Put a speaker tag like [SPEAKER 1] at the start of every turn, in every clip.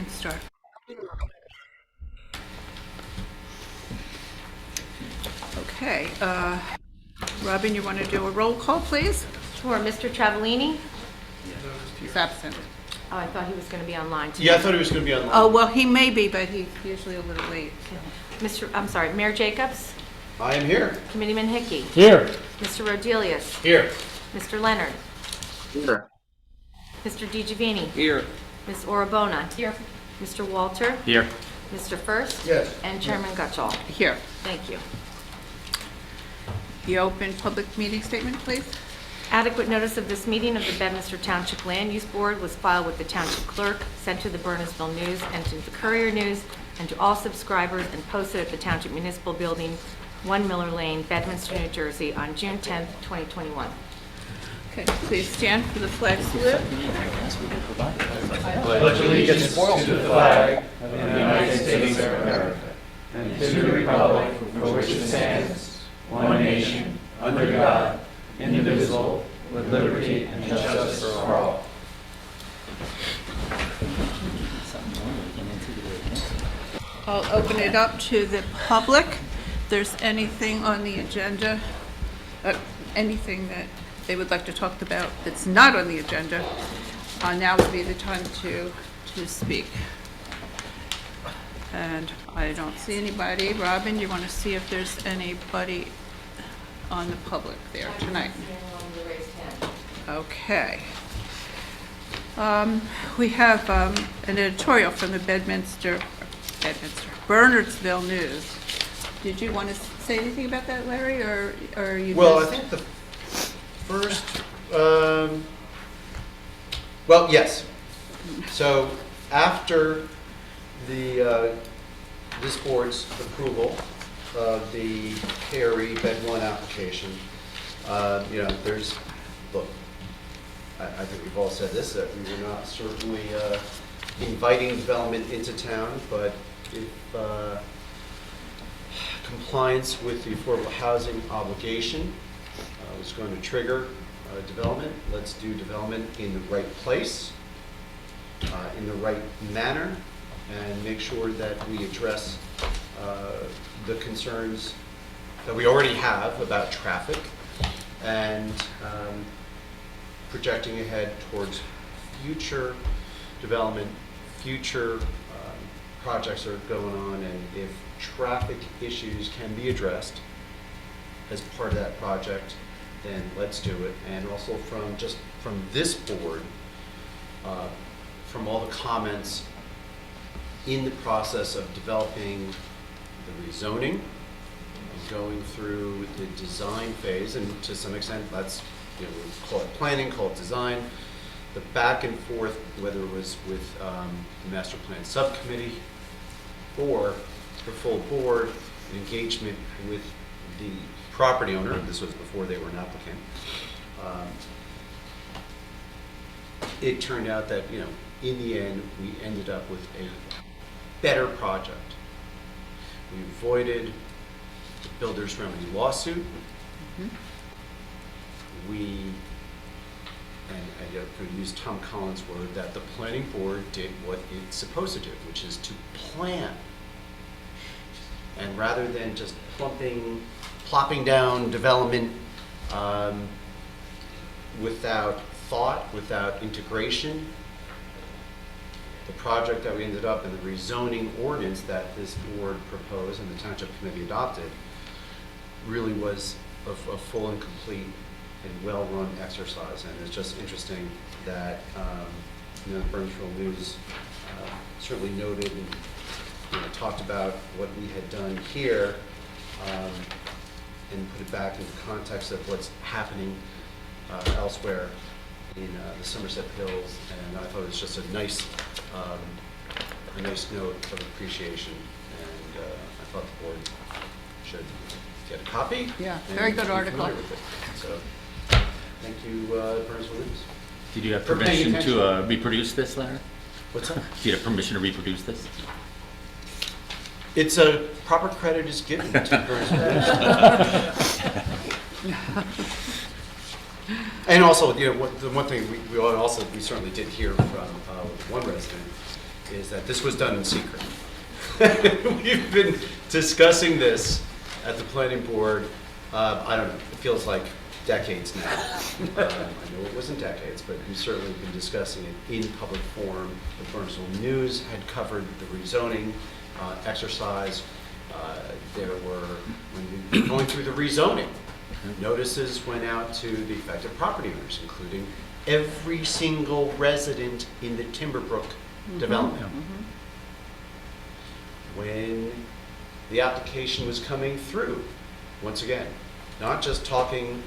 [SPEAKER 1] can start. Okay, Robin, you want to do a roll call, please?
[SPEAKER 2] Sure. Mr. Travellini?
[SPEAKER 1] He's absent.
[SPEAKER 2] Oh, I thought he was going to be online too.
[SPEAKER 3] Yeah, I thought he was going to be online.
[SPEAKER 1] Oh, well, he may be, but he's usually a little late.
[SPEAKER 2] Mayor Jacobs?
[SPEAKER 3] I am here.
[SPEAKER 2] Committeeman Hickey?
[SPEAKER 4] Here.
[SPEAKER 2] Mr. Rodelius?
[SPEAKER 3] Here.
[SPEAKER 2] Mr. Leonard?
[SPEAKER 4] Here.
[SPEAKER 2] Mr. DiGiovanni?
[SPEAKER 4] Here.
[SPEAKER 2] Ms. Orabona? Here. Mr. Walter?
[SPEAKER 4] Here.
[SPEAKER 2] Mr. First?
[SPEAKER 3] Yes.
[SPEAKER 2] And Chairman Gutschall.
[SPEAKER 1] Here.
[SPEAKER 2] Thank you.
[SPEAKER 1] The open public meeting statement, please.
[SPEAKER 2] Adequate notice of this meeting of the Bedminster Township Land Use Board was filed with the Township Clerk, sent to the Bernardsville News and to the Courier News, and to all subscribers, and posted at the Township Municipal Building, 1 Miller Lane, Bedminster, New Jersey, on June 10th, 2021.
[SPEAKER 1] Okay, please stand for the flag salute.
[SPEAKER 5] Pledge allegiance to the flag of the United States of America and to the republic for which it stands, one nation, under God, indivisible, with liberty and justice for all.
[SPEAKER 1] I'll open it up to the public. If there's anything on the agenda, anything that they would like to talk about that's not on the agenda, now would be the time to speak. And I don't see anybody. Robin, you want to see if there's anybody on the public there tonight? Okay. We have an editorial from the Bernardsville News. Did you want to say anything about that, Larry, or you
[SPEAKER 3] Well,
[SPEAKER 1] just...
[SPEAKER 3] I think the first, well, yes. So after the this board's approval of the KRE Bed 1 application, there's, look, I think we've all said this, that we were not certainly inviting development into town, but if compliance with the affordable housing obligation was going to trigger development, let's do development in the right place, in the right manner, and make sure that we address the concerns that we already have about traffic and projecting ahead towards future development, future projects that are going on, and if traffic issues can be addressed as part of that project, then let's do it. And also from this board, from all the comments in the process of developing the rezoning, going through the design phase, and to some extent, let's we call it planning, call it design, the back and forth, whether it was with the master plan subcommittee or the full board, engagement with the property owner. This was before they were an applicant. It turned out that in the end, we ended up with a better project. We avoided the builder's remedy lawsuit.
[SPEAKER 1] Mm-hmm.
[SPEAKER 3] And I could use Tom Collins' word, that the planning board did what it's supposed to do, which is to plan. And rather than just plopping down development without thought, without integration, the project that we ended up in, the rezoning ordinance that this board proposed and the Township Committee adopted, really was a full and complete and well-run exercise. And it's just interesting that the Bernardsville News certainly noted and talked about what we had done here and put it back into context of what's happening elsewhere in the Somerset Hills. And I thought it was just a nice note of appreciation, and I thought the board should get a copy.
[SPEAKER 1] Yeah, very good
[SPEAKER 3] be
[SPEAKER 1] article.
[SPEAKER 3] familiar with it. So, thank you, Bernardsville News.
[SPEAKER 4] Did you have
[SPEAKER 3] For paying
[SPEAKER 4] permission to
[SPEAKER 3] attention.
[SPEAKER 4] reproduce this, Larry?
[SPEAKER 3] What's that?
[SPEAKER 4] Did you have permission to reproduce this?
[SPEAKER 3] It's a proper credit is given to Bernardsville News. And also, the one thing we certainly did hear from one resident is that this was done in secret. We've been discussing this at the planning board, I don't know, it feels like decades now. I know it wasn't decades, but we've certainly been discussing it in public forum. The Burnsville News had covered the rezoning exercise. There were, when we were going through the rezoning, notices went out to the affected property owners, including every single resident in the Timberbrook development. When the application was coming through, once again, not just talking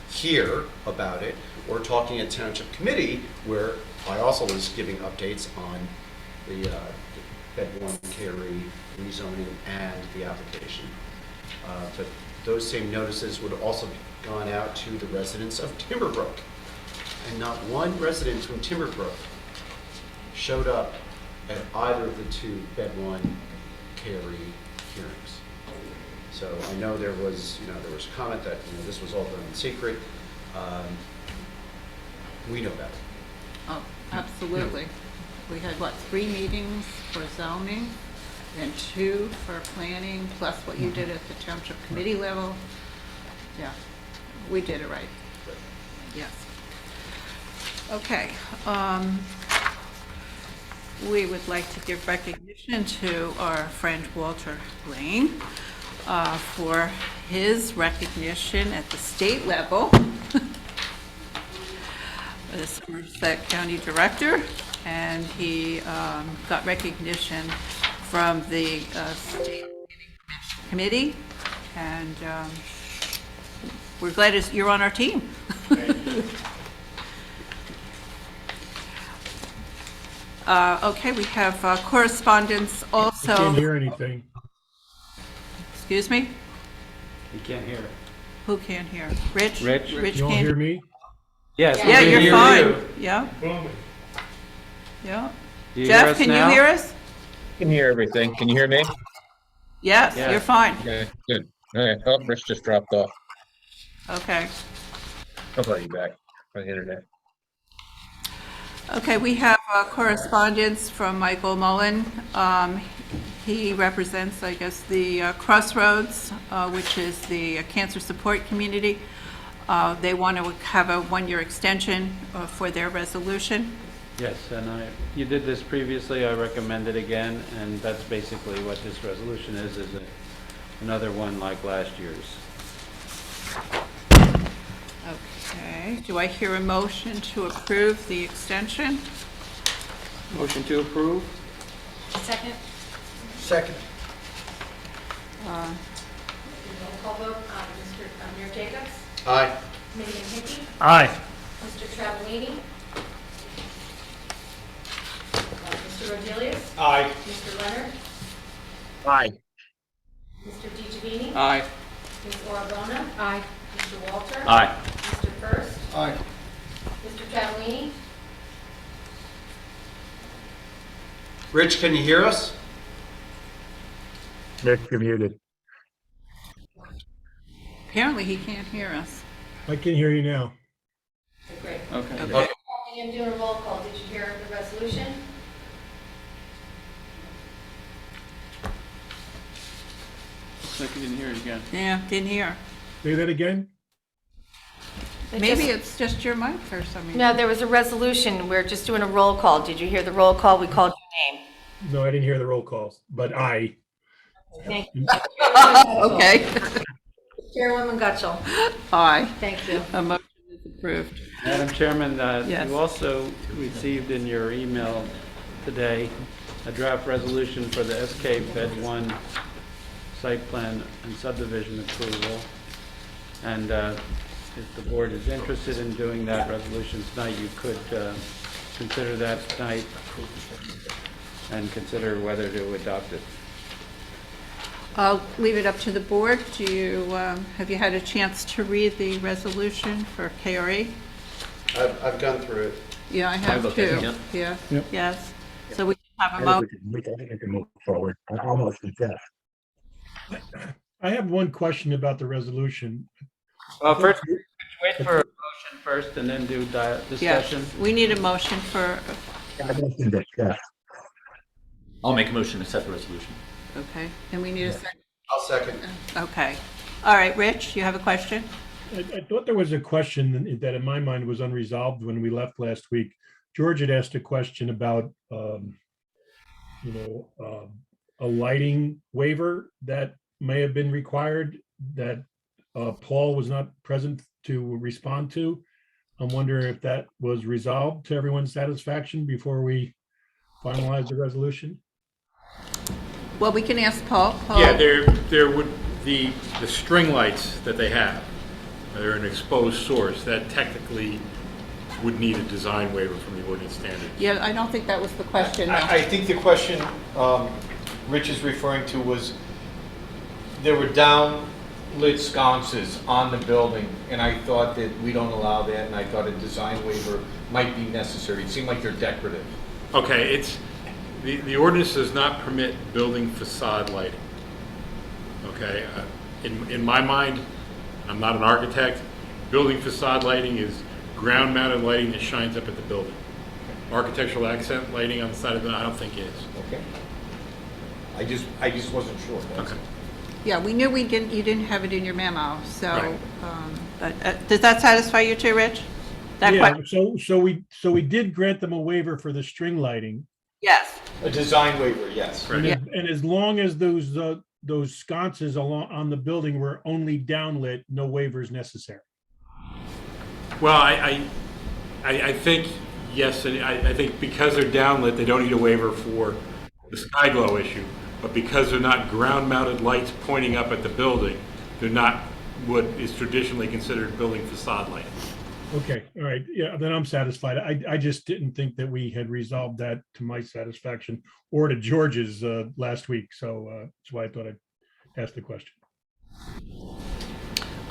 [SPEAKER 3] here about it or talking at township committee, where I also was giving updates on the Bed 1 KRE rezoning and the application. But those same notices would also be gone out to the residents of Timberbrook. And not one resident from Timberbrook showed up at either of the two Bed 1 KRE hearings. So I know there was a comment that this was all done in secret. We know better.
[SPEAKER 1] Oh, absolutely. We had, 3 meetings for zoning and 2 for planning, plus what you did at the township committee level. Yeah, we did it right. Yes. Okay. We would like to give recognition to our friend Walter Lane for his recognition at the state level. The Somerset County Director, and he got recognition from the State Committee, and we're glad you're on our team. Okay, we have correspondence also.
[SPEAKER 6] I can't hear anything.
[SPEAKER 1] Excuse me?
[SPEAKER 5] You can't hear it.
[SPEAKER 1] Who can't hear? Rich?
[SPEAKER 5] Rich?
[SPEAKER 6] You don't
[SPEAKER 1] can't
[SPEAKER 6] hear me?
[SPEAKER 5] Yes.
[SPEAKER 1] Yeah,
[SPEAKER 5] we can
[SPEAKER 1] you're
[SPEAKER 5] hear
[SPEAKER 1] fine.
[SPEAKER 5] you.
[SPEAKER 1] Yeah, yeah.
[SPEAKER 5] Do you hear
[SPEAKER 1] Jeff,
[SPEAKER 5] us
[SPEAKER 1] can
[SPEAKER 5] now?
[SPEAKER 1] you hear us?
[SPEAKER 7] Can hear everything. Can you hear me?
[SPEAKER 1] Yes,
[SPEAKER 5] Yeah.
[SPEAKER 1] you're fine.
[SPEAKER 7] Okay, good. Okay. Oh, Rich just dropped off.
[SPEAKER 1] Okay.
[SPEAKER 7] I'll call you back on the internet.
[SPEAKER 1] Okay, we have correspondence from Michael Mullen. He represents, I guess, the Crossroads, which is the cancer support community. They want to have a 1-year extension for their resolution.
[SPEAKER 8] Yes, and you did this previously, I recommend it again, and that's basically what this resolution is another one like last year's.
[SPEAKER 1] Okay, do I hear a motion to approve the extension?
[SPEAKER 8] Motion to approve?
[SPEAKER 2] Second.
[SPEAKER 3] Second.
[SPEAKER 2] Roll call vote, Mr. Mayor Jacobs,
[SPEAKER 3] Aye.
[SPEAKER 2] Committeeman Hickey,
[SPEAKER 6] Aye.
[SPEAKER 2] Mr. Travellini, Mr. Rodelius,
[SPEAKER 3] Aye.
[SPEAKER 2] Mr. Leonard,
[SPEAKER 7] Aye.
[SPEAKER 2] Mr. DiGiovanni,
[SPEAKER 8] Aye.
[SPEAKER 2] Ms. Orabona. Aye. Mr. Walter.
[SPEAKER 8] Aye.
[SPEAKER 2] Mr. First,
[SPEAKER 3] Aye.
[SPEAKER 2] Mr. Travellini,
[SPEAKER 3] Rich, can you hear us?
[SPEAKER 7] Nick, you're muted.
[SPEAKER 1] Apparently, he can't hear us.
[SPEAKER 6] I can hear you now.
[SPEAKER 2] great.
[SPEAKER 8] Okay.
[SPEAKER 1] Okay.
[SPEAKER 2] I'm doing a roll call. Did you hear the resolution?
[SPEAKER 8] Looks like you didn't hear it again.
[SPEAKER 1] Yeah, didn't hear.
[SPEAKER 6] Say that again?
[SPEAKER 1] Maybe it's just your mic or something.
[SPEAKER 2] No, there was a resolution. We're just doing a roll call. Did you hear the roll call? We called your name.
[SPEAKER 6] No, I didn't hear the roll calls, but aye.
[SPEAKER 2] Thank you.
[SPEAKER 1] Okay.
[SPEAKER 2] Chairwoman Gutschall.
[SPEAKER 1] Aye.
[SPEAKER 2] Thank you.
[SPEAKER 1] A motion is approved.
[SPEAKER 8] Madam Chairman,
[SPEAKER 1] Yes.
[SPEAKER 8] you also received in your email today a draft resolution for the SK Bed 1 site plan and subdivision approval. And if the board is interested in doing that resolution tonight, you could consider that tonight and consider whether to adopt it.
[SPEAKER 1] I'll leave it up to the board. Have you had a chance to read the resolution for KRE?
[SPEAKER 3] I've gone through it.
[SPEAKER 1] Yeah, I have
[SPEAKER 4] looked at it,
[SPEAKER 1] too.
[SPEAKER 4] yeah.
[SPEAKER 1] Yeah,
[SPEAKER 6] Yep.
[SPEAKER 1] yes. So we can have a
[SPEAKER 7] I
[SPEAKER 1] motion.
[SPEAKER 7] think we can move forward. I almost suggest.
[SPEAKER 6] I have one question about the resolution.
[SPEAKER 8] First, wait for a motion first and then do
[SPEAKER 1] Yes,
[SPEAKER 8] discussion.
[SPEAKER 1] we need a motion for,
[SPEAKER 7] I almost suggest.
[SPEAKER 4] I'll make a motion to accept the resolution.
[SPEAKER 1] Okay, and we need a second.
[SPEAKER 3] I'll second.
[SPEAKER 1] Okay. All right, Rich, you have a question?
[SPEAKER 6] I thought there was a question that in my mind was unresolved when we left last week. George had asked a question about, a lighting waiver that may have been required that Paul was not present to respond to. I'm wondering if that was resolved to everyone's satisfaction before we finalize the resolution.
[SPEAKER 1] Well, we can ask Paul.
[SPEAKER 9] Yeah,
[SPEAKER 1] Paul?
[SPEAKER 9] there would, the string lights that they have, they're an exposed source, that technically would need a design waiver from the ordinance standards.
[SPEAKER 1] Yeah, I don't think that was the question.
[SPEAKER 5] I think the question Rich is referring to was, there were downlit sconces on the building, and I thought that we don't allow that, and I thought a design waiver might be necessary. It seemed like they're decorative.
[SPEAKER 9] Okay, it's, the ordinance does not permit building facade lighting. Okay, in my mind, I'm not an architect, building facade lighting is ground mounted lighting that shines up at the building. Architectural accent lighting on the side of it, I don't think is.
[SPEAKER 5] Okay. I just wasn't sure. That's
[SPEAKER 9] Okay.
[SPEAKER 1] Yeah, we knew you didn't have it in your memo, so,
[SPEAKER 9] Right.
[SPEAKER 1] but does that satisfy you too, Rich? That
[SPEAKER 6] Yeah,
[SPEAKER 1] question?
[SPEAKER 6] so we did grant them a waiver for the string lighting.
[SPEAKER 1] Yes.
[SPEAKER 5] a design waiver, yes.
[SPEAKER 9] Right.
[SPEAKER 6] And as long as those sconces along on the building were only downlit, no waivers necessary.
[SPEAKER 9] Well, I think, yes, and I think because they're downlit, they don't need a waiver for the sky glow issue. But because they're not ground-mounted lights pointing up at the building, they're not what is traditionally considered building facade lighting.
[SPEAKER 6] Okay, all right, yeah, then I'm satisfied. I just didn't think that we had resolved that to my satisfaction or to George's last week, so that's why I thought I'd ask the question.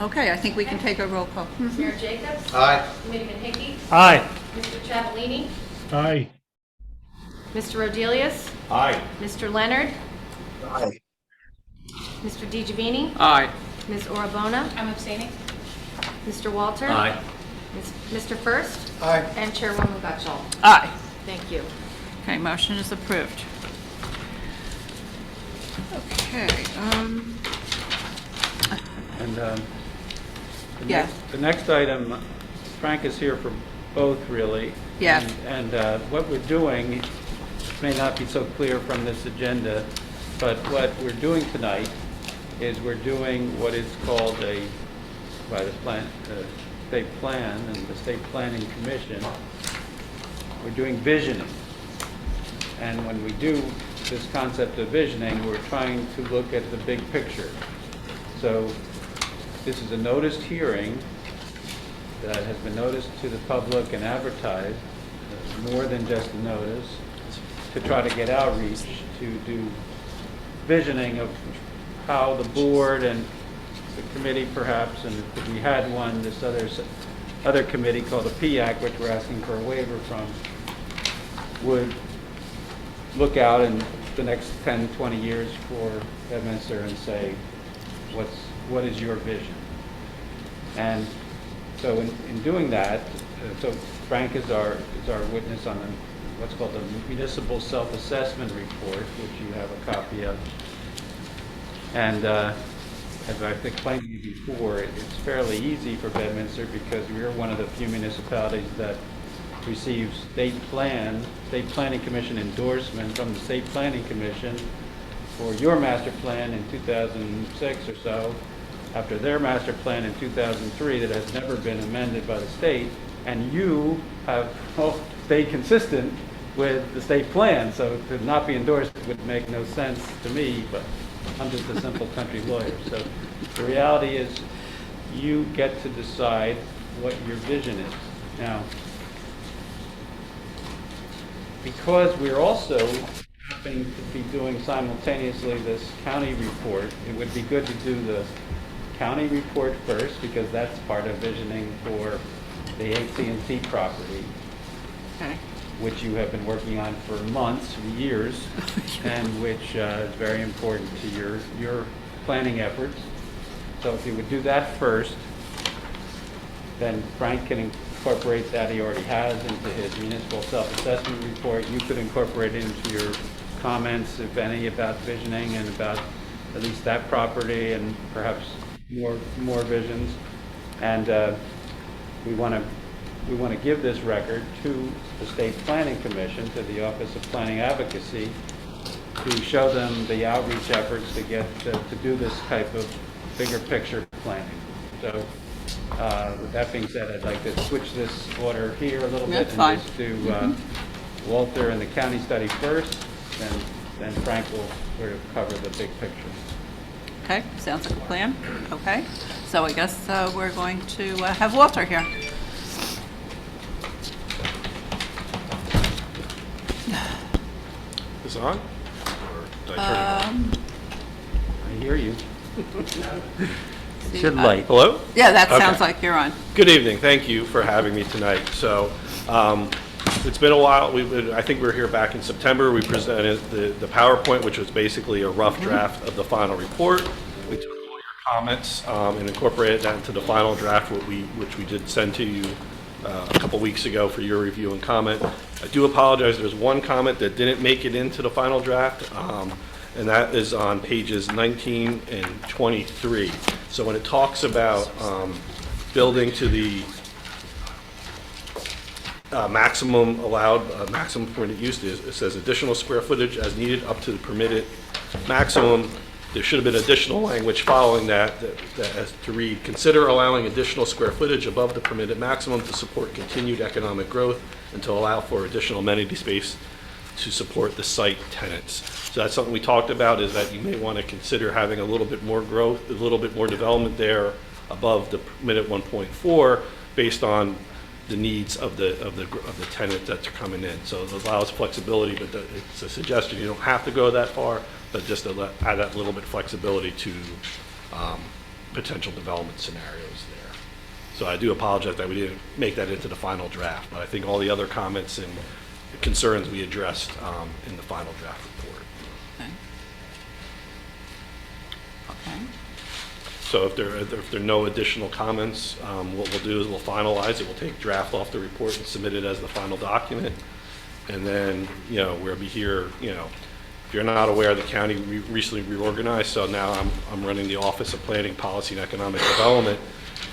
[SPEAKER 1] Okay, I think we can take a roll call.
[SPEAKER 2] Mayor Jacobs?
[SPEAKER 5] Aye.
[SPEAKER 2] Committeeman Hickey?
[SPEAKER 8] Aye.
[SPEAKER 2] Mr. Chavallini?
[SPEAKER 6] Aye.
[SPEAKER 2] Mr. Rodelius?
[SPEAKER 5] Aye.
[SPEAKER 2] Mr. Leonard?
[SPEAKER 7] Aye.
[SPEAKER 2] Mr. DiGiovanni?
[SPEAKER 8] Aye.
[SPEAKER 2] Ms. Orabona? I'm abstaining. Mr. Walter?
[SPEAKER 4] Aye.
[SPEAKER 2] Mr. First?
[SPEAKER 5] Aye.
[SPEAKER 2] And Chairwoman Gutschall.
[SPEAKER 1] Aye.
[SPEAKER 2] Thank you.
[SPEAKER 1] Okay, motion is approved. Okay,
[SPEAKER 8] And
[SPEAKER 1] Yes.
[SPEAKER 8] the next item, Frank is here for both, really.
[SPEAKER 1] Yes.
[SPEAKER 8] And what we're doing may not be so clear from this agenda, but what we're doing tonight is we're doing what is called by the state plan and the State Planning Commission, we're doing visioning. And when we do this concept of visioning, we're trying to look at the big picture. So this is a noticed hearing that has been noticed to the public and advertised, more than just a notice, to try to get outreach, to do visioning of how the board and the committee perhaps, and if we had one, this other committee called the PIAC, which we're asking for a waiver from, would look out in the next 10, 20 years for Bedminster and say, what is your vision? And so in doing that, so Frank is our witness on what's called the Municipal Self-Assessment Report, which you have a copy of. And as I've explained to you before, it's fairly easy for Bedminster because we're one of the few municipalities that receives State Planning Commission endorsement from the State Planning Commission for your master plan in 2006 or so, after their master plan in 2003 that has never been amended by the state, and you have stayed consistent with the state plan, so to not be endorsed would make no sense to me, but I'm just a simple country lawyer. So the reality is you get to decide what your vision is. Now, because we're also happening to be doing simultaneously this county report, it would be good to do the county report first because that's part of visioning for the AT&T property,
[SPEAKER 1] okay.
[SPEAKER 8] which you have been working on for months, years, and which is very important to your planning efforts. So if you would do that first, then Frank can incorporate that he already has into his municipal self-assessment report. You could incorporate it into your comments, if any, about visioning and about at least that property and perhaps more visions. And we want to give this record to the State Planning Commission, to the Office of Planning Advocacy, to show them the outreach efforts to get to do this type of bigger picture planning. So with that being said, I'd like to switch this order here a little bit
[SPEAKER 1] That's
[SPEAKER 8] and
[SPEAKER 1] fine.
[SPEAKER 8] just do Walter and the county study first, and then Frank will sort of cover the big picture.
[SPEAKER 1] Okay, sounds like a plan. Okay, so I guess we're going to have Walter here.
[SPEAKER 10] Is it on? Or did I turn it on?
[SPEAKER 8] I hear you.
[SPEAKER 1] See,
[SPEAKER 8] Should light.
[SPEAKER 10] Hello?
[SPEAKER 1] Yeah, that
[SPEAKER 10] Okay.
[SPEAKER 1] sounds like you're on.
[SPEAKER 10] Good evening. Thank you for having me tonight. So, it's been a while. I think we were here back in September. We presented the PowerPoint, which was basically a rough draft of the final report. We took all your comments and incorporated that into the final draft, which we did send to you a couple weeks ago for your review and comment. I do apologize. There's one comment that didn't make it into the final draft, and that is on pages 19 and 23. So when it talks about building to the maximum allowed, maximum permitted use, it says additional square footage as needed up to the permitted maximum. There should have been additional language following that has to read, consider allowing additional square footage above the permitted maximum to support continued economic growth and to allow for additional amenity space to support the site tenants. So that's something we talked about, is that you may want to consider having a little bit more growth, a little bit more development there above the permitted 1.4 based on the needs of the tenant that's coming in. So it allows flexibility, but it's a suggestion. You don't have to go that far, but just to add that little bit of flexibility to potential development scenarios there. So I do apologize that we didn't make that into the final draft, but I think all the other comments and concerns we addressed in the final draft report.
[SPEAKER 1] Okay. Okay.
[SPEAKER 10] So if there are no additional comments, what we'll do is we'll finalize it. We'll take draft off the report and submit it as the final document. And then, we'll be here, if you're not aware, the county recently reorganized, so now I'm running the Office of Planning, Policy, and Economic Development.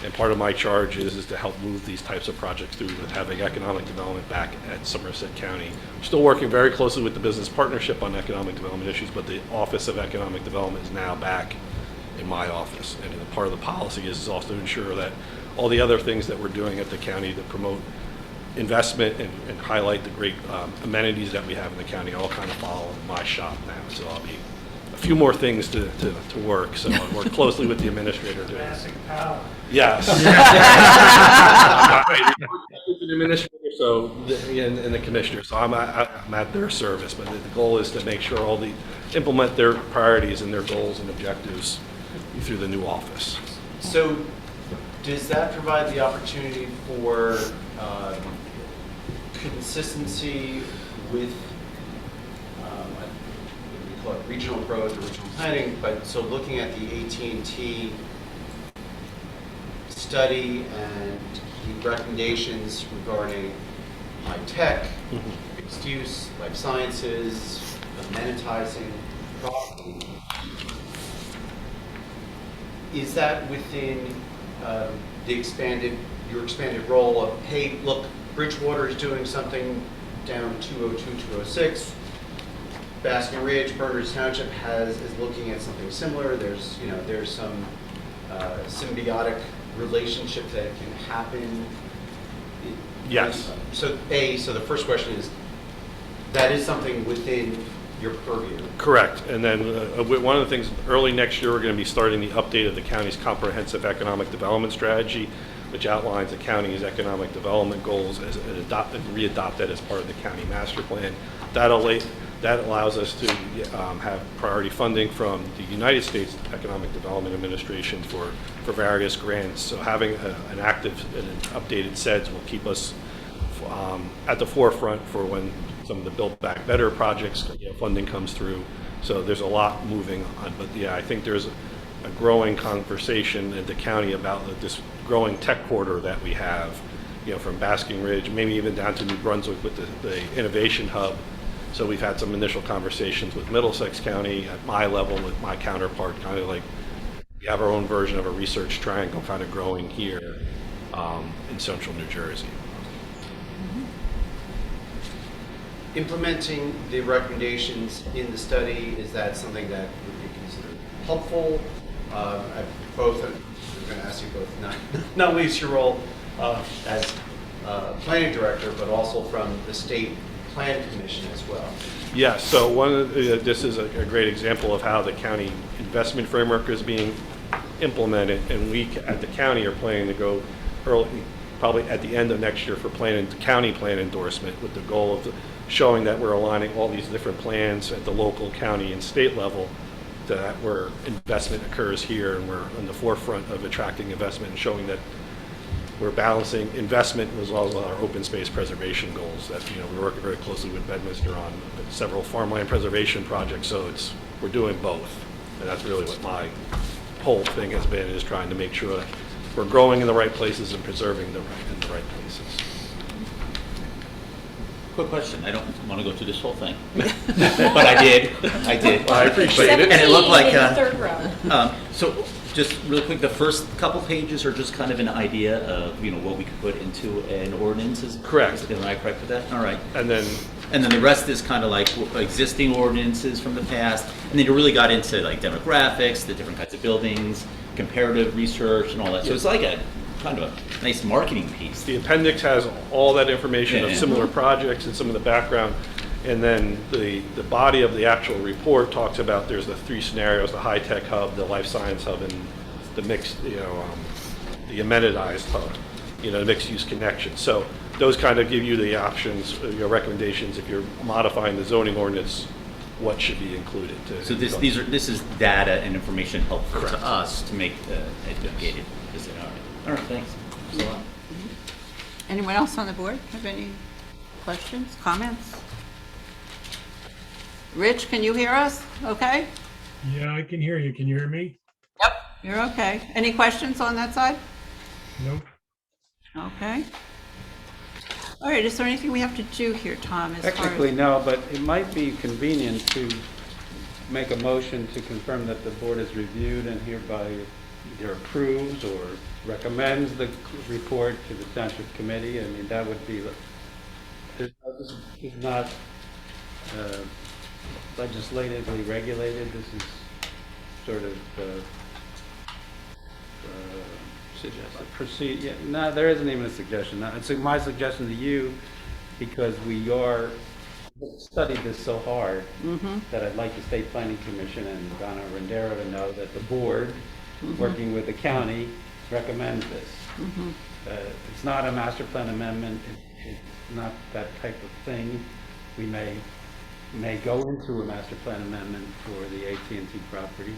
[SPEAKER 10] And part of my charge is to help move these types of projects through with having economic development back at Somerset County. We're still working very closely with the business partnership on economic development issues, but the Office of Economic Development is now back in my office. And part of the policy is also to ensure that all the other things that we're doing at the county to promote investment and highlight the great amenities that we have in the county all kind of follow my shop now. So I'll be a few more things to work. So I work closely with the administrator doing this. Yes. The administrator, and the commissioner. So I'm at their service, but the goal is to make sure implement their priorities and their goals and objectives through the new office.
[SPEAKER 3] So does that provide the opportunity for consistency with, we call it regional growth or regional planning, but so looking at the AT&T study and the recommendations regarding high tech, mixed use, life sciences, amenitizing property, is that within your expanded role of, hey, look, Bridgewater is doing something down 202, 206. Basking Ridge, Berners Township is looking at something similar. There's some symbiotic relationship that can happen.
[SPEAKER 10] Yes.
[SPEAKER 3] So the first question is, that is something within your purview.
[SPEAKER 10] Correct. And then one of the things, early next year, we're going to be starting the update of the county's comprehensive economic development strategy, which outlines the county's economic development goals and readopt that as part of the county master plan. That allows us to have priority funding from the United States Economic Development Administration for various grants. So having an active and an updated SEDS will keep us at the forefront for when some of the Build Back Better projects funding comes through. So there's a lot moving on, but I think there's a growing conversation in the county about this growing tech corridor that we have, from Basking Ridge, maybe even down to New Brunswick with the innovation hub. So we've had some initial conversations with Middlesex County at my level, with my counterpart, kind of like, we have our own version of a research triangle kind of growing here in central New Jersey.
[SPEAKER 3] Implementing the recommendations in the study, is that something that would be considered helpful? I'm going to ask you both, not least your role as planning director, but also from the state plan commission as well.
[SPEAKER 10] Yeah, so this is a great example of how the county investment framework is being implemented, and we at the county are planning to go early, probably at the end of next year, for county plan endorsement, with the goal of showing that we're aligning all these different plans at the local, county, and state level, that where investment occurs here, and we're on the forefront of attracting investment and showing that we're balancing investment as well as our open space preservation goals. That, we're working very closely with Bedminster on several farmland preservation projects, so we're doing both. And that's really what my whole thing has been, is trying to make sure that we're growing in the right places and preserving in the right places.
[SPEAKER 4] Quick question, I don't want to go through this whole thing, but I did.
[SPEAKER 10] I appreciate it.
[SPEAKER 4] And it looked like,
[SPEAKER 2] third row.
[SPEAKER 4] so just really quick, the first couple pages are just kind of an idea of, what we could put into an ordinance.
[SPEAKER 10] Correct.
[SPEAKER 4] Am I correct with that? All right.
[SPEAKER 10] And then
[SPEAKER 4] the rest is kind of like existing ordinances from the past, and then you really got into like demographics, the different kinds of buildings, comparative research and all that. So it's like a kind of a nice marketing piece.
[SPEAKER 10] the appendix has all that information of
[SPEAKER 4] Yeah.
[SPEAKER 10] similar projects and some of the background. And then the body of the actual report talks about, there's the three scenarios: the high-tech hub, the life science hub, and the mixed, the amenitized hub, the mixed-use connection. So those kind of give you the options, your recommendations, if you're modifying the zoning ordinance, what should be included.
[SPEAKER 4] So this is data and information helpful
[SPEAKER 10] Correct.
[SPEAKER 4] to us to make the educated decision. All right, thanks. Thanks a lot.
[SPEAKER 1] Anyone else on the board have any questions, comments? Rich, can you hear us? Okay?
[SPEAKER 6] Yeah, I can hear you. Can you hear me?
[SPEAKER 1] Yep. You're okay. Any questions on that side?
[SPEAKER 6] Nope.
[SPEAKER 1] Okay. All right, is there anything we have to do here, Tom, as far as?
[SPEAKER 8] Technically, no, but it might be convenient to make a motion to confirm that the board has reviewed and hereby either approves or recommends the report to the township committee. I mean, that would be, this is not legislatively regulated. This is sort of proceed. Yeah, no, there isn't even a suggestion. No, it's my suggestion to you, because we studied this so hard, that I'd like the State Planning Commission and Donna Rendero to know that the board, working with the county, recommends this. It's not a master plan amendment. It's not that type of thing. We may go into a master plan amendment for the AT&T property,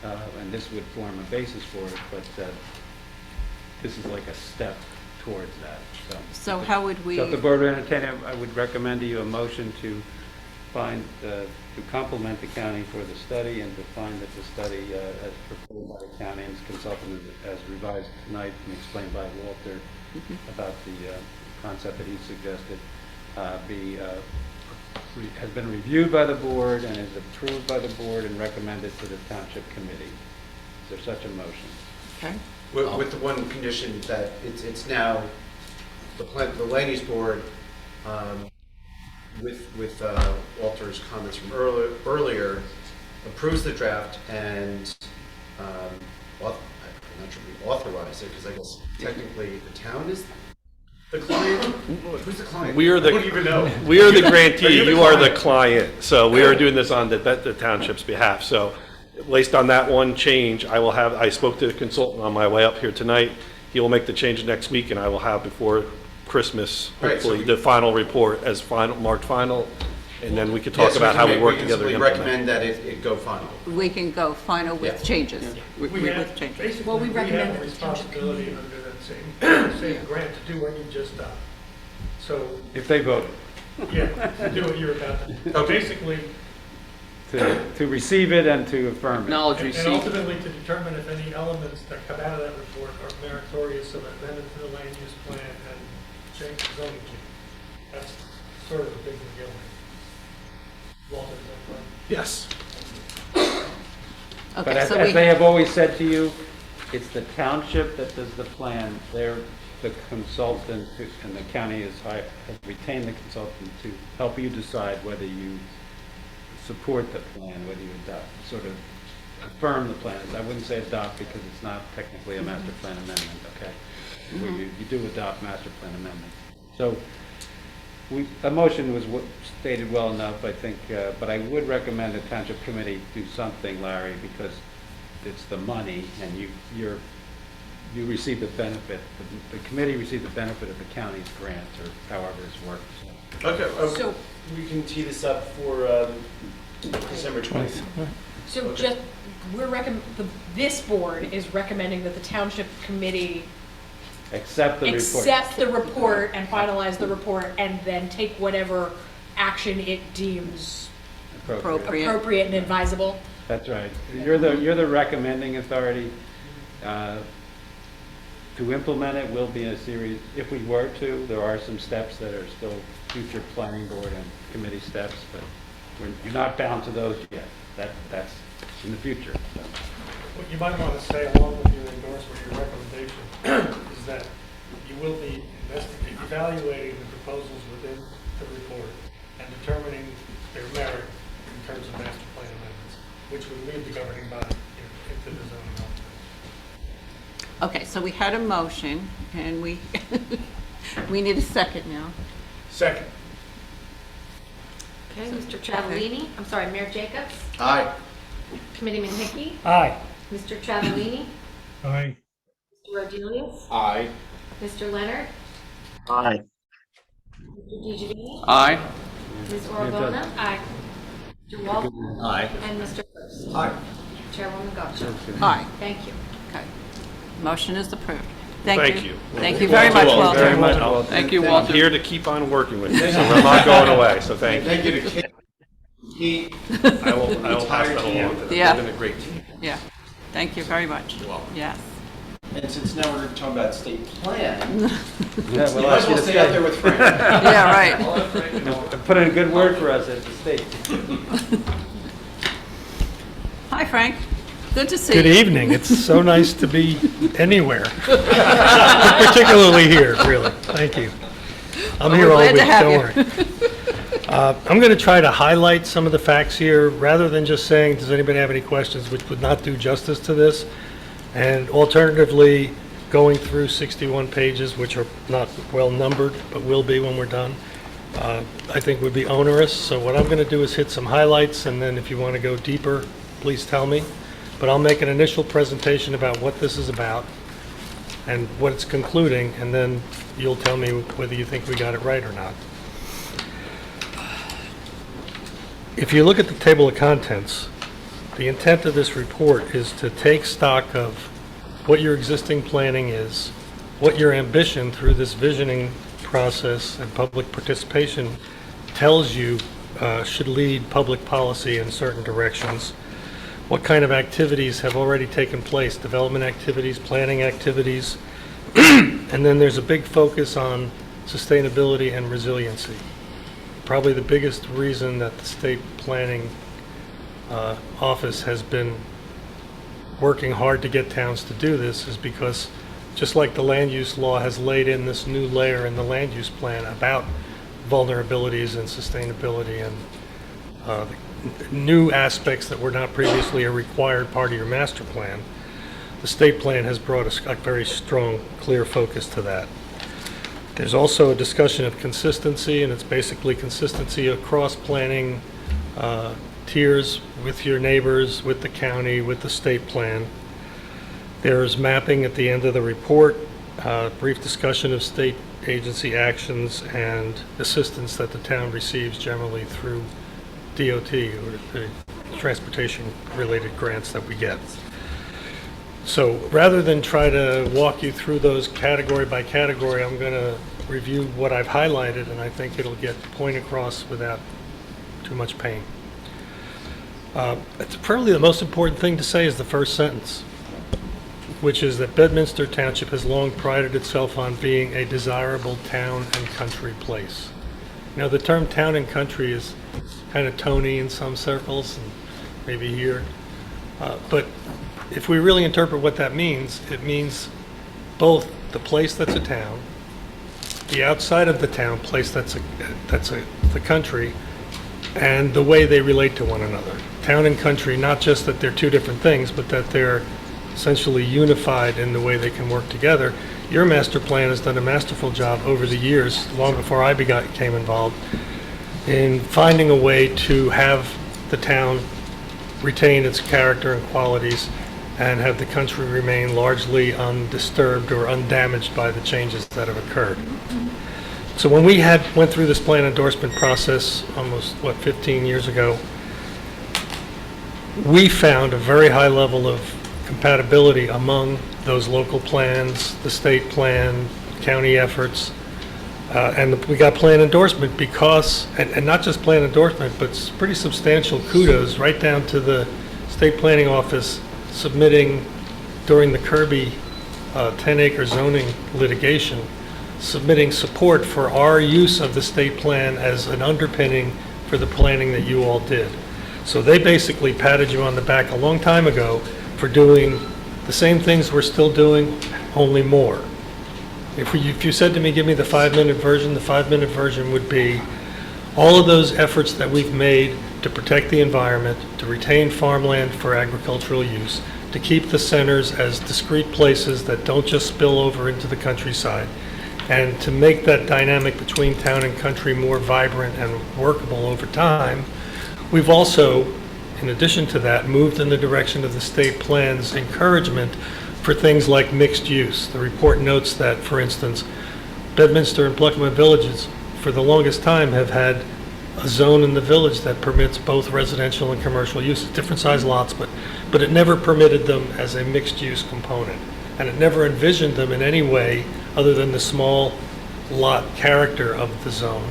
[SPEAKER 8] and this would form a basis for it, but this is like a step towards that.
[SPEAKER 1] So how would we?
[SPEAKER 8] So if the board would entertain it, I would recommend to you a motion to compliment the county for the study, and to find that the study, as proposed by the county and consultant, as revised tonight and explained by Walter about the concept that he suggested, has been reviewed by the board and is approved by the board and recommended to the township committee. Is there such a motion?
[SPEAKER 1] Okay.
[SPEAKER 3] With the one condition that it's now the land use board, with Walter's comments from earlier, approves the draft and I'm not sure we authorize it, because I guess technically the town is the client. Who's the client?
[SPEAKER 10] We are
[SPEAKER 3] I don't even know.
[SPEAKER 10] we are the grantee.
[SPEAKER 3] Are you the
[SPEAKER 10] You are the
[SPEAKER 3] client?
[SPEAKER 10] client. So we are doing this on the township's behalf. So based on that one change, I spoke to the consultant on my way up here tonight. He will make the change next week, and I will have before Christmas,
[SPEAKER 3] Right, so
[SPEAKER 10] hopefully, the final report as marked final, and then we could talk about how we work together.
[SPEAKER 3] We
[SPEAKER 10] to
[SPEAKER 3] recommend
[SPEAKER 10] implement.
[SPEAKER 3] that it go final.
[SPEAKER 1] We can go final with
[SPEAKER 3] Yeah.
[SPEAKER 1] changes. With
[SPEAKER 11] We have,
[SPEAKER 1] changes.
[SPEAKER 11] basically,
[SPEAKER 2] Well, we
[SPEAKER 11] we
[SPEAKER 2] recommend
[SPEAKER 11] have a
[SPEAKER 2] that the township
[SPEAKER 11] responsibility under that same grant to do what you just done. So,
[SPEAKER 8] If they voted.
[SPEAKER 11] yeah, to do what you're about to do.
[SPEAKER 3] Okay.
[SPEAKER 11] Basically,
[SPEAKER 8] To receive it and to affirm it.
[SPEAKER 11] and ultimately to determine if any elements that come out of that report are meritorious of amendment to the land use plan and change the zoning change. That's sort of a big deal. Walter's input.
[SPEAKER 10] Yes.
[SPEAKER 8] But
[SPEAKER 1] Okay,
[SPEAKER 8] as
[SPEAKER 1] so
[SPEAKER 8] as they
[SPEAKER 1] we,
[SPEAKER 8] have always said to you, it's the township that does the plan. They're the consultant, and the county has retained the consultant to help you decide whether you support the plan, whether you adopt, sort of affirm the plans. I wouldn't say adopt because it's not technically a master plan amendment, okay? Where you do adopt master plan amendments. So a motion was stated well enough, I think, but I would recommend the township committee do something, Larry, because it's the money and you receive the benefit, the committee received the benefit of the county's grant or however it's worked.
[SPEAKER 3] Okay,
[SPEAKER 1] So-
[SPEAKER 3] we can tee this up for December 20th.
[SPEAKER 12] So just, this board is recommending that the township committee
[SPEAKER 8] Accept the report.
[SPEAKER 12] accept the report and finalize the report and then take whatever action it deems
[SPEAKER 8] Appropriate.
[SPEAKER 12] appropriate and advisable.
[SPEAKER 8] That's right. You're the recommending authority. To implement it will be a series, if we were to, there are some steps that are still future planning board and committee steps, but you're not bound to those yet. That's in the future. So.
[SPEAKER 11] What you might want to say along with your endorsement, your recommendation, is that you will be evaluating the proposals within the report and determining their merit in terms of master plan amendments, which would lead the governing body into the zoning element.
[SPEAKER 1] okay, so we had a motion, and we, we need a second now.
[SPEAKER 11] Second.
[SPEAKER 2] Okay, Mr. Travellini, I'm sorry, Mayor Jacobs,
[SPEAKER 3] Aye.
[SPEAKER 2] Committeeman Hickey,
[SPEAKER 11] Aye.
[SPEAKER 2] Mr. Travellini,
[SPEAKER 6] Aye.
[SPEAKER 2] Mr. Rodriguez,
[SPEAKER 3] Aye.
[SPEAKER 2] Mr. Leonard,
[SPEAKER 7] Aye.
[SPEAKER 2] Mr. DiGiovanni,
[SPEAKER 8] Aye.
[SPEAKER 2] Ms. Orgona,
[SPEAKER 12] Aye.
[SPEAKER 2] Mr. Walton,
[SPEAKER 4] Aye.
[SPEAKER 2] and Mr. Gross.
[SPEAKER 3] Aye.
[SPEAKER 2] Chairwoman Gotcha.
[SPEAKER 1] Aye,
[SPEAKER 2] Thank you.
[SPEAKER 1] okay. Motion is approved.
[SPEAKER 10] Thank you.
[SPEAKER 1] Thank you very much,
[SPEAKER 4] Walter.
[SPEAKER 1] Walter.
[SPEAKER 10] Very much.
[SPEAKER 8] Thank you,
[SPEAKER 10] I'm
[SPEAKER 8] Walter.
[SPEAKER 10] here to keep on working with you, so I'm not going away, so thank you.
[SPEAKER 3] Thank you to Kate.
[SPEAKER 10] I will pass that along to them.
[SPEAKER 1] Yeah.
[SPEAKER 10] They've been a great team.
[SPEAKER 1] Yeah, thank you very much.
[SPEAKER 3] You're welcome.
[SPEAKER 1] Yes.
[SPEAKER 3] And since now we're talking about state plan,
[SPEAKER 8] Yeah,
[SPEAKER 3] you
[SPEAKER 8] we'll
[SPEAKER 3] might as
[SPEAKER 8] ask you
[SPEAKER 3] well
[SPEAKER 8] to
[SPEAKER 3] stay out there with Frank.
[SPEAKER 1] Yeah, right.
[SPEAKER 8] Put in a good word for us at the state.
[SPEAKER 1] Hi, Frank. Good to see
[SPEAKER 11] Good
[SPEAKER 1] you.
[SPEAKER 11] evening. It's so nice to be anywhere, but particularly here, really. Thank you. I'm here
[SPEAKER 1] we're
[SPEAKER 11] all
[SPEAKER 1] glad
[SPEAKER 11] week,
[SPEAKER 1] to have
[SPEAKER 11] don't
[SPEAKER 1] you.
[SPEAKER 11] worry. I'm going to try to highlight some of the facts here, rather than just saying, does anybody have any questions, which would not do justice to this. And alternatively, going through 61 pages, which are not well numbered, but will be when we're done, I think would be onerous. So what I'm going to do is hit some highlights, and then if you want to go deeper, please tell me. But I'll make an initial presentation about what this is about and what it's concluding, and then you'll tell me whether you think we got it right or not. If you look at the table of contents, the intent of this report is to take stock of what your existing planning is, what your ambition through this visioning process and public participation tells you should lead public policy in certain directions, what kind of activities have already taken place, development activities, planning activities, and then there's a big focus on sustainability and resiliency. Probably the biggest reason that the state planning office has been working hard to get towns to do this is because, just like the land use law has laid in this new layer in the land use plan about vulnerabilities and sustainability and new aspects that were not previously a required part of your master plan, the state plan has brought a very strong, clear focus to that. There's also a discussion of consistency, and it's basically consistency across planning tiers with your neighbors, with the county, with the state plan. There's mapping at the end of the report, brief discussion of state agency actions and assistance that the town receives generally through DOT, or the transportation-related grants that we get. So rather than try to walk you through those category by category, I'm going to review what I've highlighted, and I think it'll get the point across without too much pain. It's probably the most important thing to say is the first sentence, which is that Bedminster Township has long prided itself on being a desirable town and country place. Now, the term town and country is kind of Tony in some circles, and maybe here. But if we really interpret what that means, it means both the place that's a town, the outside of the town place that's the country, and the way they relate to one another. Town and country, not just that they're two different things, but that they're essentially unified in the way they can work together. Your master plan has done a masterful job over the years, long before I became involved, in finding a way to have the town retain its character and qualities and have the country remain largely undisturbed or undamaged by the changes that have occurred. So when we went through this plan endorsement process almost, 15 years ago, we found a very high level of compatibility among those local plans, the state plan, county efforts, and we got plan endorsement because, and not just plan endorsement, but pretty substantial kudos right down to the state planning office submitting during the Kirby 10-acre zoning litigation, submitting support for our use of the state plan as an underpinning for the planning that you all did. So they basically patted you on the back a long time ago for doing the same things we're still doing, only more. If you said to me, give me the 5-minute version, the 5-minute version would be all of those efforts that we've made to protect the environment, to retain farmland for agricultural use, to keep the centers as discrete places that don't just spill over into the countryside, and to make that dynamic between town and country more vibrant and workable over time. We've also, in addition to that, moved in the direction of the state plan's encouragement for things like mixed use. The report notes that, for instance, Bedminster and Pluckman villages, for the longest time, have had a zone in the village that permits both residential and commercial use, different size lots, but it never permitted them as a mixed use component. And it never envisioned them in any way other than the small lot character of the zone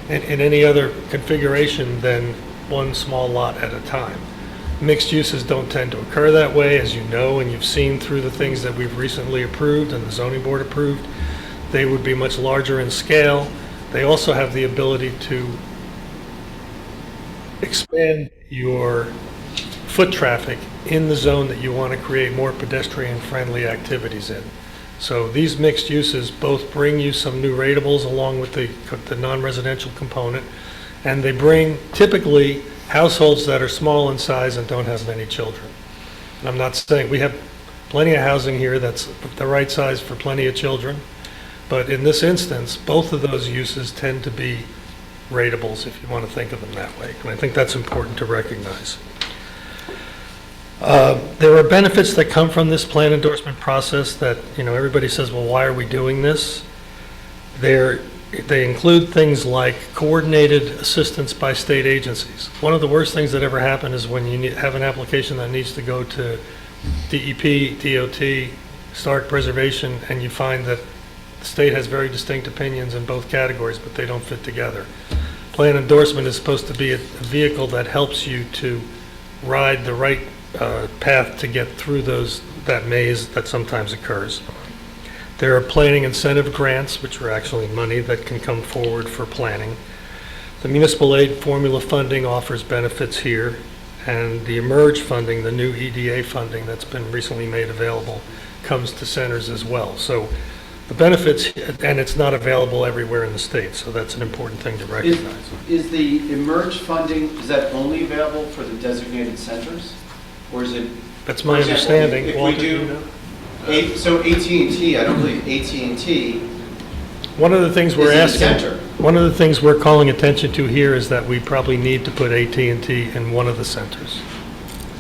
[SPEAKER 11] in any other configuration than one small lot at a time. Mixed uses don't tend to occur that way, as you know, and you've seen through the things that we've recently approved and the zoning board approved. They would be much larger in scale. They also have the ability to expand your foot traffic in the zone that you want to create more pedestrian-friendly activities in. So these mixed uses both bring you some new ratables along with the non-residential component, and they bring typically households that are small in size and don't have many children. And I'm not saying, we have plenty of housing here that's the right size for plenty of children, but in this instance, both of those uses tend to be ratables, if you want to think of them that way. And I think that's important to recognize. There are benefits that come from this plan endorsement process that, everybody says, well, why are we doing this? They include things like coordinated assistance by state agencies. One of the worst things that ever happen is when you have an application that needs to go to DEP, DOT, historic preservation, and you find that the state has very distinct opinions in both categories, but they don't fit together. Plan endorsement is supposed to be a vehicle that helps you to ride the right path to get through that maze that sometimes occurs. There are planning incentive grants, which are actually money that can come forward for planning. The municipal aid formula funding offers benefits here, and the eMERGE funding, the new EDA funding that's been recently made available, comes to centers as well. So the benefits, and it's not available everywhere in the state, so that's an important thing to recognize.
[SPEAKER 3] Is the eMERGE funding, is that only available for the designated centers? Or is it?
[SPEAKER 11] That's my understanding.
[SPEAKER 3] If
[SPEAKER 11] Walter,
[SPEAKER 3] we do,
[SPEAKER 11] you know?
[SPEAKER 3] so AT&T, I don't believe AT&T.
[SPEAKER 11] One of the things we're
[SPEAKER 3] is in the
[SPEAKER 11] asking,
[SPEAKER 3] center.
[SPEAKER 11] one of the things we're calling attention to here is that we probably need to put AT&T in one of the centers.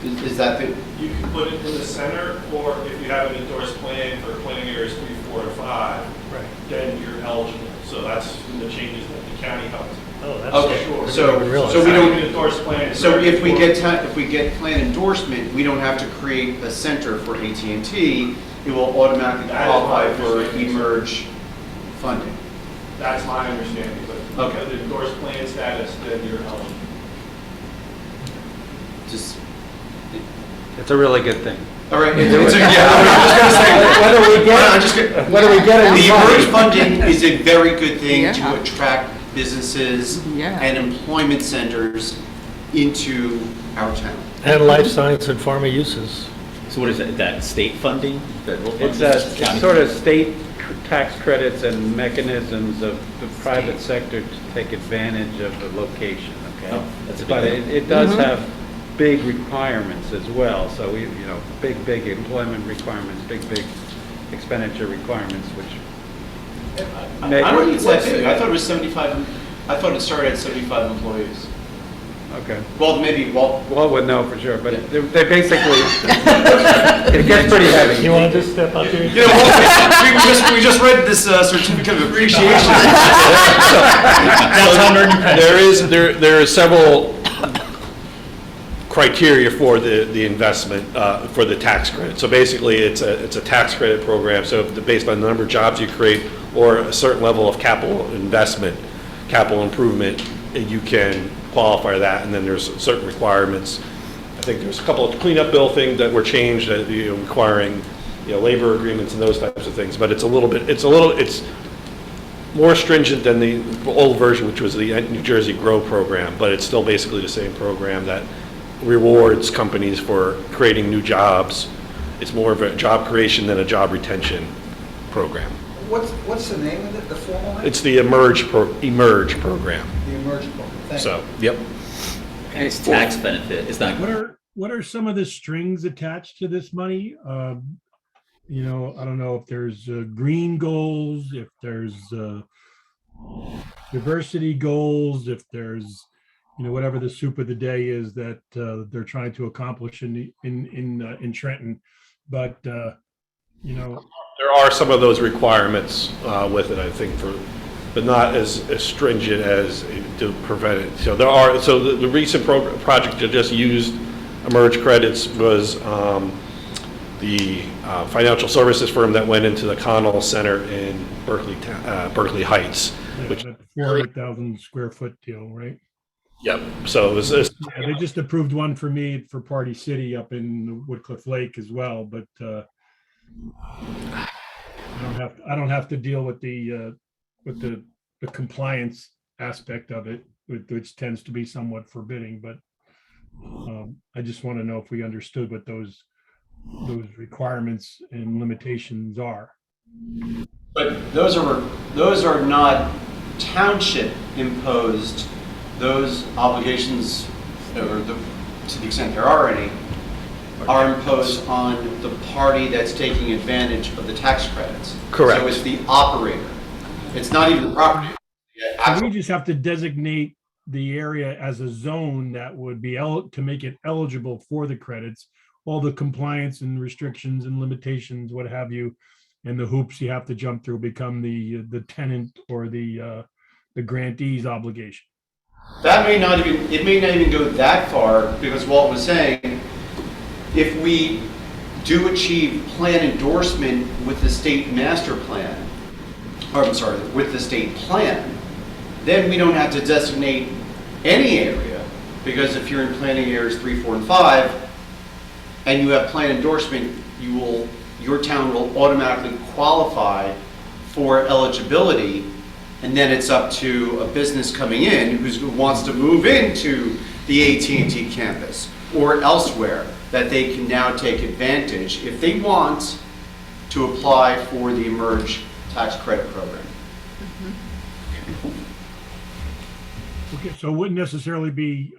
[SPEAKER 3] Is that the?
[SPEAKER 10] You can put it in the center, or if you have an endorsed plan for planning areas 3, 4, and 5,
[SPEAKER 11] Right.
[SPEAKER 10] then you're eligible. So that's the changes that the county helps.
[SPEAKER 11] Oh, that's
[SPEAKER 3] Okay,
[SPEAKER 11] sure.
[SPEAKER 3] so we
[SPEAKER 10] Having an
[SPEAKER 3] don't.
[SPEAKER 10] endorsed plan.
[SPEAKER 3] So if we get plan endorsement, we don't have to create a center for AT&T. It will automatically
[SPEAKER 10] That is
[SPEAKER 3] qualify
[SPEAKER 10] my
[SPEAKER 3] for
[SPEAKER 10] understanding.
[SPEAKER 3] eMERGE funding.
[SPEAKER 10] That's my understanding, but
[SPEAKER 3] Okay.
[SPEAKER 10] with endorsed plan status, then you're eligible.
[SPEAKER 3] Just.
[SPEAKER 8] It's a really good thing.
[SPEAKER 3] All right. I'm just gonna say.
[SPEAKER 8] What do we get?
[SPEAKER 3] I'm just gonna.
[SPEAKER 8] What do we get in
[SPEAKER 3] The
[SPEAKER 8] funding?
[SPEAKER 3] eMERGE funding is a very good thing
[SPEAKER 1] Yeah.
[SPEAKER 3] to attract businesses
[SPEAKER 1] Yeah.
[SPEAKER 3] and employment centers into our town.
[SPEAKER 11] And life science and pharma uses.
[SPEAKER 4] So what is it, that state funding? Federal
[SPEAKER 8] It's
[SPEAKER 4] funding?
[SPEAKER 8] it's sort of state tax credits and mechanisms of the private sector to take advantage of the location, okay?
[SPEAKER 4] Oh, that's a big
[SPEAKER 8] But
[SPEAKER 4] thing.
[SPEAKER 8] it does have big requirements as well, so we, big employment requirements, big expenditure requirements, which
[SPEAKER 3] I don't think it's that big. I thought it was 75, I thought it started at 75 employees.
[SPEAKER 8] okay.
[SPEAKER 3] Well, maybe,
[SPEAKER 8] Walt would know for sure, but they basically, it gets pretty heavy.
[SPEAKER 11] You want to just step up here?
[SPEAKER 3] you know, Walt, we just read this certificate of appreciation.
[SPEAKER 10] There is several criteria for the investment, for the tax credit. So basically, it's a tax credit program, so based on the number of jobs you create or a certain level of capital investment, capital improvement, you can qualify that, and then there's certain requirements. I think there's a couple of cleanup bill things that were changed, requiring, labor agreements and those types of things, but it's more stringent than the old version, which was the New Jersey Grow program, but it's still basically the same program that rewards companies for creating new jobs. It's more of a job creation than a job retention program.
[SPEAKER 5] What's the name of it, the formal name?
[SPEAKER 10] It's the Emerge program.
[SPEAKER 5] The Emerge program, thank you.
[SPEAKER 10] So, yep.
[SPEAKER 4] And it's tax benefit, it's not.
[SPEAKER 6] What are some of the strings attached to this money? I don't know if there's green goals, if there's diversity goals, if there's, whatever the soup of the day is that they're trying to accomplish in Trenton. But,
[SPEAKER 10] There are some of those requirements with it, I think, but not as stringent as to prevent it. So the recent project that just used Emerge credits was the financial services firm that went into the Connell Center in Berkeley Heights, which
[SPEAKER 6] that 400,000 square foot deal, right?
[SPEAKER 10] Yep. So it was.
[SPEAKER 6] Yeah, they just approved one for me for Party City up in Woodcliff Lake as well, but I don't have to deal with the compliance aspect of it, which tends to be somewhat forbidding. But I just want to know if we understood what those requirements and limitations are.
[SPEAKER 3] But those are not township imposed. Those obligations, or to the extent there are any, are imposed on the party that's taking advantage of the tax credits.
[SPEAKER 10] Correct.
[SPEAKER 3] So it's the operator. It's not even the property.
[SPEAKER 6] So we just have to designate the area as a zone that would be to make it eligible for the credits, all the compliance and restrictions and limitations, what have you, and the hoops you have to jump through become the tenant or the grantee's obligation.
[SPEAKER 3] It may not even go that far, because Walt was saying, if we do achieve plan endorsement with the state master plan, with the state plan, then we don't have to designate any area, because if you're in planning areas 3, 4, and 5, and you have plan endorsement, your town will automatically qualify for eligibility. And then it's up to a business coming in who wants to move into the AT&T campus or elsewhere, that they can now take advantage, if they want, to apply for the Emerge tax credit program.
[SPEAKER 6] Okay, so it wouldn't necessarily be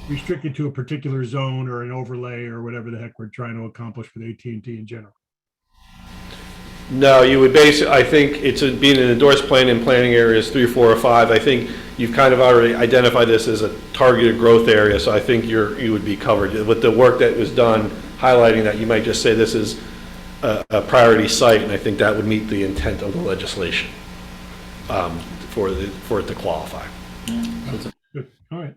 [SPEAKER 6] restricted to a particular zone or an overlay or whatever the heck we're trying to accomplish with AT&T in general.
[SPEAKER 10] No, you would I think it's being an endorsed plan in planning areas 3, 4, or 5. I think you've kind of already identified this as a targeted growth area, so I think you would be covered. With the work that was done highlighting that, you might just say this is a priority site, and I think that would meet the intent of the legislation for it to qualify.
[SPEAKER 6] Good, all right.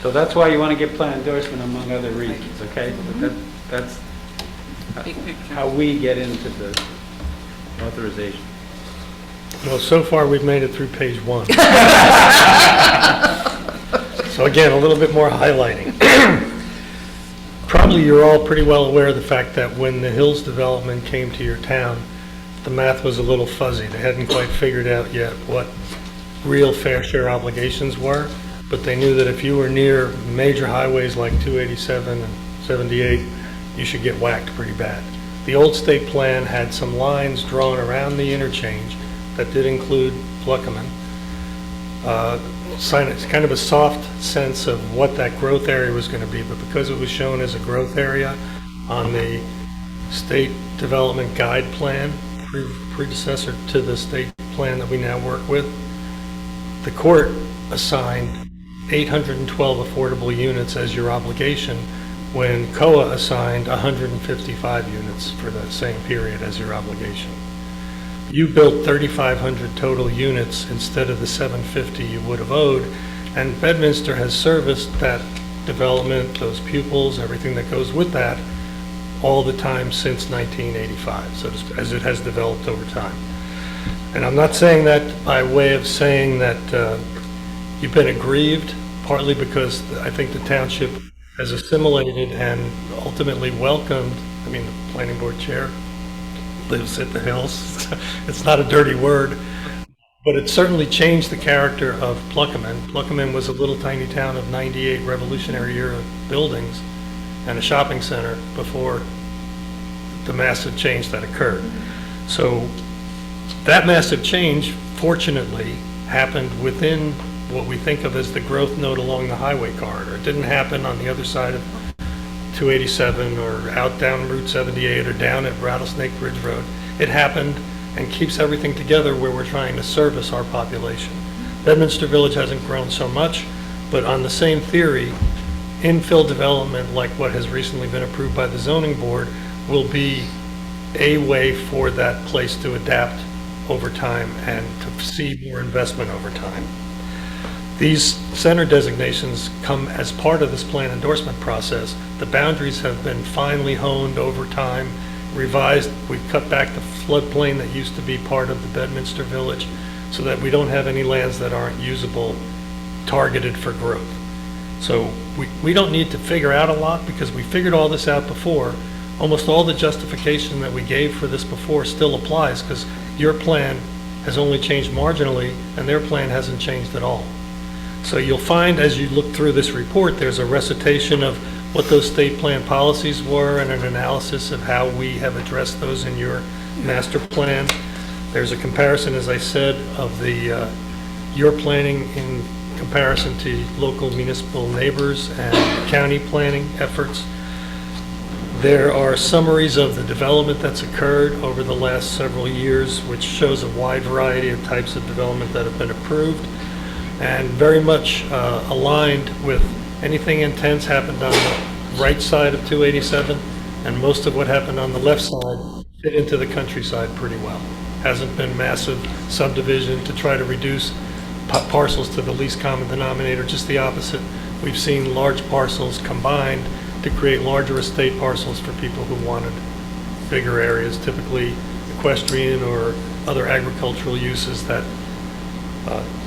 [SPEAKER 8] So that's why you want to get plan endorsement, among other reasons, okay? But that's
[SPEAKER 1] Big picture.
[SPEAKER 8] how we get into the authorization.
[SPEAKER 11] Well, so far, we've made it through page 1. So again, a little bit more highlighting. Probably you're all pretty well aware of the fact that when the Hills development came to your town, the math was a little fuzzy. They hadn't quite figured out yet what real fair share obligations were, but they knew that if you were near major highways like 287 and 78, you should get whacked pretty bad. The old state plan had some lines drawn around the interchange that did include Pluckerman. It's kind of a soft sense of what that growth area was going to be, but because it was shown as a growth area on the state development guide plan, predecessor to the state plan that we now work with, the court assigned 812 affordable units as your obligation when COA assigned 155 units for that same period as your obligation. You built 3,500 total units instead of the 750 you would have owed, and Bedminster has serviced that development, those pupils, everything that goes with that, all the time since 1985, so as it has developed over time. And I'm not saying that by way of saying that you've been aggrieved, partly because I think the township has assimilated and ultimately welcomed, I mean, the planning board chair lives at the Hills. It's not a dirty word, but it certainly changed the character of Pluckerman. Pluckerman was a little tiny town of 98 Revolutionary era buildings and a shopping center before the massive change that occurred. So that massive change, fortunately, happened within what we think of as the growth node along the highway corridor. It didn't happen on the other side of 287 or out down Route 78 or down at Rattlesnake Bridge Road. It happened and keeps everything together where we're trying to service our population. Bedminster Village hasn't grown so much, but on the same theory, infill development like what has recently been approved by the zoning board will be a way for that place to adapt over time and to see more investment over time. These center designations come as part of this plan endorsement process. The boundaries have been finely honed over time, revised. We've cut back the floodplain that used to be part of the Bedminster Village so that we don't have any lands that aren't usable, targeted for growth. So we don't need to figure out a lot because we figured all this out before. Almost all the justification that we gave for this before still applies because your plan has only changed marginally and their plan hasn't changed at all. So you'll find as you look through this report, there's a recitation of what those state plan policies were and an analysis of how we have addressed those in your master plan. There's a comparison, as I said, of the your planning in comparison to local municipal neighbors and county planning efforts. There are summaries of the development that's occurred over the last several years, which shows a wide variety of types of development that have been approved, and very much aligned with anything intense happened on the right side of 287, and most of what happened on the left side fit into the countryside pretty well. Hasn't been massive subdivision to try to reduce parcels to the least common denominator, just the opposite. We've seen large parcels combined to create larger estate parcels for people who wanted bigger areas, typically equestrian or other agricultural uses that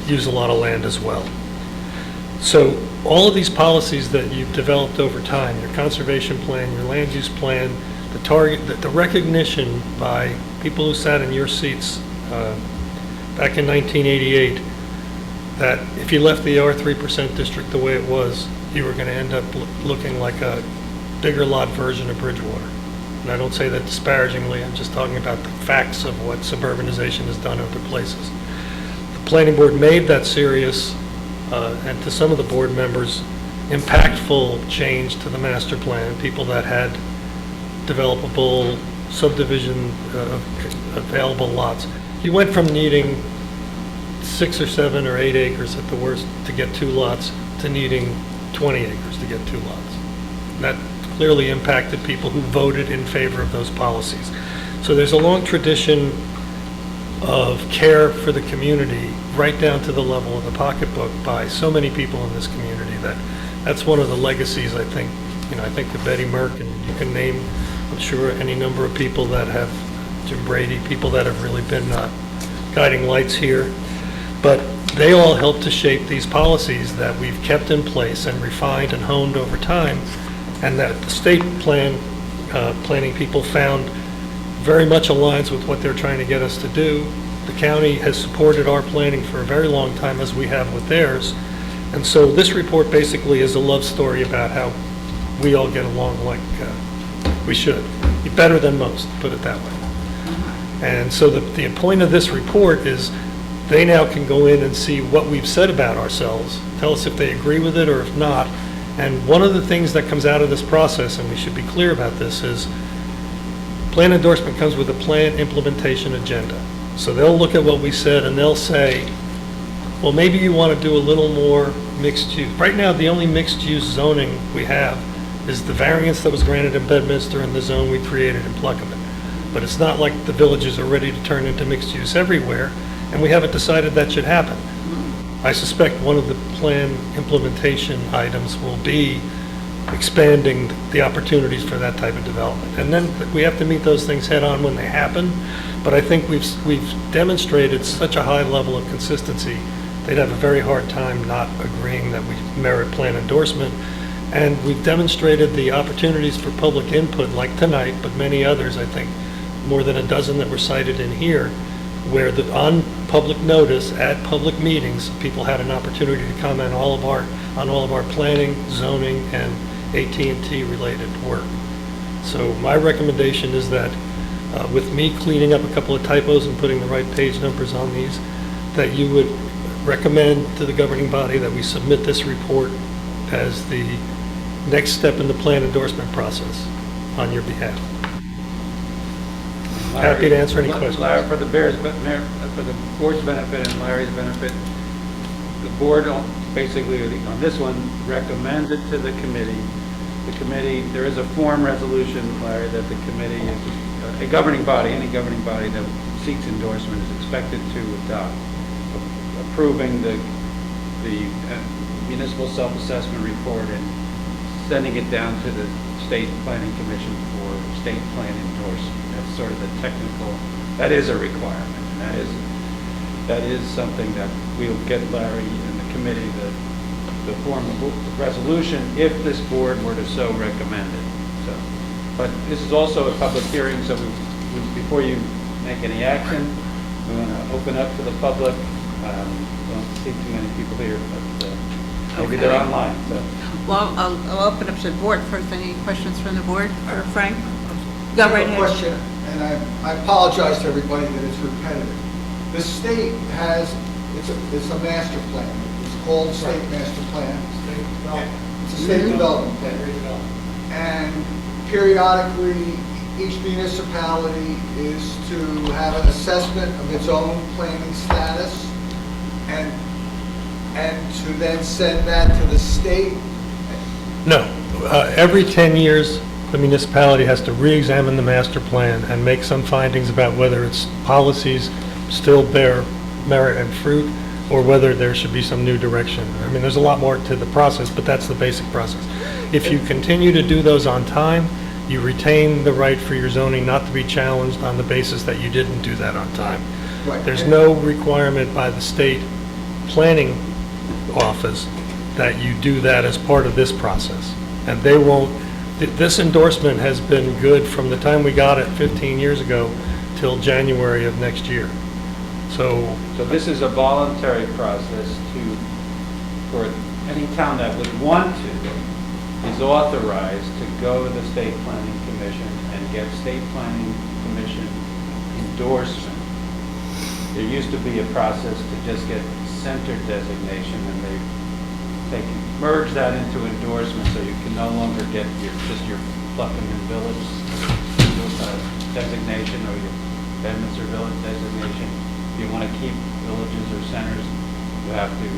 [SPEAKER 11] use a lot of land as well. So all of these policies that you've developed over time, your conservation plan, your land use plan, the target, the recognition by people who sat in your seats back in 1988 that if you left the R3% district the way it was, you were going to end up looking like a bigger lot version of Bridgewater. And I don't say that disparagingly, I'm just talking about the facts of what suburbanization has done other places. The planning board made that serious, and to some of the board members, impactful change to the master plan, people that had developable subdivision available lots. You went from needing 6 or 7 or 8 acres at the worst to get 2 lots to needing 20 acres to get 2 lots. And that clearly impacted people who voted in favor of those policies. So there's a long tradition of care for the community right down to the level of the pocketbook by so many people in this community that's one of the legacies, I think. You know, I think of Betty Merck, and you can name, I'm sure, any number of people that have, Jim Brady, people that have really been guiding lights here. But they all helped to shape these policies that we've kept in place and refined and honed over time, and that the state planning people found very much aligns with what they're trying to get us to do. The county has supported our planning for a very long time, as we have with theirs. And so this report basically is a love story about how we all get along like we should. Better than most, put it that way. And so the point of this report is they now can go in and see what we've said about ourselves, tell us if they agree with it or if not. And one of the things that comes out of this process, and we should be clear about this, is plan endorsement comes with a plan implementation agenda. So they'll look at what we said and they'll say, well, maybe you want to do a little more mixed use. Right now, the only mixed use zoning we have is the variance that was granted in Bedminster and the zone we created in Pluckerman. But it's not like the villages are ready to turn into mixed use everywhere, and we haven't decided that should happen. I suspect one of the plan implementation items will be expanding the opportunities for that type of development. And then we have to meet those things head on when they happen. But I think we've demonstrated such a high level of consistency, they'd have a very hard time not agreeing that we merit plan endorsement. And we've demonstrated the opportunities for public input, like tonight, but many others, I think, more than a dozen that were cited in here, where on public notice at public meetings, people had an opportunity to comment on all of our planning, zoning, and AT&T related work. So my recommendation is that with me cleaning up a couple of typos and putting the right page numbers on these, that you would recommend to the governing body that we submit this report as the next step in the plan endorsement process on your behalf. Happy to answer any questions.
[SPEAKER 8] Larry, for the board's benefit and Larry's benefit, the board basically on this one recommends it to the committee. The committee, there is a form resolution, Larry, that the committee is a governing body, any governing body that seeks endorsement is expected to adopt, approving the municipal self-assessment report and sending it down to the state planning commission for state plan endorsement. That's sort of the technical, that is a requirement, and that is something that we'll get Larry and the committee the form of resolution if this board were to so recommend it. So, but this is also a public hearing, so before you make any action, we want to open up to the public. Don't see too many people here, but maybe they're online. So.
[SPEAKER 1] Well, I'll open up to the board first. Any questions from the board for Frank? Go right ahead.
[SPEAKER 13] Question, and I apologize to everybody that it's repetitive. The state has, it's a master plan. It's called state master plan. It's a state development plan. And periodically, each municipality is to have an assessment of its own planning status and to then send that to the state.
[SPEAKER 11] No, every 10 years, the municipality has to re-examine the master plan and make some findings about whether its policies still bear merit and fruit, or whether there should be some new direction. I mean, there's a lot more to the process, but that's the basic process. If you continue to do those on time, you retain the right for your zoning not to be challenged on the basis that you didn't do that on time.
[SPEAKER 13] Right.
[SPEAKER 11] There's no requirement by the state planning office that you do that as part of this process. And they won't, this endorsement has been good from the time we got it 15 years ago till January of next year. So
[SPEAKER 8] this is a voluntary process for any town that would want to, is authorized to go to the State Planning Commission and get State Planning Commission endorsement. There used to be a process to just get center designation, and they merge that into endorsement, so you can no longer get just your Pluckerman Village designation or your Bedminster Village designation. If you want to keep villages or centers, you have to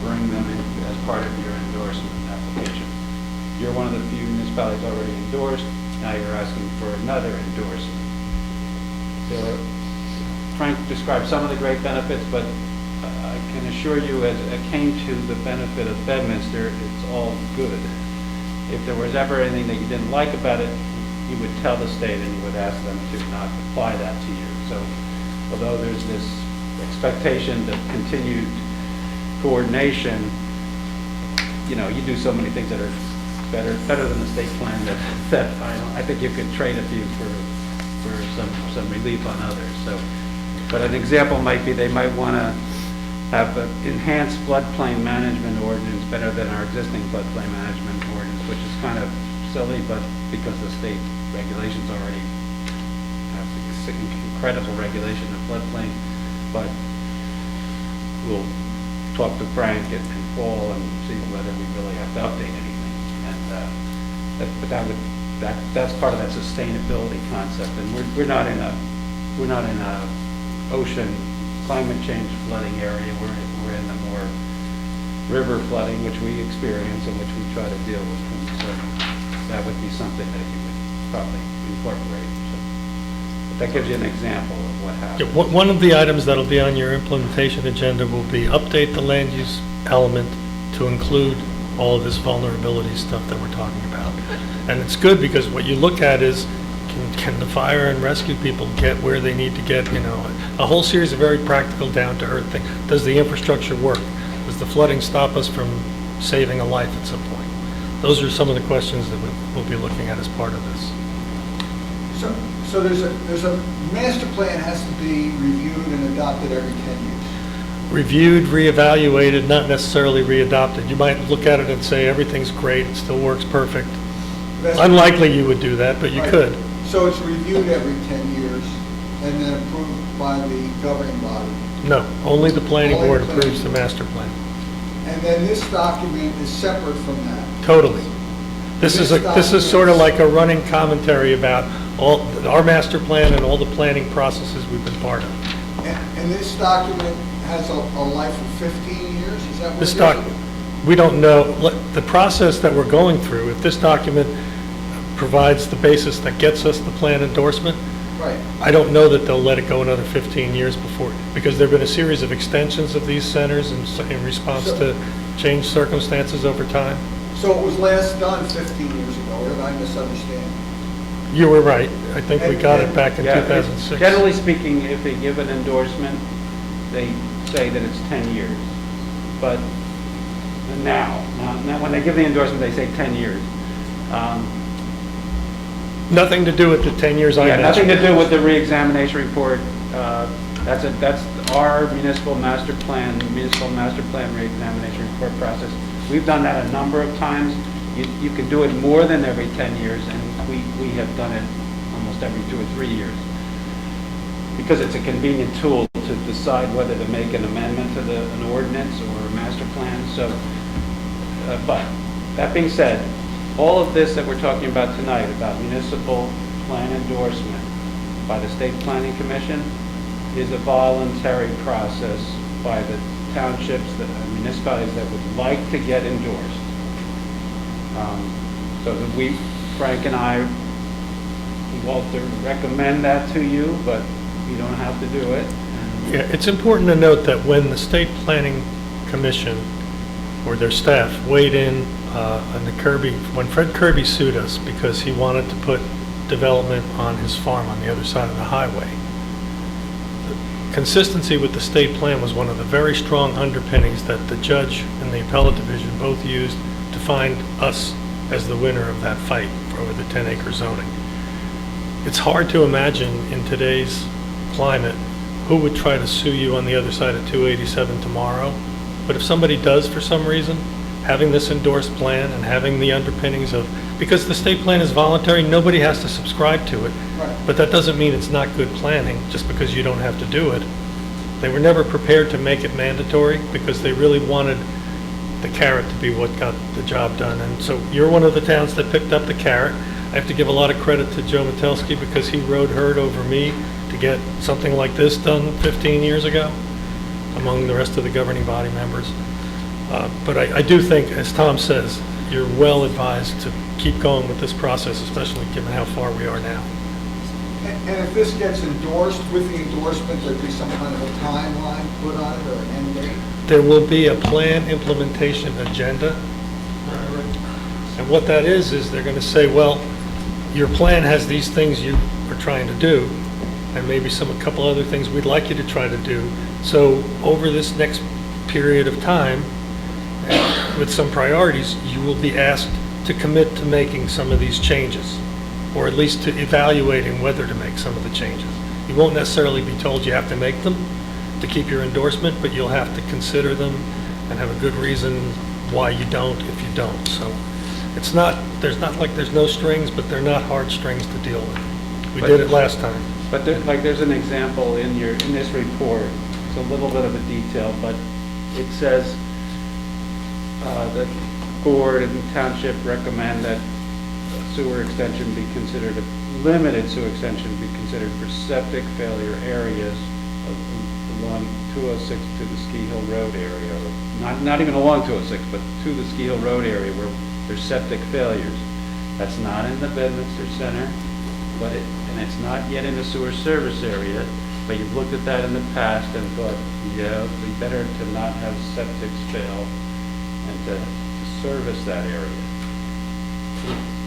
[SPEAKER 8] bring them in as part of your endorsement application. You're one of the few municipalities already endorsed. Now you're asking for another endorsement. So Frank described some of the great benefits, but I can assure you, as it came to the benefit of Bedminster, it's all good. If there was ever anything that you didn't like about it, you would tell the state and you would ask them to not apply that to you. So although there's this expectation of continued coordination, you know, you do so many things that are better than the state plan that I think you could trade a few for for some relief on others, so. But an example might be, they might want to have an enhanced floodplain management ordinance better than our existing floodplain management ordinance, which is kind of silly, but because the state regulations already have incredible regulation of floodplain, but we'll talk to Frank and Paul and see whether we really have to update anything. And that's part of that sustainability concept. And we're not in a ocean climate change flooding area. We're in the more river flooding, which we experience and which we try to deal with. And so that would be something that you would probably incorporate. So, but that gives you an example of what happens.
[SPEAKER 11] Yeah, one of the items that'll be on your implementation agenda will be update the land use element to include all of this vulnerability stuff that we're talking about. And it's good because what you look at is, can the fire and rescue people get where they need to get, a whole series of very practical down-to-earth things. Does the infrastructure work? Does the flooding stop us from saving a life at some point? Those are some of the questions that we'll be looking at as part of this.
[SPEAKER 13] So there's a master plan has to be reviewed and adopted every 10 years.
[SPEAKER 11] Reviewed, reevaluated, not necessarily readopted. You might look at it and say, everything's great, it still works perfect. Unlikely you would do that, but you
[SPEAKER 13] Right.
[SPEAKER 11] could.
[SPEAKER 13] So it's reviewed every 10 years and then approved by the governing body.
[SPEAKER 11] No, only the planning
[SPEAKER 13] Only
[SPEAKER 11] board
[SPEAKER 13] the planning
[SPEAKER 11] approves the
[SPEAKER 13] board.
[SPEAKER 11] master plan.
[SPEAKER 13] And then this document is separate from that.
[SPEAKER 11] Totally. This is sort of like a running commentary about all, our master plan and all the planning processes we've been part of.
[SPEAKER 13] And this document has a life of 15 years, is that what
[SPEAKER 11] This
[SPEAKER 13] it is?
[SPEAKER 11] document, we don't know, the process that we're going through, if this document provides the basis that gets us the plan endorsement,
[SPEAKER 13] Right.
[SPEAKER 11] I don't know that they'll let it go another 15 years before, because there've been a series of extensions of these centers in response to changed circumstances over time.
[SPEAKER 13] So it was last done 15 years ago, or did I misunderstand?
[SPEAKER 11] You were right. I think we got it back in
[SPEAKER 8] Yeah,
[SPEAKER 11] 2006.
[SPEAKER 8] Generally speaking, if they give an endorsement, they say that it's 10 years. But now, when they give the endorsement, they say 10 years.
[SPEAKER 11] Nothing to do with the 10 years I
[SPEAKER 8] Yeah,
[SPEAKER 11] mentioned.
[SPEAKER 8] nothing to do with the reexamination report. That's our municipal master plan reexamination report process. We've done that a number of times. You can do it more than every 10 years, and we have done it almost every 2 or 3 years. Because it's a convenient tool to decide whether to make an amendment to an ordinance or a master plan. So, but that being said, all of this that we're talking about tonight, about municipal plan endorsement by the State Planning Commission, is a voluntary process by the townships, the municipalities that would like to get endorsed. So that Frank and I, Walter, recommend that to you, but you don't have to do it.
[SPEAKER 11] Yeah, it's important to note that when the State Planning Commission or their staff weighed in on the Kirby, when Fred Kirby sued us because he wanted to put development on his farm on the other side of the highway, consistency with the state plan was one of the very strong underpinnings that the judge and the appellate division both used to find us as the winner of that fight over the 10-acre zoning. It's hard to imagine in today's climate who would try to sue you on the other side of 287 tomorrow. But if somebody does for some reason, having this endorsed plan and having the underpinnings of, because the state plan is voluntary, nobody has to subscribe to it.
[SPEAKER 13] Right.
[SPEAKER 11] But that doesn't mean it's not good planning just because you don't have to do it. They were never prepared to make it mandatory because they really wanted the carrot to be what got the job done. And so you're one of the towns that picked up the carrot. I have to give a lot of credit to Joe Metelsky because he rode herd over me to get something like this done 15 years ago among the rest of the governing body members. But I do think, as Tom says, you're well advised to keep going with this process, especially given how far we are now.
[SPEAKER 13] And if this gets endorsed, with the endorsement, there'd be some kind of a timeline put on it or an end date?
[SPEAKER 11] There will be a plan implementation agenda. And what that is they're going to say, well, your plan has these things you are trying to do, and maybe a couple other things we'd like you to try to do. So over this next period of time, with some priorities, you will be asked to commit to making some of these changes. or at least to evaluating whether to make some of the changes. You won't necessarily be told you have to make them to keep your endorsement, but you'll have to consider them and have a good reason why you don't if you don't. So it's not, there's no strings, but they're not hard strings to deal with. We did it last time.
[SPEAKER 8] But there's an example in this report. It's a little bit of a detail, but it says the board and township recommend that sewer extension be considered, a limited sewer extension be considered for septic failure areas along 206 to the Ski Hill Road area, or not even along 206, but to the Ski Hill Road area where there's septic failures. That's not in the Bedminster Center, and it's not yet in the sewer service area, but you've looked at that in the past and thought, yeah, it'd be better to not have septics fail and to service that area.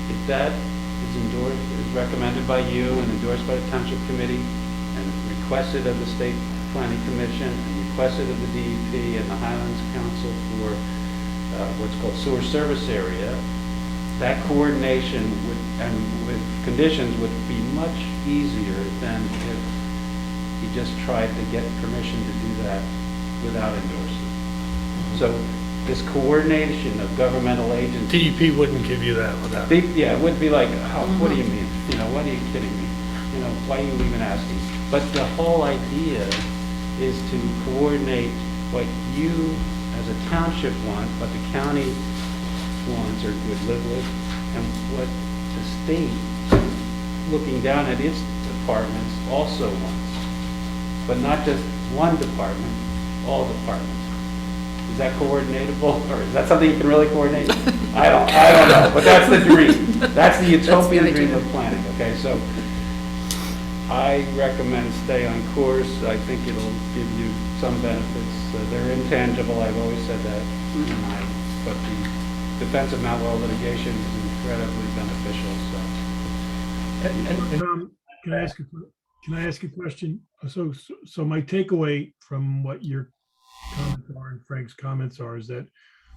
[SPEAKER 8] If that is endorsed, is recommended by you and endorsed by the Township Committee and requested of the State Planning Commission and requested of the DEP and the Highlands Council for what's called sewer service area, that coordination would, and with conditions, would be much easier than if you just tried to get permission to do that without endorsement. So this coordination of governmental agencies.
[SPEAKER 11] DEP wouldn't give you that without.
[SPEAKER 8] Yeah, it would be like, oh, what do you mean? You know, what are you kidding me? You know, why are you even asking? But the whole idea is to coordinate what you as a township want, what the county wants or would live with, and what the state, looking down at its departments, also wants. But not just one department, all departments. Is that coordinatable, or is that something you can really coordinate? I don't know, but that's the dream. That's the utopian dream of planning, okay? So I recommend stay on course. I think it'll give you some benefits. They're intangible, I've always said that. But the defense of Mount Laurel litigation is incredibly beneficial, so.
[SPEAKER 6] Can I ask a question? So my takeaway from what your comments are and Frank's comments are is that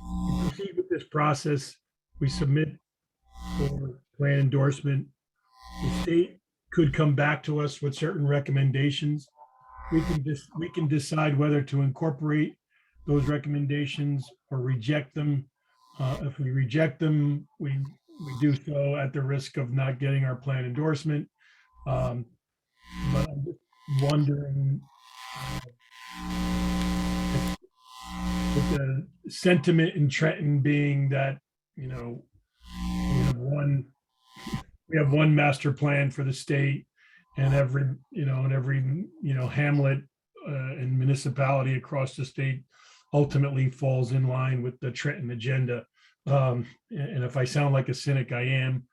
[SPEAKER 6] we proceed with this process, we submit for plan endorsement. The state could come back to us with certain recommendations. We can decide whether to incorporate those recommendations or reject them. If we reject them, we do so at the risk of not getting our plan endorsement. But I'm just wondering with the sentiment in Trenton being that, you know, we have one master plan for the state, and every hamlet and municipality across the state ultimately falls in line with the Trenton agenda. And if I sound like a cynic, I am.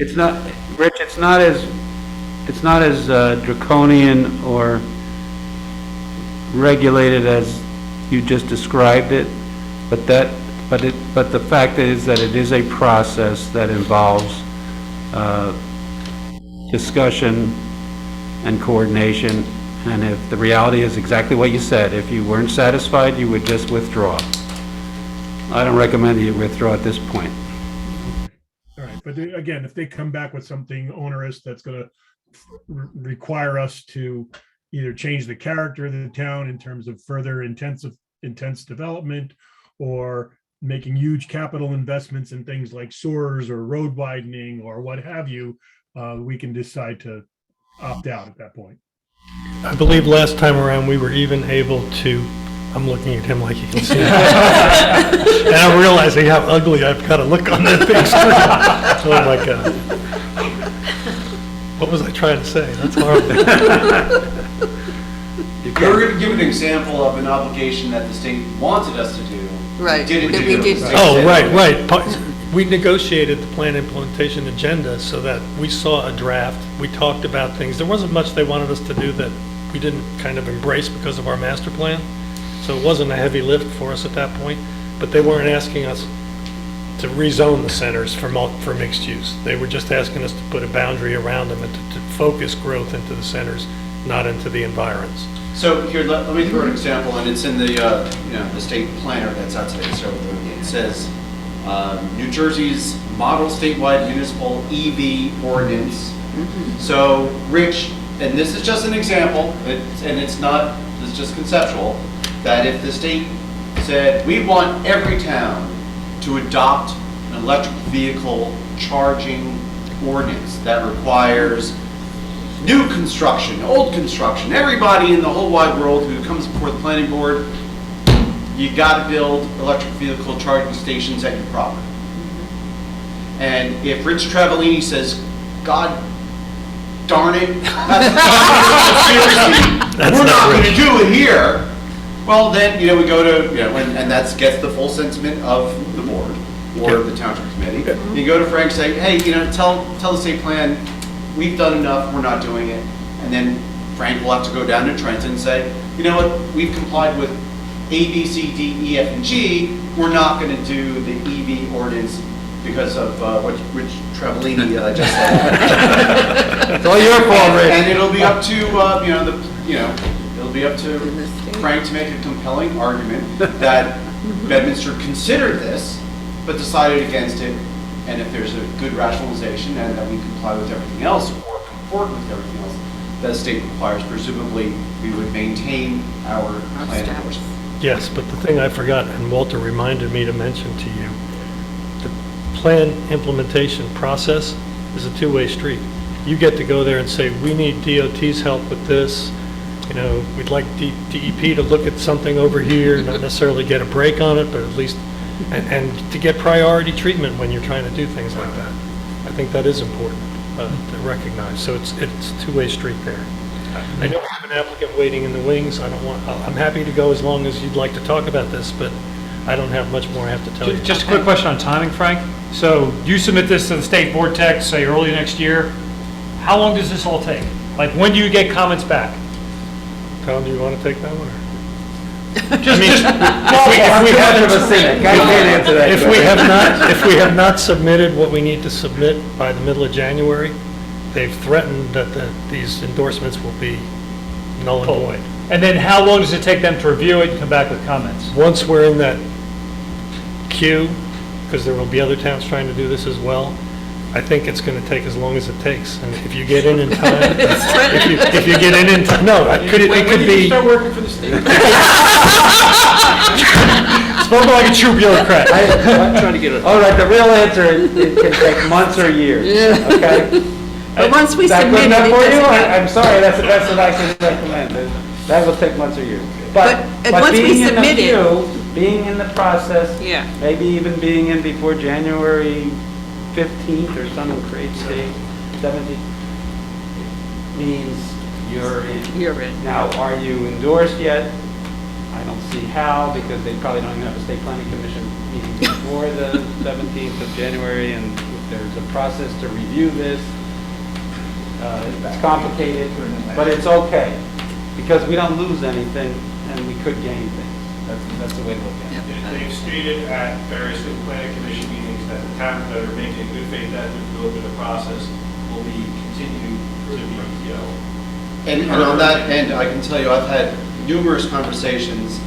[SPEAKER 8] It's not, Rich, it's not as draconian or regulated as you just described it, but the fact is that it is a process that involves discussion and coordination, and if the reality is exactly what you said, if you weren't satisfied, you would just withdraw. I don't recommend you withdraw at this point.
[SPEAKER 6] All right, but again, if they come back with something onerous that's going to require us to either change the character of the town in terms of further intense development, or making huge capital investments in things like sewers or road widening or what have you, we can decide to opt out at that point.
[SPEAKER 11] I believe last time around, we were even able to, I'm looking at him like you can see. And I'm realizing how ugly I've got to look on that big screen. Oh my God. What was I trying to say? That's horrible.
[SPEAKER 3] If you were going to give an example of an obligation that the state wanted us to do,
[SPEAKER 1] Right,
[SPEAKER 3] didn't
[SPEAKER 1] that
[SPEAKER 3] do
[SPEAKER 1] we
[SPEAKER 3] it.
[SPEAKER 1] did.
[SPEAKER 11] Oh, right. We negotiated the plan implementation agenda so that we saw a draft. We talked about things. There wasn't much they wanted us to do that we didn't kind of embrace because of our master plan. So it wasn't a heavy lift for us at that point, but they weren't asking us to rezone the centers for mixed use. They were just asking us to put a boundary around them and to focus growth into the centers, not into the environs.
[SPEAKER 3] So here, let me throw an example, and it's in the the state planner that's out today. So it says New Jersey's model statewide municipal EV ordinance. So, Rich, and this is just an example, and it's not, it's just conceptual, that if the state said, we want every town to adopt an electric vehicle charging ordinance that requires new construction, old construction, everybody in the whole wide world who comes before the planning board, you gotta build electric vehicle charging stations at your property. And if Rich Travellini says, God darn it, we're not gonna do it here, well then, we go to, and that gets the full sentiment of the board or the township committee. You go to Frank, say, hey, tell the state plan, we've done enough, we're not doing it. And then Frank will have to go down to Trenton and say, you know what, we've complied with A, B, C, D, E, F, and G, we're not going to do the EV ordinance because of what Rich Travellini just said.
[SPEAKER 5] It's all your fault, Rich.
[SPEAKER 3] And it'll be up to, it'll be up to Frank to make a compelling argument that Bedminster considered this, but decided against it. And if there's a good rationalization and that we comply with everything else or comport with everything else that the state requires, presumably we would maintain our plan endorsement.
[SPEAKER 11] Yes, but the thing I forgot, and Walter reminded me to mention to you, the plan implementation process is a two-way street. You get to go there and say, we need DOT's help with this, we'd like DEP to look at something over here, not necessarily get a break on it, but at least, and to get priority treatment when you're trying to do things like that. I think that is important to recognize. So it's a two-way street there. I know we have an applicant waiting in the wings. I'm happy to go as long as you'd like to talk about this, but I don't have much more I have to tell you.
[SPEAKER 14] Just a quick question on timing, Frank. So you submit this to the state vortex, say early next year. How long does this all take? Like, when do you get comments back?
[SPEAKER 11] Tom, do you want to take that one? If we have not submitted what we need to submit by the middle of January, they've threatened that these endorsements will be null and void.
[SPEAKER 14] And then how long does it take them to review it and come back with comments?
[SPEAKER 11] Once we're in that queue, because there will be other towns trying to do this as well, I think it's going to take as long as it takes. And if you get in time, if you get in time, no, it could be.
[SPEAKER 9] Start working for the state.
[SPEAKER 14] Spoken like a true bureaucrat.
[SPEAKER 5] I'm trying to get it. All right, the real answer is it can take months or years. Yeah. Okay.
[SPEAKER 1] But once we
[SPEAKER 5] Is that
[SPEAKER 1] submit
[SPEAKER 5] good enough
[SPEAKER 1] it,
[SPEAKER 5] for
[SPEAKER 1] it
[SPEAKER 5] you?
[SPEAKER 1] doesn't-
[SPEAKER 5] I'm sorry, that's the best that I can recommend. That will take months or years.
[SPEAKER 1] But once we
[SPEAKER 5] being in the
[SPEAKER 1] submit it-
[SPEAKER 5] queue, being in the process,
[SPEAKER 1] Yeah.
[SPEAKER 5] maybe even being in before January 15th or some crazy date, 17th, means you're in.
[SPEAKER 1] You're in.
[SPEAKER 5] Now, are you endorsed yet? I don't see how, because they probably don't even have a state planning commission meeting before the 17th of January, and if there's a process to review this. It's complicated, but it's okay, because we don't lose anything, and we could gain things. That's the way to look at it.
[SPEAKER 10] They've stated at various planning commission meetings that the towns that are making a good faith effort to go through the process will be continued to be,
[SPEAKER 3] And on that end, I can tell you, I've had numerous conversations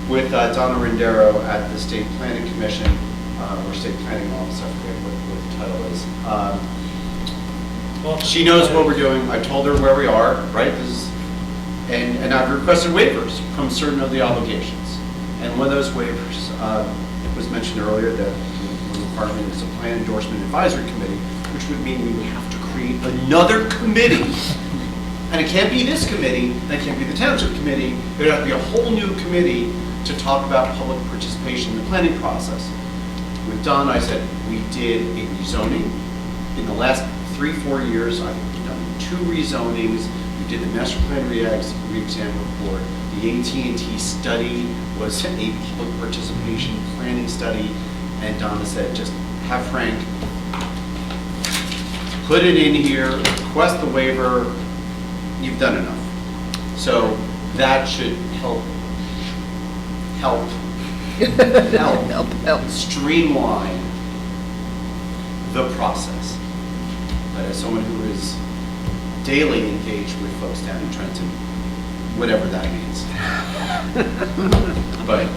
[SPEAKER 3] with Donna Rendero at the State Planning Commission, or State Planning Office, I forget what the title is. She knows what we're doing. I told her where we are, right? And I've requested waivers from certain of the obligations. And one of those waivers was mentioned earlier, that the requirement is a plan endorsement advisory committee, which would mean we would have to create another committee. And it can't be this committee, and it can't be the township committee. There'd have to be a whole new committee to talk about public participation in the planning process. With Don, I said, we did a rezoning. In the last 3-4 years, I've done 2 rezonings. We did the master plan re-exam report. The AT&T study was a public participation planning study. And Donna said, just have Frank put it in here, request the waiver. You've done enough. So that should help streamline the process. But as someone who is daily engaged with folks down in Trenton, whatever that means. But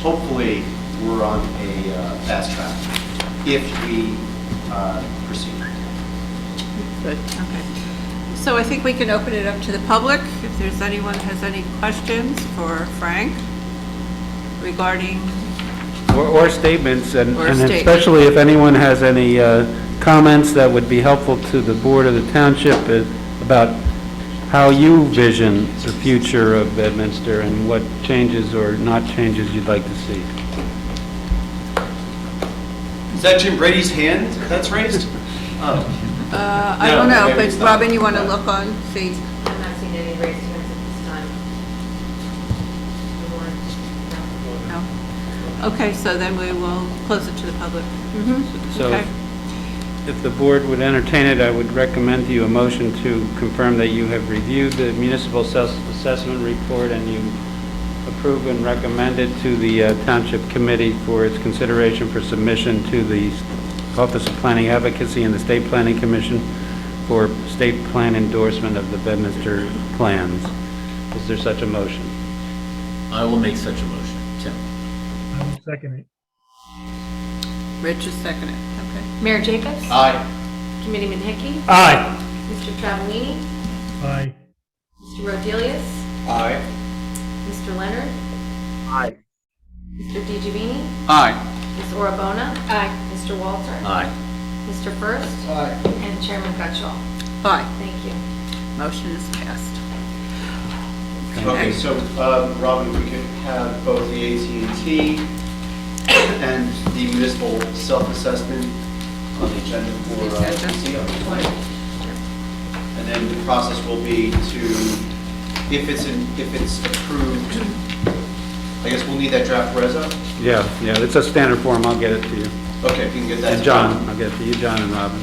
[SPEAKER 3] hopefully we're on a fast track if we proceed.
[SPEAKER 1] Good, okay. So I think we can open it up to the public. If there's anyone who has any questions for Frank regarding,
[SPEAKER 8] Or statements, and
[SPEAKER 1] Or
[SPEAKER 8] and
[SPEAKER 1] statements.
[SPEAKER 8] especially if anyone has any comments that would be helpful to the board of the township about how you vision the future of Bedminster and what changes or not changes you'd like to see.
[SPEAKER 3] Is that Jim Brady's hand that's raised? Oh.
[SPEAKER 1] I don't
[SPEAKER 3] No,
[SPEAKER 1] know,
[SPEAKER 3] maybe
[SPEAKER 1] but
[SPEAKER 3] it's not.
[SPEAKER 1] Robin, you want to look on, see?
[SPEAKER 2] I'm not seeing any raised hands at this time.
[SPEAKER 1] No? Okay, so then we will close it to the public.
[SPEAKER 8] So
[SPEAKER 1] Okay.
[SPEAKER 8] if the board would entertain it, I would recommend to you a motion to confirm that you have reviewed the municipal self-assessment report and you approve and recommend it to the Township Committee for its consideration for submission to the Office of Planning Advocacy and the State Planning Commission for state plan endorsement of the Bedminster plans. Is there such a motion?
[SPEAKER 4] I will make such a motion. Tim?
[SPEAKER 6] I will second it.
[SPEAKER 1] Rich is seconding, okay.
[SPEAKER 2] Mayor Jacobs?
[SPEAKER 3] Aye.
[SPEAKER 2] Committeeman Hickey?
[SPEAKER 14] Aye.
[SPEAKER 2] Mr. Travellini?
[SPEAKER 6] Aye.
[SPEAKER 2] Mr. Rodelius?
[SPEAKER 3] Aye.
[SPEAKER 2] Mr. Leonard?
[SPEAKER 7] Aye.
[SPEAKER 2] Mr. DiGiovanni?
[SPEAKER 3] Aye.
[SPEAKER 2] Ms. Orabona? Aye. Mr. Walter?
[SPEAKER 4] Aye.
[SPEAKER 2] Mr. First?
[SPEAKER 13] Aye.
[SPEAKER 2] And Chairman Gutschall.
[SPEAKER 1] Aye,
[SPEAKER 2] Thank you.
[SPEAKER 1] motion is passed.
[SPEAKER 3] Okay, so, Robin, if we could have both the AT&T and the municipal self-assessment on the agenda for TC on the 20th. And then the process will be to, if it's approved, I guess we'll need that draft reso.
[SPEAKER 8] Yeah, it's a standard form. I'll get it to you.
[SPEAKER 3] Okay, if you can get that
[SPEAKER 8] And
[SPEAKER 3] to
[SPEAKER 8] John, I'll get it to you, John and Robin.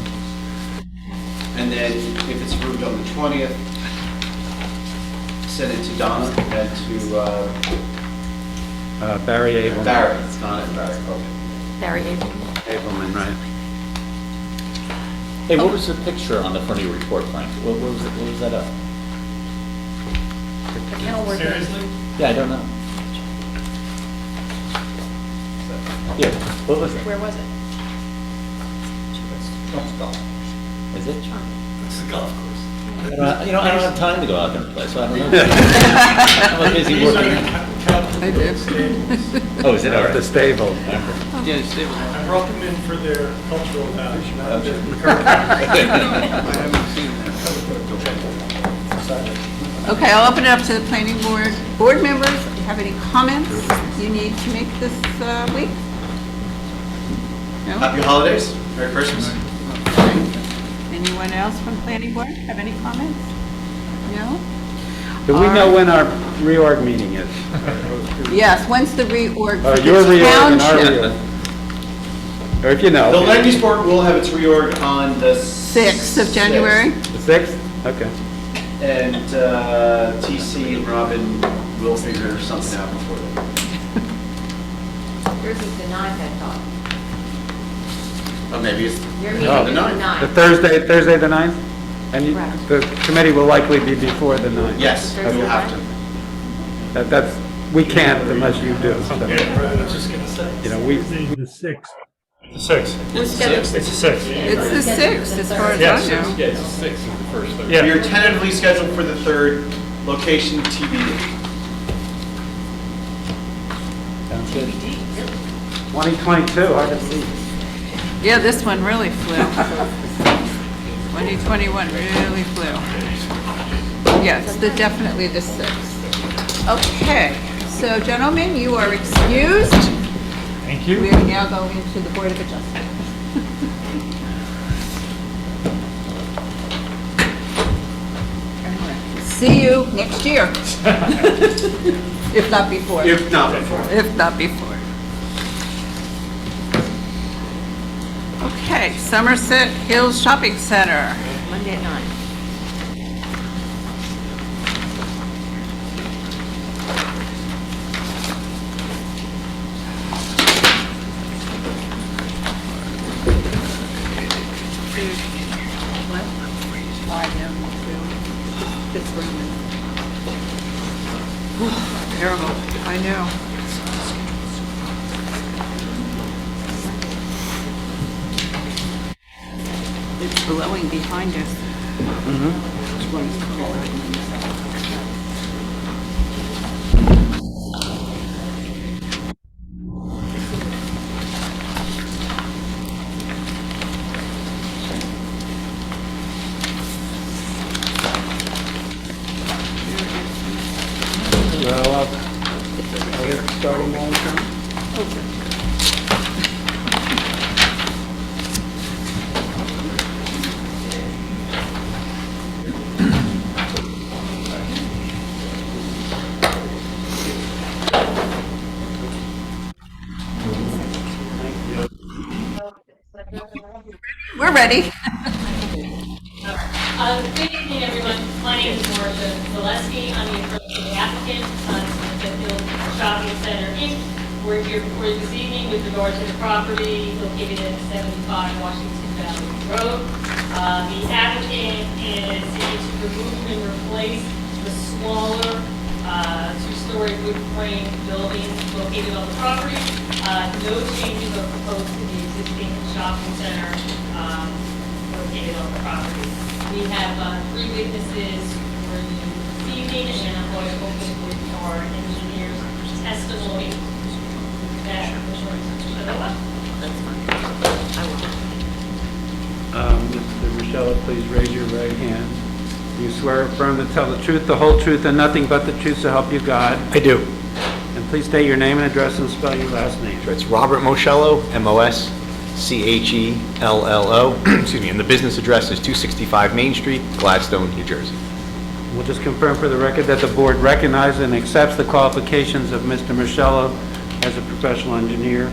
[SPEAKER 3] And then if it's approved on the 20th, send it to Donna and to
[SPEAKER 8] Barry Abel.
[SPEAKER 3] Barry. It's Donna and Barry, okay.
[SPEAKER 2] Barry Abel.
[SPEAKER 8] Abelman, right.
[SPEAKER 4] Hey, what was the picture on the front of your report, Frank? What was it? What was that up?
[SPEAKER 2] The kennel work.
[SPEAKER 4] Yeah, I don't know. Yeah, what was it?
[SPEAKER 2] Where was it?
[SPEAKER 4] Is it? It's the golf course. I don't have time to go out there and play, so I don't know. I'm busy working.
[SPEAKER 1] I do.
[SPEAKER 4] Oh, is it all right?
[SPEAKER 8] The stable.
[SPEAKER 4] Yeah, it's stable.
[SPEAKER 14] I brought them in for their cultural value.
[SPEAKER 1] Okay, I'll open it up to the planning board. Board members, if you have any comments you need to make this week? No?
[SPEAKER 3] Happy holidays, Merry Christmas.
[SPEAKER 1] Anyone else from planning board have any comments? No?
[SPEAKER 8] Do we know when our reorg meeting is?
[SPEAKER 1] Yes, when's the reorg for
[SPEAKER 8] Your
[SPEAKER 1] the
[SPEAKER 8] reorg and our
[SPEAKER 1] township?
[SPEAKER 8] reorg. Or if you know.
[SPEAKER 3] The land use board will have its reorg on the
[SPEAKER 1] 6th of January?
[SPEAKER 8] The 6th? Okay.
[SPEAKER 3] And TC and Robin will figure something out before then.
[SPEAKER 2] Yours is the 9th, I thought.
[SPEAKER 3] Oh, maybe it's
[SPEAKER 2] Your meeting
[SPEAKER 8] Oh.
[SPEAKER 2] is the
[SPEAKER 3] The
[SPEAKER 2] 9th.
[SPEAKER 8] The Thursday the 9th? And
[SPEAKER 2] Correct.
[SPEAKER 8] the committee will likely be before the 9th?
[SPEAKER 3] yes, we will have to.
[SPEAKER 8] That's, we can't unless you do. So, you know, we,
[SPEAKER 6] Thursday, the 6th.
[SPEAKER 14] The 6th.
[SPEAKER 2] We're scheduled.
[SPEAKER 14] It's the 6th.
[SPEAKER 1] It's the 6th, as far as
[SPEAKER 14] Yes.
[SPEAKER 1] I know.
[SPEAKER 9] Yeah, it's 6 is the first Thursday.
[SPEAKER 14] Yeah.
[SPEAKER 3] We are tentatively scheduled for the 3rd, location TBD.
[SPEAKER 4] Sounds good.
[SPEAKER 8] 2022, hard to believe.
[SPEAKER 1] Yeah, this one really flew. 2021 really flew. Yes, definitely the 6th. Okay, so gentlemen, you are excused.
[SPEAKER 14] Thank
[SPEAKER 1] We
[SPEAKER 14] you.
[SPEAKER 1] are now going into the Board of Adjustment. See you next year. If not before.
[SPEAKER 3] If not before.
[SPEAKER 1] If not before. Okay, Somerset Hills Shopping Center.
[SPEAKER 2] Monday at 9.
[SPEAKER 1] What? I know, this room is terrible, I know. It's glowing behind us. Which one is the color?
[SPEAKER 8] Well, are we starting long term?
[SPEAKER 1] We're ready.
[SPEAKER 15] Good evening, everyone. My name is Marcia Zaleski. I'm the attorney for the applicant, Smithfield Shopping Center, Inc. We're here before you this evening with regard to the property located at 75 Washington Valley Road. The applicant is seeking to remove and replace the smaller two-story wood frame building located on the property. No changes are proposed to the existing shopping center located on the property. We have 3 witnesses for you this evening, and I'm going to open with our engineer's testimony.
[SPEAKER 8] Mr. Rochella, please raise your right hand. You swear or affirm to tell the truth, the whole truth, and nothing but the truth, so help you God?
[SPEAKER 16] I do.
[SPEAKER 8] And please state your name and address and spell your last name.
[SPEAKER 16] It's Robert Moscello, M-O-S-C-H-E-L-L-O, excuse me, and the business address is 265 Main Street, Gladstone, New Jersey.
[SPEAKER 8] We'll just confirm for the record that the board recognizes and accepts the qualifications of Mr. Moscello as a professional engineer.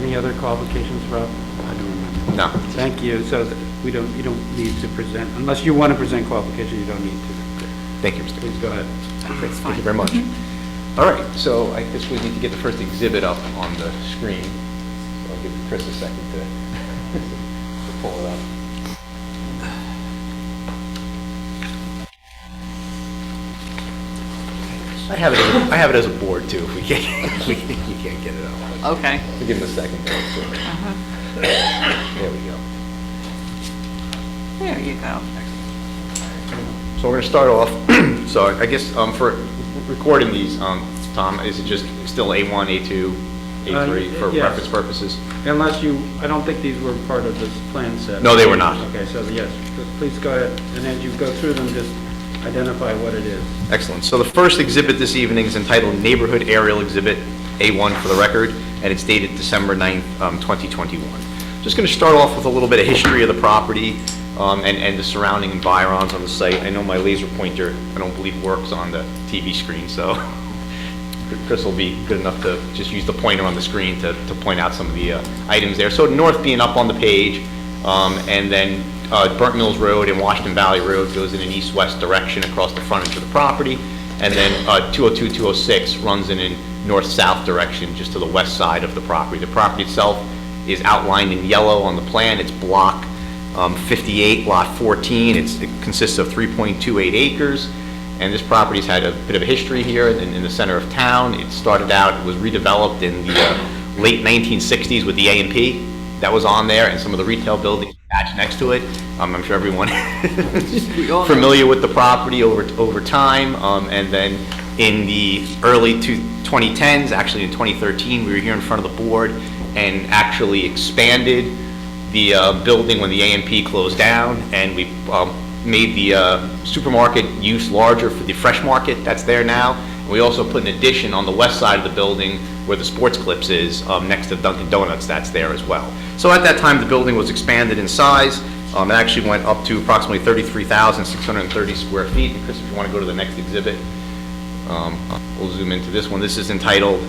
[SPEAKER 8] Any other qualifications, Rob? I don't remember.
[SPEAKER 16] No.
[SPEAKER 8] Thank you. So you don't need to present, unless you want to present qualifications, you don't need to.
[SPEAKER 16] Thank you, Mr.
[SPEAKER 8] Please go ahead.
[SPEAKER 16] Thank you very much. All right, so I guess we need to get the first exhibit up on the screen. So I'll give Chris a second to pull it up. I have it as a board too, if we can't, we can't get it up.
[SPEAKER 1] Okay.
[SPEAKER 16] We'll give him a second. There we go.
[SPEAKER 1] There you go.
[SPEAKER 16] So we're going to start off, so I guess for recording these, Tom, is it just still A1, A2, A3 for
[SPEAKER 8] yes.
[SPEAKER 16] reference purposes?
[SPEAKER 8] Unless I don't think these were part of this plan set.
[SPEAKER 16] No, they were not.
[SPEAKER 8] Okay, so yes, please go ahead, and as you go through them, just identify what it is.
[SPEAKER 16] Excellent. So the first exhibit this evening is entitled Neighborhood Aerial Exhibit A1 for the record, and it's dated December 9th, 2021. Just going to start off with a little bit of history of the property and the surrounding environs on the site. I know my laser pointer, I don't believe, works on the TV screen, so Chris will be good enough to just use the pointer on the screen to point out some of the items there. So north being up on the page, and then Burnt Mills Road and Washington Valley Road goes in an east-west direction across the frontage of the property, and then 202, 206 runs in a north-south direction just to the west side of the property. The property itself is outlined in yellow on the plan. It's block 58, lot 14. It consists of 3.28 acres, and this property's had a bit of a history here in the center of town. It started out, it was redeveloped in the late 1960s with the A&P that was on there, and some of the retail buildings attached next to it. I'm sure everyone is familiar with the property over time, and then in the early 2010s, actually in 2013, we were here in front of the board and actually expanded the building when the A&P closed down, and we made the supermarket use larger for the Fresh Market that's there now. And we also put an addition on the west side of the building where the Sports Clips is, next to Dunkin' Donuts, that's there as well. So at that time, the building was expanded in size. It actually went up to approximately 33,630 square feet. And Chris, if you want to go to the next exhibit, we'll zoom into this one. This is entitled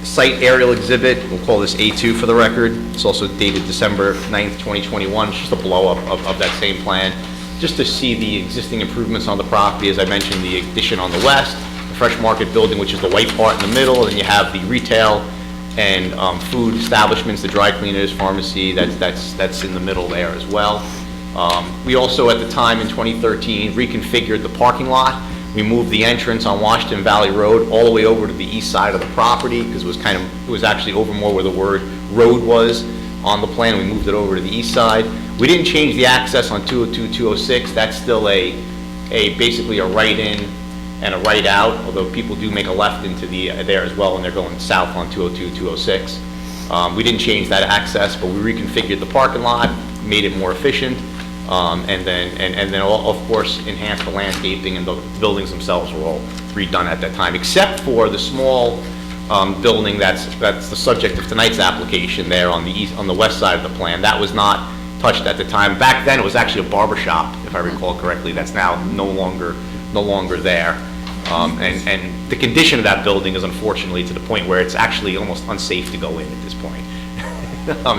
[SPEAKER 16] Site Aerial Exhibit. We'll call this A2 for the record. It's also dated December 9th, 2021. It's just a blow-up of that same plan, just to see the existing improvements on the property. As I mentioned, the addition on the west, the Fresh Market building, which is the white part in the middle, and then you have the retail and food establishments, the dry cleaners, pharmacy, that's in the middle there as well. We also, at the time in 2013, reconfigured the parking lot. We moved the entrance on Washington Valley Road all the way over to the east side of the property, because it was actually over more where the word road was on the plan. We moved it over to the east side. We didn't change the access on 202, 206. That's still basically a right-in and a right-out, although people do make a left into there as well when they're going south on 202, 206. We didn't change that access, but we reconfigured the parking lot, made it more efficient, and then of course enhanced the landscaping, and the buildings themselves were all redone at that time, except for the small building that's the subject of tonight's application there on the west side of the plan. That was not touched at the time. Back then, it was actually a barber shop, if I recall correctly. That's now no longer there. And the condition of that building is unfortunately to the point where it's actually almost unsafe to go in at this point.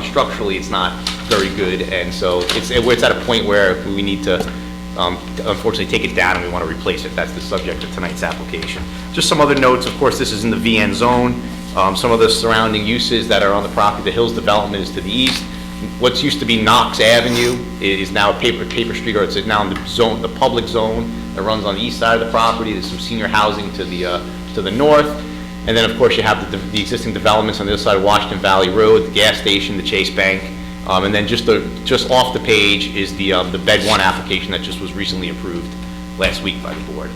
[SPEAKER 16] Structurally, it's not very good, and so it's at a point where we need to unfortunately take it down, and we want to replace it. That's the subject of tonight's application. Just some other notes. Of course, this is in the VN zone. Some of the surrounding uses that are on the property, the Hills development is to the east. What used to be Knox Avenue is now Paper Street, or it's now in the public zone that runs on the east side of the property. There's some senior housing to the north. And then, of course, you have the existing developments on the other side of Washington Valley Road, the gas station, the Chase Bank. And then just off the page is the Bed 1 application that just was recently approved last week by the board.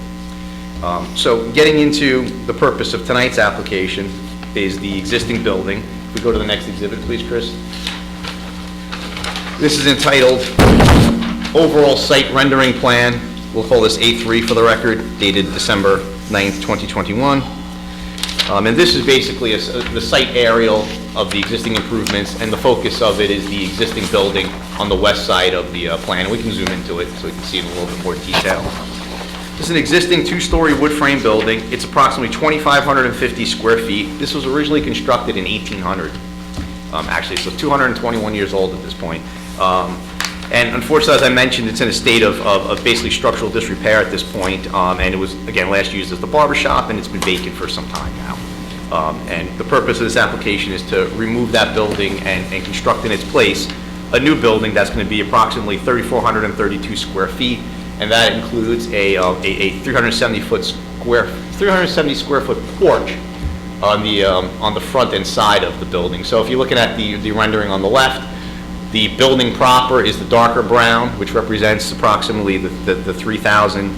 [SPEAKER 16] So getting into the purpose of tonight's application is the existing building. If we go to the next exhibit, please, Chris. This is entitled Overall Site Rendering Plan. We'll call this A3 for the record, dated December 9th, 2021. And this is basically the site aerial of the existing improvements, and the focus of it is the existing building on the west side of the plan. We can zoom into it so we can see in a little bit more detail. This is an existing two-story wood frame building. It's approximately 2,550 square feet. This was originally constructed in 1800. Actually, so 221 years old at this point. And unfortunately, as I mentioned, it's in a state of basically structural disrepair at this point. And it was, again, last used as the barber shop, and it's been vacant for some time now. And the purpose of this application is to remove that building and construct in its place a new building that's going to be approximately 3,432 square feet. And that includes a 370 square foot porch on the front and side of the building. So if you're looking at the rendering on the left, the building proper is the darker brown, which represents approximately the 3,000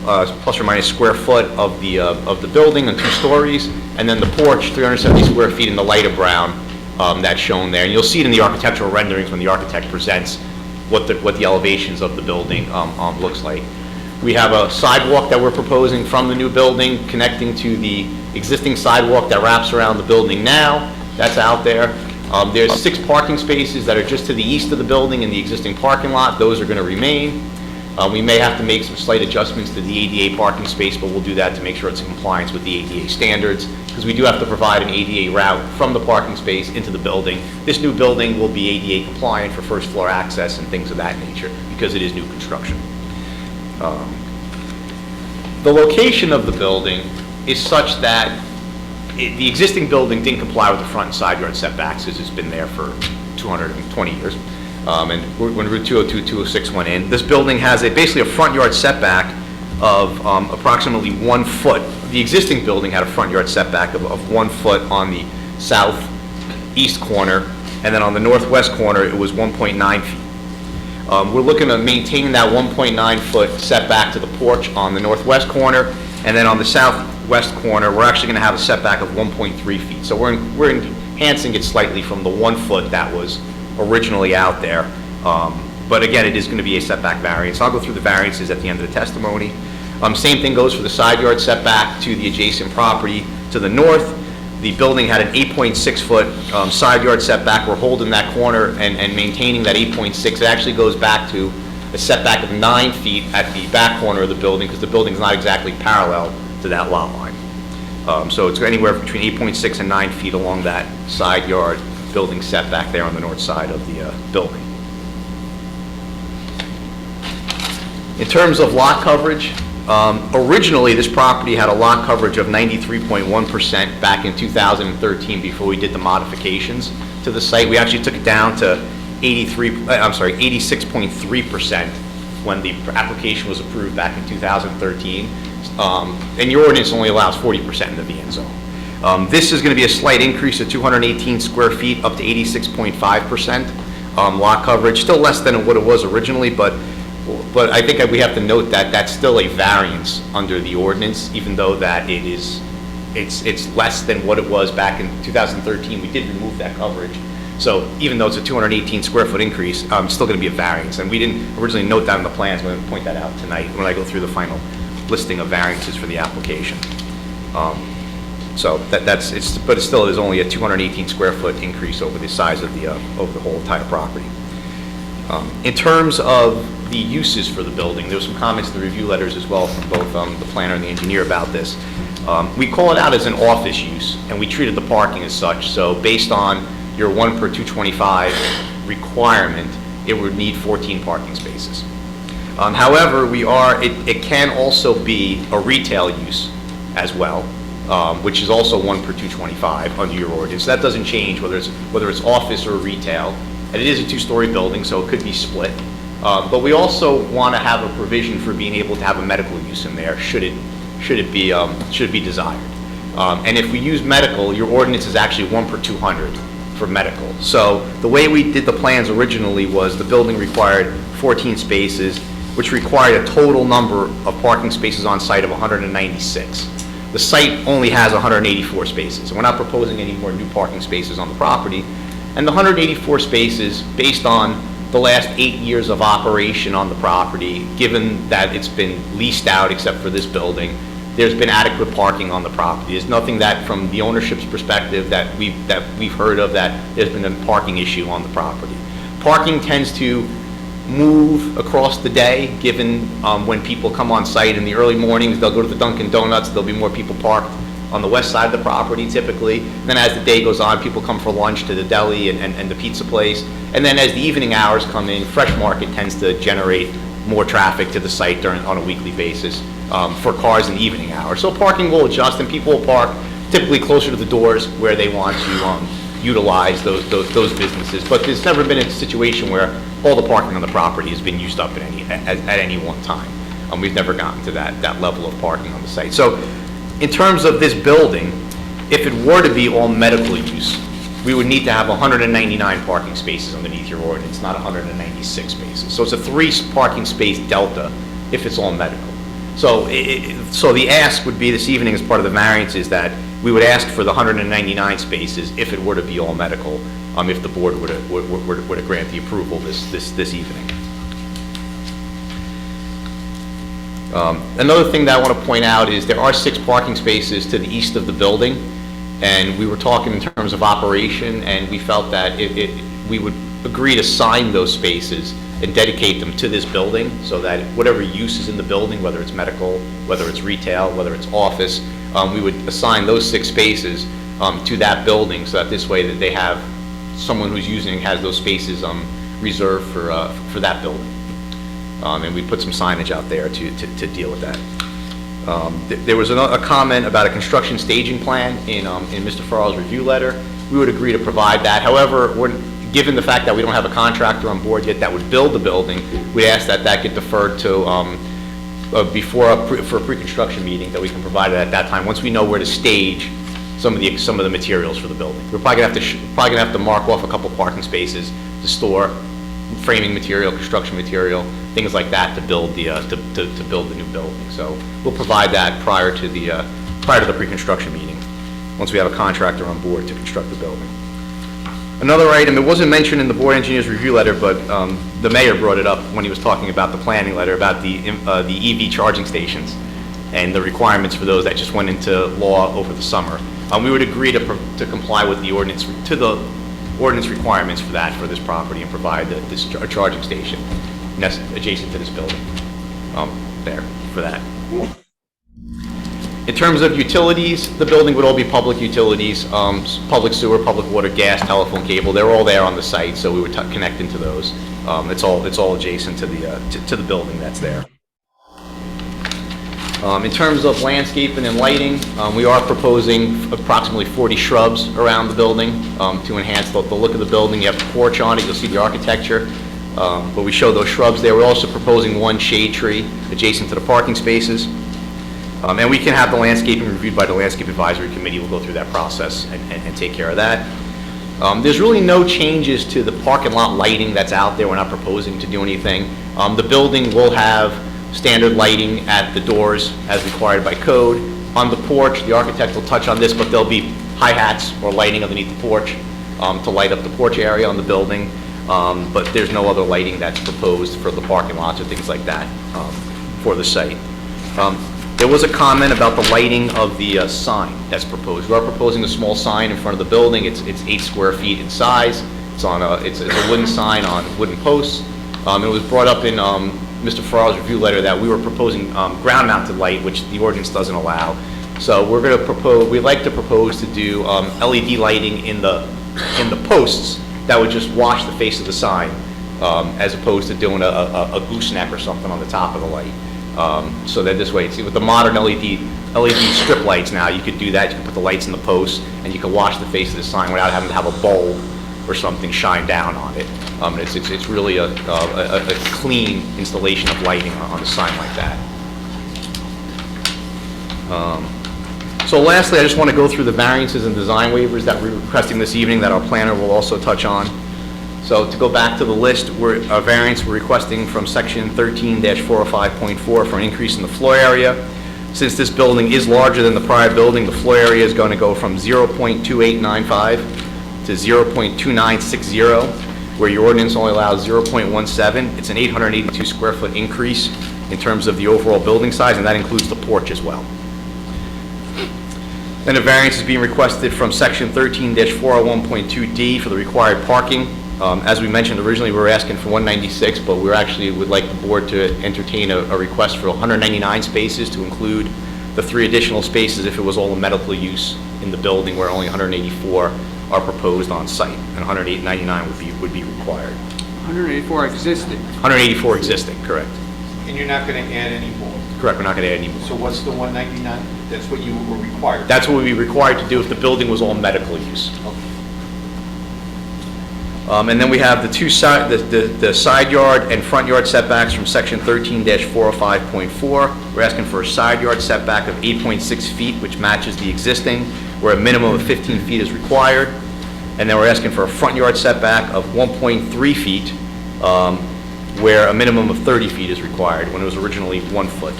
[SPEAKER 16] plus or minus square foot of the building on 2 stories, and then the porch, 370 square feet in the lighter brown, that's shown there. And you'll see it in the architectural renderings when the architect presents what the elevations of the building looks like. We have a sidewalk that we're proposing from the new building connecting to the existing sidewalk that wraps around the building now. That's out there. There's 6 parking spaces that are just to the east of the building in the existing parking lot. Those are going to remain. We may have to make some slight adjustments to the ADA parking space, but we'll do that to make sure it's in compliance with the ADA standards, because we do have to provide an ADA route from the parking space into the building. This new building will be ADA compliant for first floor access and things of that nature, because it is new construction. The location of the building is such that the existing building didn't comply with the front and side yard setbacks, as it's been there for 220 years. And when Route 202, 206 went in, this building has basically a front yard setback of approximately 1 foot. The existing building had a front yard setback of 1 foot on the southeast corner, and then on the northwest corner, it was 1.9 feet. We're looking to maintain that 1.9 foot setback to the porch on the northwest corner, and then on the southwest corner, we're actually going to have a setback of 1.3 feet. So we're enhancing it slightly from the 1 foot that was originally out there. But again, it is going to be a setback variance. I'll go through the variances at the end of the testimony. Same thing goes for the side yard setback to the adjacent property to the north. The building had an 8.6 foot side yard setback. We're holding that corner and maintaining that 8.6. It actually goes back to a setback of 9 feet at the back corner of the building, because the building's not exactly parallel to that lot line. So it's anywhere between 8.6 and 9 feet along that side yard building setback there on the north side of the building. In terms of lot coverage, originally this property had a lot coverage of 93.1% back in 2013 before we did the modifications to the site. We actually took it down to 86.3% when the application was approved back in 2013. And your ordinance only allows 40% in the VN zone. This is going to be a slight increase of 218 square feet up to 86.5%. lot coverage, still less than what it was originally, but I think we have to note that that's still a variance under the ordinance, even though that it's less than what it was back in 2013. We did remove that coverage. So even though it's a 218 square foot increase, it's still going to be a variance. And we didn't originally note that in the plans. We're going to point that out tonight when I go through the final listing of variances for the application. So but it still is only a 218 square foot increase over the size of the whole entire property. In terms of the uses for the building, there were some comments in the review letters as well from both the planner and the engineer about this. We call it out as an office use, and we treated the parking as such. So based on your 1 per 225 requirement, it would need 14 parking spaces. However, it can also be a retail use as well, which is also 1 per 225 under your ordinance. That doesn't change whether it's office or retail, and it is a 2-story building, so it could be split. But we also want to have a provision for being able to have a medical use in there, should it be desired. And if we use medical, your ordinance is actually 1 per 200 for medical. So the way we did the plans originally was the building required 14 spaces, which required a total number of parking spaces on site of 196. The site only has 184 spaces, and we're not proposing any more new parking spaces on the property. And the 184 spaces, based on the last 8 years of operation on the property, given that it's been leased out except for this building, there's been adequate parking on the property. There's nothing that, from the ownership's perspective, that we've heard of that there's been a parking issue on the property. Parking tends to move across the day, given when people come on site in the early mornings. They'll go to the Dunkin' Donuts. There'll be more people parked on the west side of the property typically. Then as the day goes on, people come for lunch to the deli and the pizza place. And then as the evening hours come in, Fresh Market tends to generate more traffic to the site on a weekly basis for cars in the evening hours. So parking will adjust, and people will park typically closer to the doors where they want to utilize those businesses. But there's never been a situation where all the parking on the property has been used up at any one time. We've never gotten to that level of parking on the site. So in terms of this building, if it were to be all medical use, we would need to have 199 parking spaces underneath your ordinance, not 196 spaces. So it's a 3 parking space delta if it's all medical. So the ask would be this evening, as part of the variance, is that we would ask for the 199 spaces if it were to be all medical, if the board were to grant the approval this evening. Another thing that I want to point out is there are 6 parking spaces to the east of the building, and we were talking in terms of operation, and we felt that we would agree to sign those spaces and dedicate them to this building, so that whatever use is in the building, whether it's medical, whether it's retail, whether it's office, we would assign those 6 spaces to that building, so that this way that they have someone who's using it has those spaces reserved for that building. And we put some signage out there to deal with that. There was a comment about a construction staging plan in Mr. Farrell's review letter. We would agree to provide that. However, given the fact that we don't have a contractor on board yet that would build the building, we ask that get deferred to for a pre-construction meeting, that we can provide it at that time once we know where to stage some of the materials for the building. We're probably gonna have to mark off a couple parking spaces to store framing material, construction material, things like that to build the new building. So we'll provide that prior to the pre-construction meeting, once we have a contractor on board to construct the building. Another item, it wasn't mentioned in the board engineer's review letter, but the mayor brought it up when he was talking about the planning letter about the EV charging stations and the requirements for those that just went into law over the summer. We would agree to comply with the ordinance requirements for this property and provide this charging station adjacent to this building there for that. In terms of utilities, the building would all be public utilities, public sewer, public water, gas, telephone, cable. They're all there on the site, so we would connect into those. It's all adjacent to the building that's there. In terms of landscaping and lighting, we are proposing approximately 40 shrubs around the building to enhance the look of the building. You have the porch on it, you'll see the architecture, but we show those shrubs there. We're also proposing 1 shade tree adjacent to the parking spaces. And we can have the landscaping reviewed by the Landscape Advisory Committee. We'll go through that process and take care of that. There's really no changes to the parking lot lighting that's out there. We're not proposing to do anything. The building will have standard lighting at the doors as required by code. On the porch, the architect will touch on this, but there'll be hi-hats or lighting underneath the porch to light up the porch area on the building. But there's no other lighting that's proposed for the parking lots or things like that for the site. There was a comment about the lighting of the sign that's proposed. We are proposing a small sign in front of the building. It's 8 square feet in size. It's a wooden sign on wooden posts. It was brought up in Mr. Farrell's review letter that we were proposing ground-mounted light, which the ordinance doesn't allow. So we'd like to propose to do LED lighting in the posts that would just wash the face of the sign, as opposed to doing a gooseneck or something on the top of the light. So that this way, see, with the modern LED strip lights now, you could do that. You can put the lights in the posts, and you can wash the face of the sign without having to have a bulb or something shine down on it. It's really a clean installation of lighting on a sign like that. So lastly, I just want to go through the variances and design waivers that we're requesting this evening that our planner will also touch on. So to go back to the list, a variance we're requesting from section 13-405.4 for an increase in the floor area. Since this building is larger than the prior building, the floor area is going to go from 0.2895 to 0.2960, where your ordinance only allows 0.17. It's an 882 square foot increase in terms of the overall building size, and that includes the porch as well. Then a variance is being requested from section 13-401.2D for the required parking. As we mentioned originally, we were asking for 196, but we actually would like the board to entertain a request for 199 spaces to include the 3 additional spaces if it was all a medical use in the building, where only 184 are proposed on site, and 199 would be required.
[SPEAKER 5] 184 existing,
[SPEAKER 16] 184 existing, correct.
[SPEAKER 5] and you're not going to add any more.
[SPEAKER 16] Correct, we're not going to add any more.
[SPEAKER 5] So what's the 199? That's what you were required.
[SPEAKER 16] That's what we'd be required to do if the building was all medical use. And then we have the side yard and front yard setbacks from section 13-405.4. We're asking for a side yard setback of 8.6 feet, which matches the existing, where a minimum of 15 feet is required. And then we're asking for a front yard setback of 1.3 feet, where a minimum of 30 feet is required, when it was originally 1 foot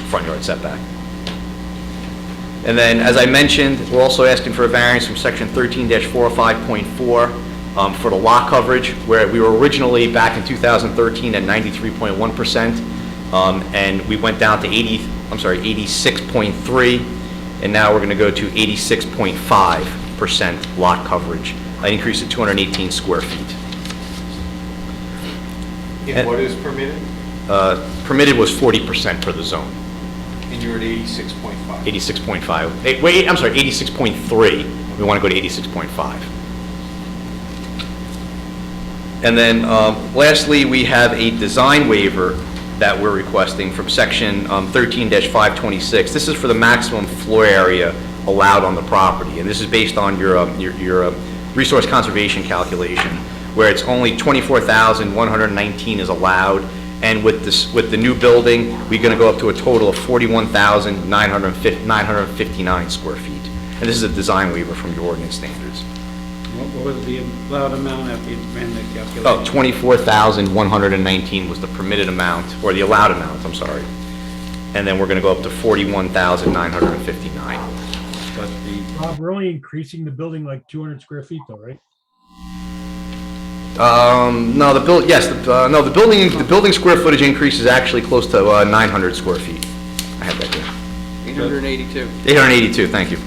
[SPEAKER 16] front yard setback. And then, as I mentioned, we're also asking for a variance from section 13-405.4 for the lot coverage, where we were originally back in 2013 at 93.1%, and we went down to 86.3, and now we're going to go to 86.5% lot coverage, an increase of 218 square feet.
[SPEAKER 5] And what is permitted?
[SPEAKER 16] Permitted was 40% for the zone.
[SPEAKER 5] And you're at 86.5.
[SPEAKER 16] 86.5. Wait, I'm sorry, 86.3. We want to go to 86.5. And then lastly, we have a design waiver that we're requesting from section 13-526. This is for the maximum floor area allowed on the property, and this is based on your resource conservation calculation, where it's only 24,119 is allowed, and with the new building, we're going to go up to a total of 41,959 square feet. And this is a design waiver from your ordinance standards.
[SPEAKER 8] What was the allowed amount after you ran the calculation?
[SPEAKER 16] Oh, 24,119 was the permitted amount, or the allowed amount, I'm sorry. And then we're going to go up to 41,959.
[SPEAKER 8] But
[SPEAKER 6] Rob, we're only increasing the building like 200 square feet though, right?
[SPEAKER 16] No, the building square footage increase is actually close to 900 square feet. I have that here.
[SPEAKER 5] 882.
[SPEAKER 16] 882, thank you.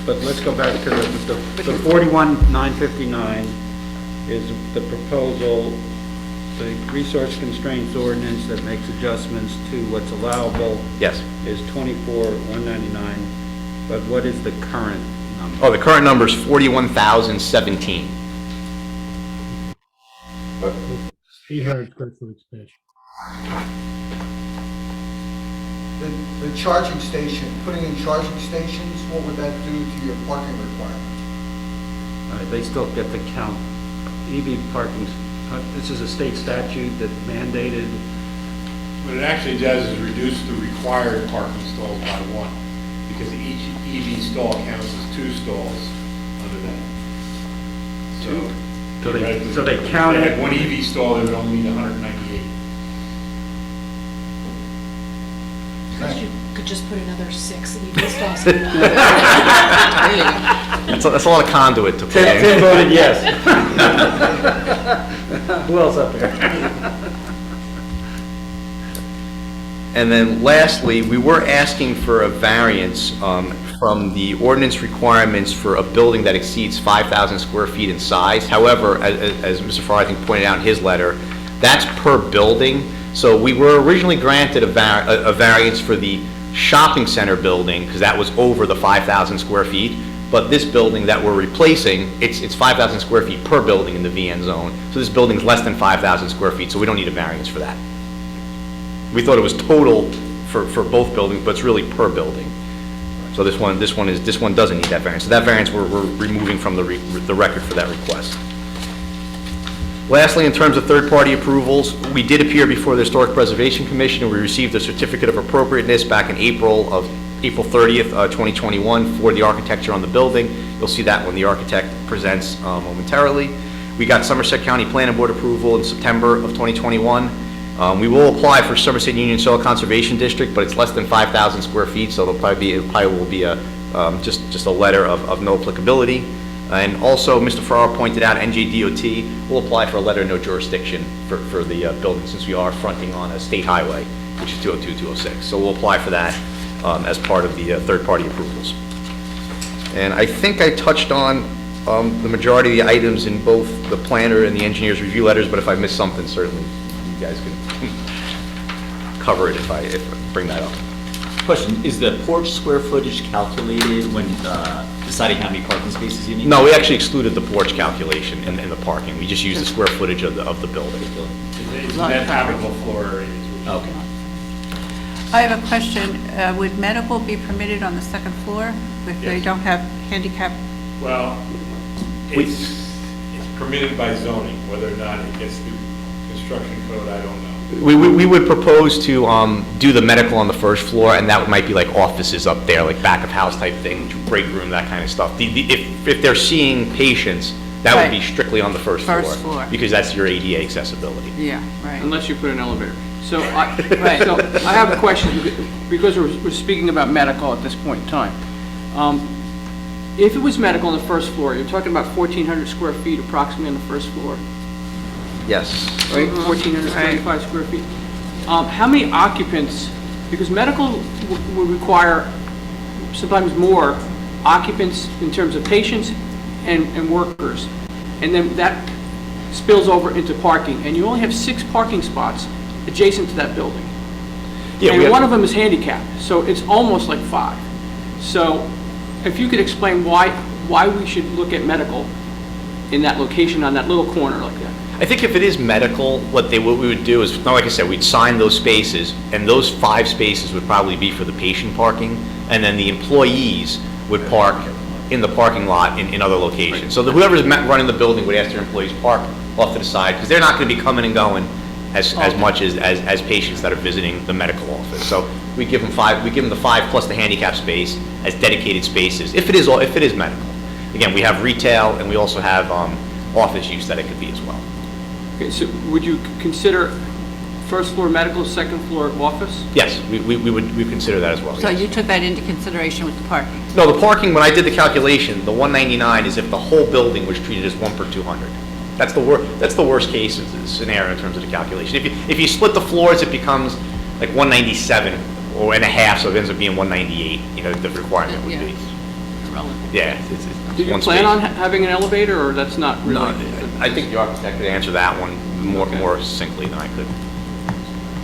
[SPEAKER 8] But let's go back to the 41,959 is the proposal, the resource constraints ordinance that makes adjustments to what's allowable.
[SPEAKER 16] Yes.
[SPEAKER 8] Is 24,199, but what is the current number?
[SPEAKER 16] Oh, the current number is 41,017.
[SPEAKER 6] 800 square foot expansion.
[SPEAKER 13] The charging station, putting in charging stations, what would that do to your parking requirement?
[SPEAKER 8] They still get to count EV parking. This is a state statute that mandated.
[SPEAKER 9] What it actually does is reduce the required parking stalls by 1, because each EV stall counts as 2 stalls under that.
[SPEAKER 8] So they
[SPEAKER 9] If
[SPEAKER 8] count
[SPEAKER 9] they
[SPEAKER 8] it.
[SPEAKER 9] had one EV stall, they would only need 198.
[SPEAKER 12] You could just put another 6 EV stalls in.
[SPEAKER 16] That's a lot of conduit to put in.
[SPEAKER 8] Tim voted yes. Who else up there?
[SPEAKER 16] And then lastly, we were asking for a variance from the ordinance requirements for a building that exceeds 5,000 square feet in size. However, as Mr. Farr, I think, pointed out in his letter, that's per building. So we were originally granted a variance for the shopping center building because that was over the 5,000 square feet. But this building that we're replacing, it's 5,000 square feet per building in the VN zone. So this building's less than 5,000 square feet, so we don't need a variance for that. We thought it was total for both buildings, but it's really per building. So this one doesn't need that variance. So that variance we're removing from the record for that request. Lastly, in terms of third-party approvals, we did appear before the Historic Preservation Commission, and we received a certificate of appropriateness back in April 30th, 2021 for the architecture on the building. You'll see that when the architect presents momentarily. We got Somerset County Planning Board approval in September of 2021. We will apply for Somerset Union Soil Conservation District, but it's less than 5,000 square feet, so it probably will be a just a letter of no applicability. And also, Mr. Farrar pointed out NJDOT will apply for a letter of no jurisdiction for the building, since we are fronting on a state highway, which is 202, 206. So we'll apply for that as part of the third-party approvals. And I think I touched on the majority of the items in both the planner and the engineer's review letters, but if I missed something, certainly you guys can cover it if I bring that up.
[SPEAKER 4] Question, is the porch square footage calculated when deciding how many parking spaces you need?
[SPEAKER 16] No, we actually excluded the porch calculation in the parking. We just used the square footage of the building.
[SPEAKER 9] It's net habitable floor areas.
[SPEAKER 4] Okay.
[SPEAKER 1] I have a question. Would medical be permitted on the second floor if they
[SPEAKER 9] Yes.
[SPEAKER 1] don't have handicap?
[SPEAKER 9] Well, it's permitted by zoning, whether or not it gets through construction code, I don't know.
[SPEAKER 16] We would propose to do the medical on the first floor, and that might be like offices up there, like back of house type thing, break room, that kind of stuff. If they're seeing patients, that would be strictly on the first floor.
[SPEAKER 1] First floor.
[SPEAKER 16] Because that's your ADA accessibility.
[SPEAKER 1] Yeah, right.
[SPEAKER 5] Unless you put an elevator. So I have a question, because we're speaking about medical at this point in time. If it was medical on the first floor, you're talking about 1,400 square feet approximately on the first floor,
[SPEAKER 16] Yes.
[SPEAKER 5] right? 1,425 square feet. How many occupants, because medical would require sometimes more occupants in terms of patients and workers, and then that spills over into parking, and you only have 6 parking spots adjacent to that building.
[SPEAKER 16] Yeah,
[SPEAKER 5] And one of them is handicapped, so it's almost like 5. So if you could explain why we should look at medical in that location on that little corner like that.
[SPEAKER 16] I think if it is medical, what we would do is, like I said, we'd sign those spaces, and those 5 spaces would probably be for the patient parking, and then the employees would park in the parking lot in other locations. So whoever's running the building would ask their employees park off to the side, because they're not going to be coming and going as much as patients that are visiting the medical office. So we give them 5. We give them the 5 plus the handicap space as dedicated spaces. If it is medical, again, we have retail, and we also have office use that it could be as well.
[SPEAKER 5] Okay, so would you consider first floor medical, second floor office?
[SPEAKER 16] Yes, we would consider that as well.
[SPEAKER 1] So
[SPEAKER 16] yes.
[SPEAKER 1] you took that into consideration with the parking?
[SPEAKER 16] No, the parking, when I did the calculation, the 199 is if the whole building was treated as 1 per 200. That's the worst case scenario in terms of the calculation. If you split the floors, it becomes like 197 or and a half, so it ends up being 198. The requirement would be. Yeah.
[SPEAKER 5] Do you plan on having an elevator, or that's not really?
[SPEAKER 16] No, I think the architect could answer that one more succinctly than I could.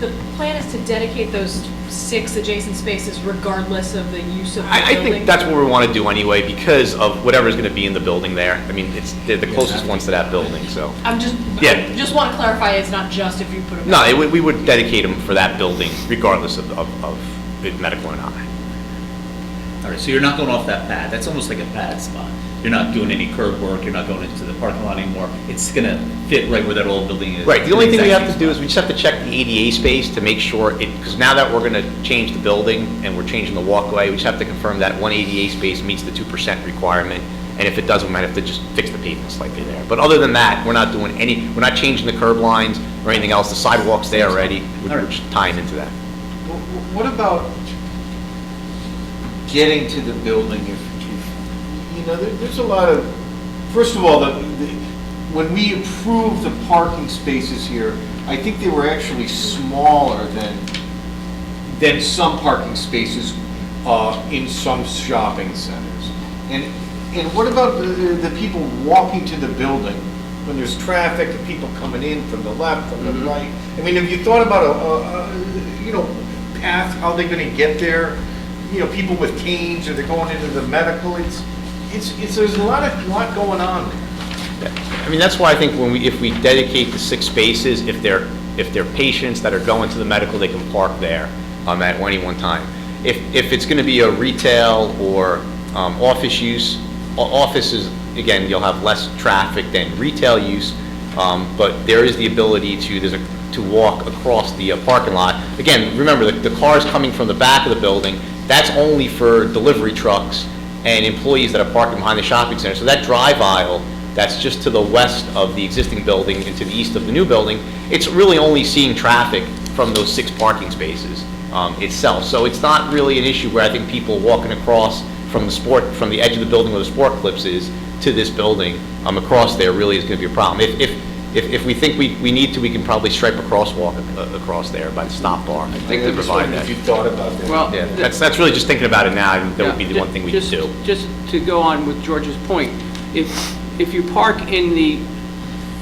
[SPEAKER 12] The plan is to dedicate those 6 adjacent spaces regardless of the use of the
[SPEAKER 16] I
[SPEAKER 12] building?
[SPEAKER 16] think that's what we want to do anyway, because of whatever's going to be in the building there. I mean, they're the closest ones to that building, so.
[SPEAKER 12] I just want to clarify, it's not just if you put a...
[SPEAKER 16] No, we would dedicate them for that building regardless of it medical or not.
[SPEAKER 4] All right, so you're not going off that pad. That's almost like a pad spot. You're not doing any curb work. You're not going into the parking lot anymore. It's going to fit right where that old building is.
[SPEAKER 16] Right, the only thing we have to do is we just have to check the ADA space to make sure because now that we're going to change the building and we're changing the walkway, we just have to confirm that one ADA space meets the 2% requirement And if it does, we might have to just fix the pavement slightly there. But other than that, we're not doing we're not changing the curb lines or anything else. The sidewalk's there already. We're just tying into that.
[SPEAKER 5] What about getting to the building if there's a lot of, first of all, when we approved the parking spaces here, I think they were actually smaller than some parking spaces in some shopping centers. And what about the people walking to the building when there's traffic and people coming in from the left, from the right? I mean, have you thought about a path, how they're gonna get there? People with canes, or they're going into the medical, there's a lot going on there.
[SPEAKER 16] I mean, that's why I think if we dedicate the 6 spaces, if they're patients that are going to the medical, they can park there at any one time. If it's going to be a retail or office use, offices, again, you'll have less traffic than retail use, but there is the ability to walk across the parking lot. Again, remember, the cars coming from the back of the building, that's only for delivery trucks and employees that are parking behind the shopping center. So that drive aisle that's just to the west of the existing building and to the east of the new building, it's really only seeing traffic from those 6 parking spaces itself. So it's not really an issue where I think people walking across from the edge of the building where the Sport Clips is to this building across there really is going to be a problem. If we think we need to, we can probably stripe a crosswalk across there by the stop bar. I think to provide that.
[SPEAKER 5] If you thought about that.
[SPEAKER 17] Well,
[SPEAKER 16] Yeah, that's really just thinking about it now. That would be the one thing we could do.
[SPEAKER 17] Just to go on with George's point, if you park in the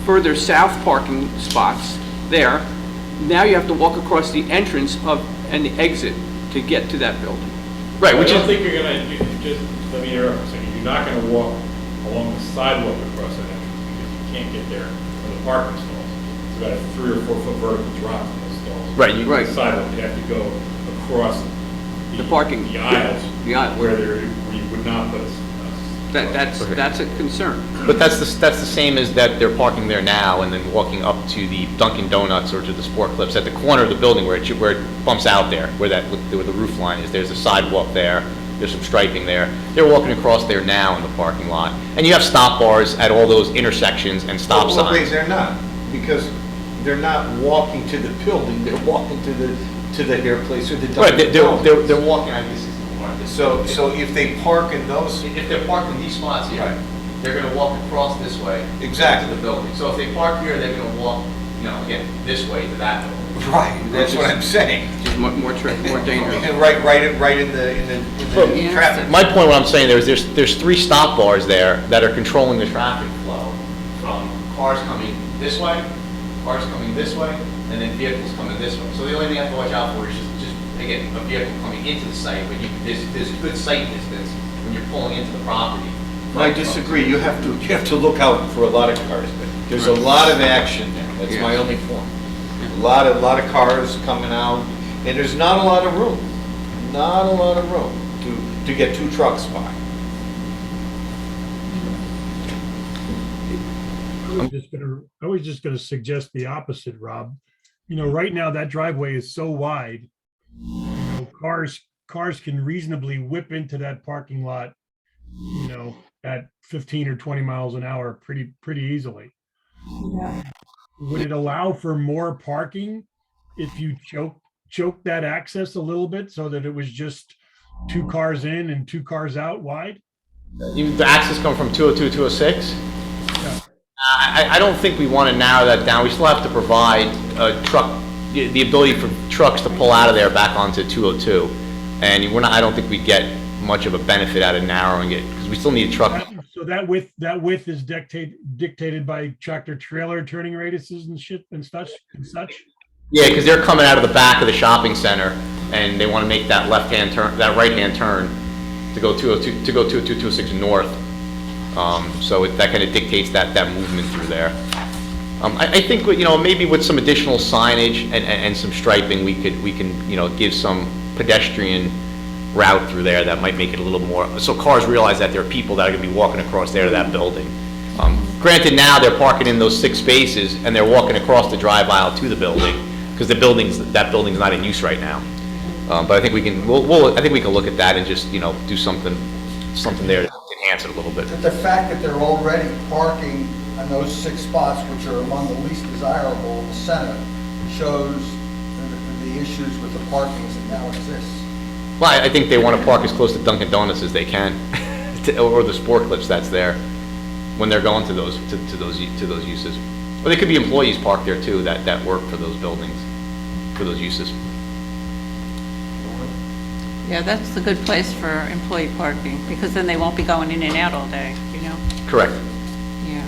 [SPEAKER 17] further south parking spots there, now you have to walk across the entrance and the exit to get to that building.
[SPEAKER 16] Right,
[SPEAKER 9] I don't think you're gonna, just let me interrupt for a second, you're not gonna walk along the sidewalk across that entrance because you can't get there from the parking stalls. It's about a 3 or 4 foot vertical drop from those stalls.
[SPEAKER 16] Right,
[SPEAKER 9] The sidewalk, you have to go across
[SPEAKER 17] The parking.
[SPEAKER 9] the aisles,
[SPEAKER 17] The aisle.
[SPEAKER 9] where you would not put a
[SPEAKER 17] That's a concern.
[SPEAKER 16] But that's the same as that they're parking there now and then walking up to the Dunkin' Donuts or to the Sport Clips at the corner of the building where it bumps out there, where the roof line is. There's a sidewalk there. There's some striping there. They're walking across there now in the parking lot. And you have stop bars at all those intersections and stop
[SPEAKER 5] Well, wait,
[SPEAKER 16] signs.
[SPEAKER 5] they're not, because they're not walking to the building, they're walking to the hair place or the
[SPEAKER 16] Right,
[SPEAKER 5] Dunkin'
[SPEAKER 16] they're
[SPEAKER 5] Donuts.
[SPEAKER 16] walking, I guess.
[SPEAKER 5] So if they park in those,
[SPEAKER 16] If they're parked in these spots here,
[SPEAKER 5] Right.
[SPEAKER 16] they're gonna walk across this way.
[SPEAKER 5] Exactly.
[SPEAKER 16] To the building. So if they park here, they're gonna walk, again, this way to that building.
[SPEAKER 5] right, that's what I'm saying.
[SPEAKER 17] Just more dangerous.
[SPEAKER 5] And right in the traffic.
[SPEAKER 16] My point, what I'm saying there is there's 3 stop bars there that are controlling the traffic flow from cars coming this way, cars coming this way, and then vehicles coming this way. So the only thing you have to watch out for is just again, a vehicle coming into the site, but there's good sight distance when you're pulling into the property.
[SPEAKER 5] I disagree, you have to look out for a lot of cars, but there's a lot of action there, that's my only point. A lot of cars coming out, and there's not a lot of room to get 2 trucks by.
[SPEAKER 6] I was just gonna suggest the opposite, Rob. Right now that driveway is so wide, cars can reasonably whip into that parking lot, at 15 or 20 miles an hour pretty easily. Would it allow for more parking if you choke that access a little bit so that it was just 2 cars in and 2 cars out wide?
[SPEAKER 16] The access come from 202, 206?
[SPEAKER 6] Yeah.
[SPEAKER 16] I don't think we want to narrow that down. We still have to provide a truck, the ability for trucks to pull out of there back onto 202. And I don't think we get much of a benefit out of narrowing it, because we still need a truck.
[SPEAKER 6] So that width is dictated by tractor trailer turning radiuses and shit and such?
[SPEAKER 16] Yeah, because they're coming out of the back of the shopping center, and they want to make that left-hand turn, that right-hand turn to go 202, to go 202, 206 north. So that kind of dictates that movement through there. I think, maybe with some additional signage and some striping, we can, give some pedestrian route through there that might make it a little more, so cars realize that there are people that are going to be walking across there to that building. Granted, now they're parking in those 6 spaces and they're walking across the drive aisle to the building, because that building's not in use right now. But I think we can, I think we can look at that and just, do something there to enhance it a little bit.
[SPEAKER 13] But the fact that they're already parking on those 6 spots, which are among the least desirable in the center, shows the issues with the parking as it now exists.
[SPEAKER 16] Well, I think they want to park as close to Dunkin' Donuts as they can, or the Sport Clips that's there, when they're going to those uses. Or they could be employees parked there too, that work for those buildings, for those uses.
[SPEAKER 1] Yeah, that's a good place for employee parking, because then they won't be going in and out all day, you know?
[SPEAKER 16] Correct.
[SPEAKER 1] Yeah.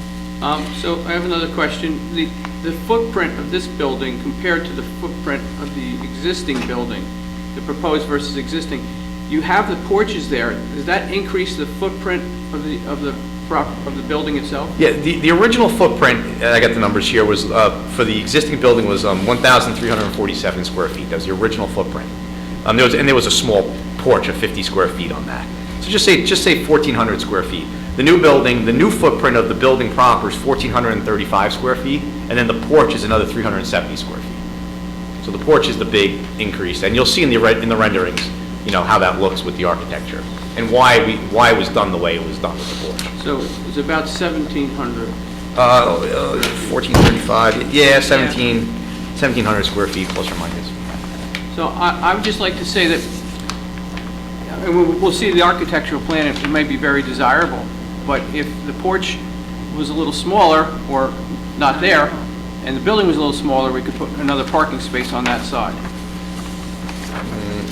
[SPEAKER 17] So I have another question. The footprint of this building compared to the footprint of the existing building, the proposed versus existing, you have the porches there. Does that increase the footprint of the building itself?
[SPEAKER 16] Yeah, the original footprint, I got the numbers here, was, for the existing building was 1,347 square feet. That was the original footprint. There was a small porch of 50 square feet on that. So just say 1,400 square feet. The new building, the new footprint of the building proper is 1,435 square feet, and then the porch is another 370 square feet. So the porch is the big increase, and you'll see in the renderings, you know, how that looks with the architecture, and why it was done the way it was done with the porch.
[SPEAKER 17] So it's about 1,700.
[SPEAKER 16] 1,435, yeah, 1,700 square feet plus or minus.
[SPEAKER 17] So I would just like to say that, and we'll see the architectural plan, it may be very desirable, but if the porch was a little smaller, or not there, and the building was a little smaller, we could put another parking space on that side.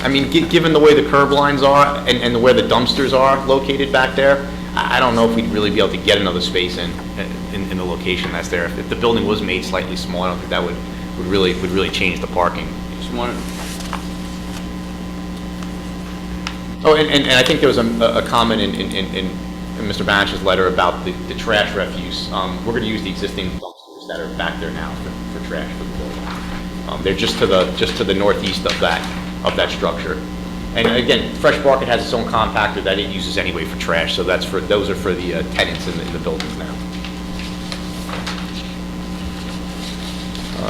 [SPEAKER 16] I mean, given the way the curb lines are, and where the dumpsters are located back there, I don't know if we'd really be able to get another space in the location that's there. If the building was made slightly smaller, I don't think that would really change the parking.
[SPEAKER 17] Just wanted.
[SPEAKER 16] Oh, and I think there was a comment in Mr. Banish's letter about the trash refuse. We're going to use the existing dumpsters that are back there now for trash for the building. They're just to the northeast of that structure. And again, Fresh Market has its own compactor that it uses anyway for trash, so those are for the tenants in the buildings now.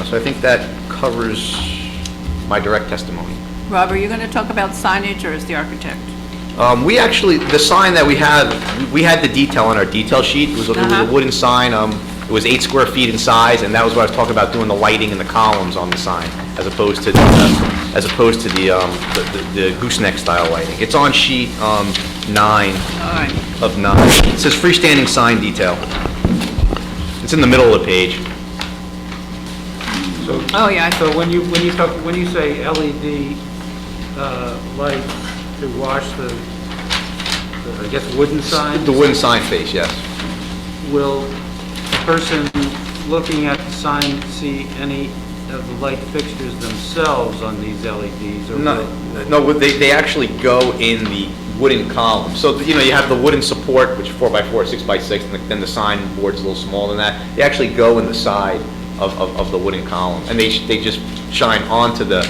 [SPEAKER 16] So I think that covers my direct testimony.
[SPEAKER 1] Rob, are you going to talk about signage, or is the architect?
[SPEAKER 16] We actually, the sign that we had the detail on our detail sheet. It was a wooden sign. It was 8 square feet in size, and that was what I was talking about, doing the lighting and the columns on the sign, as opposed to the gooseneck style lighting. It's on sheet 9 of 9. It says freestanding sign detail. It's in the middle of the page.
[SPEAKER 8] So,
[SPEAKER 1] oh yeah.
[SPEAKER 8] So when you say LED light to wash the I guess wooden sign?
[SPEAKER 16] The wooden sign face, yes.
[SPEAKER 8] Will the person looking at the sign see any of the light fixtures themselves on these LEDs? Or
[SPEAKER 16] No, they actually go in the wooden column. So, you know, you have the wooden support, which is 4x4, 6x6, and then the sign board's a little smaller than that. They actually go in the side of the wooden column, and they just shine onto the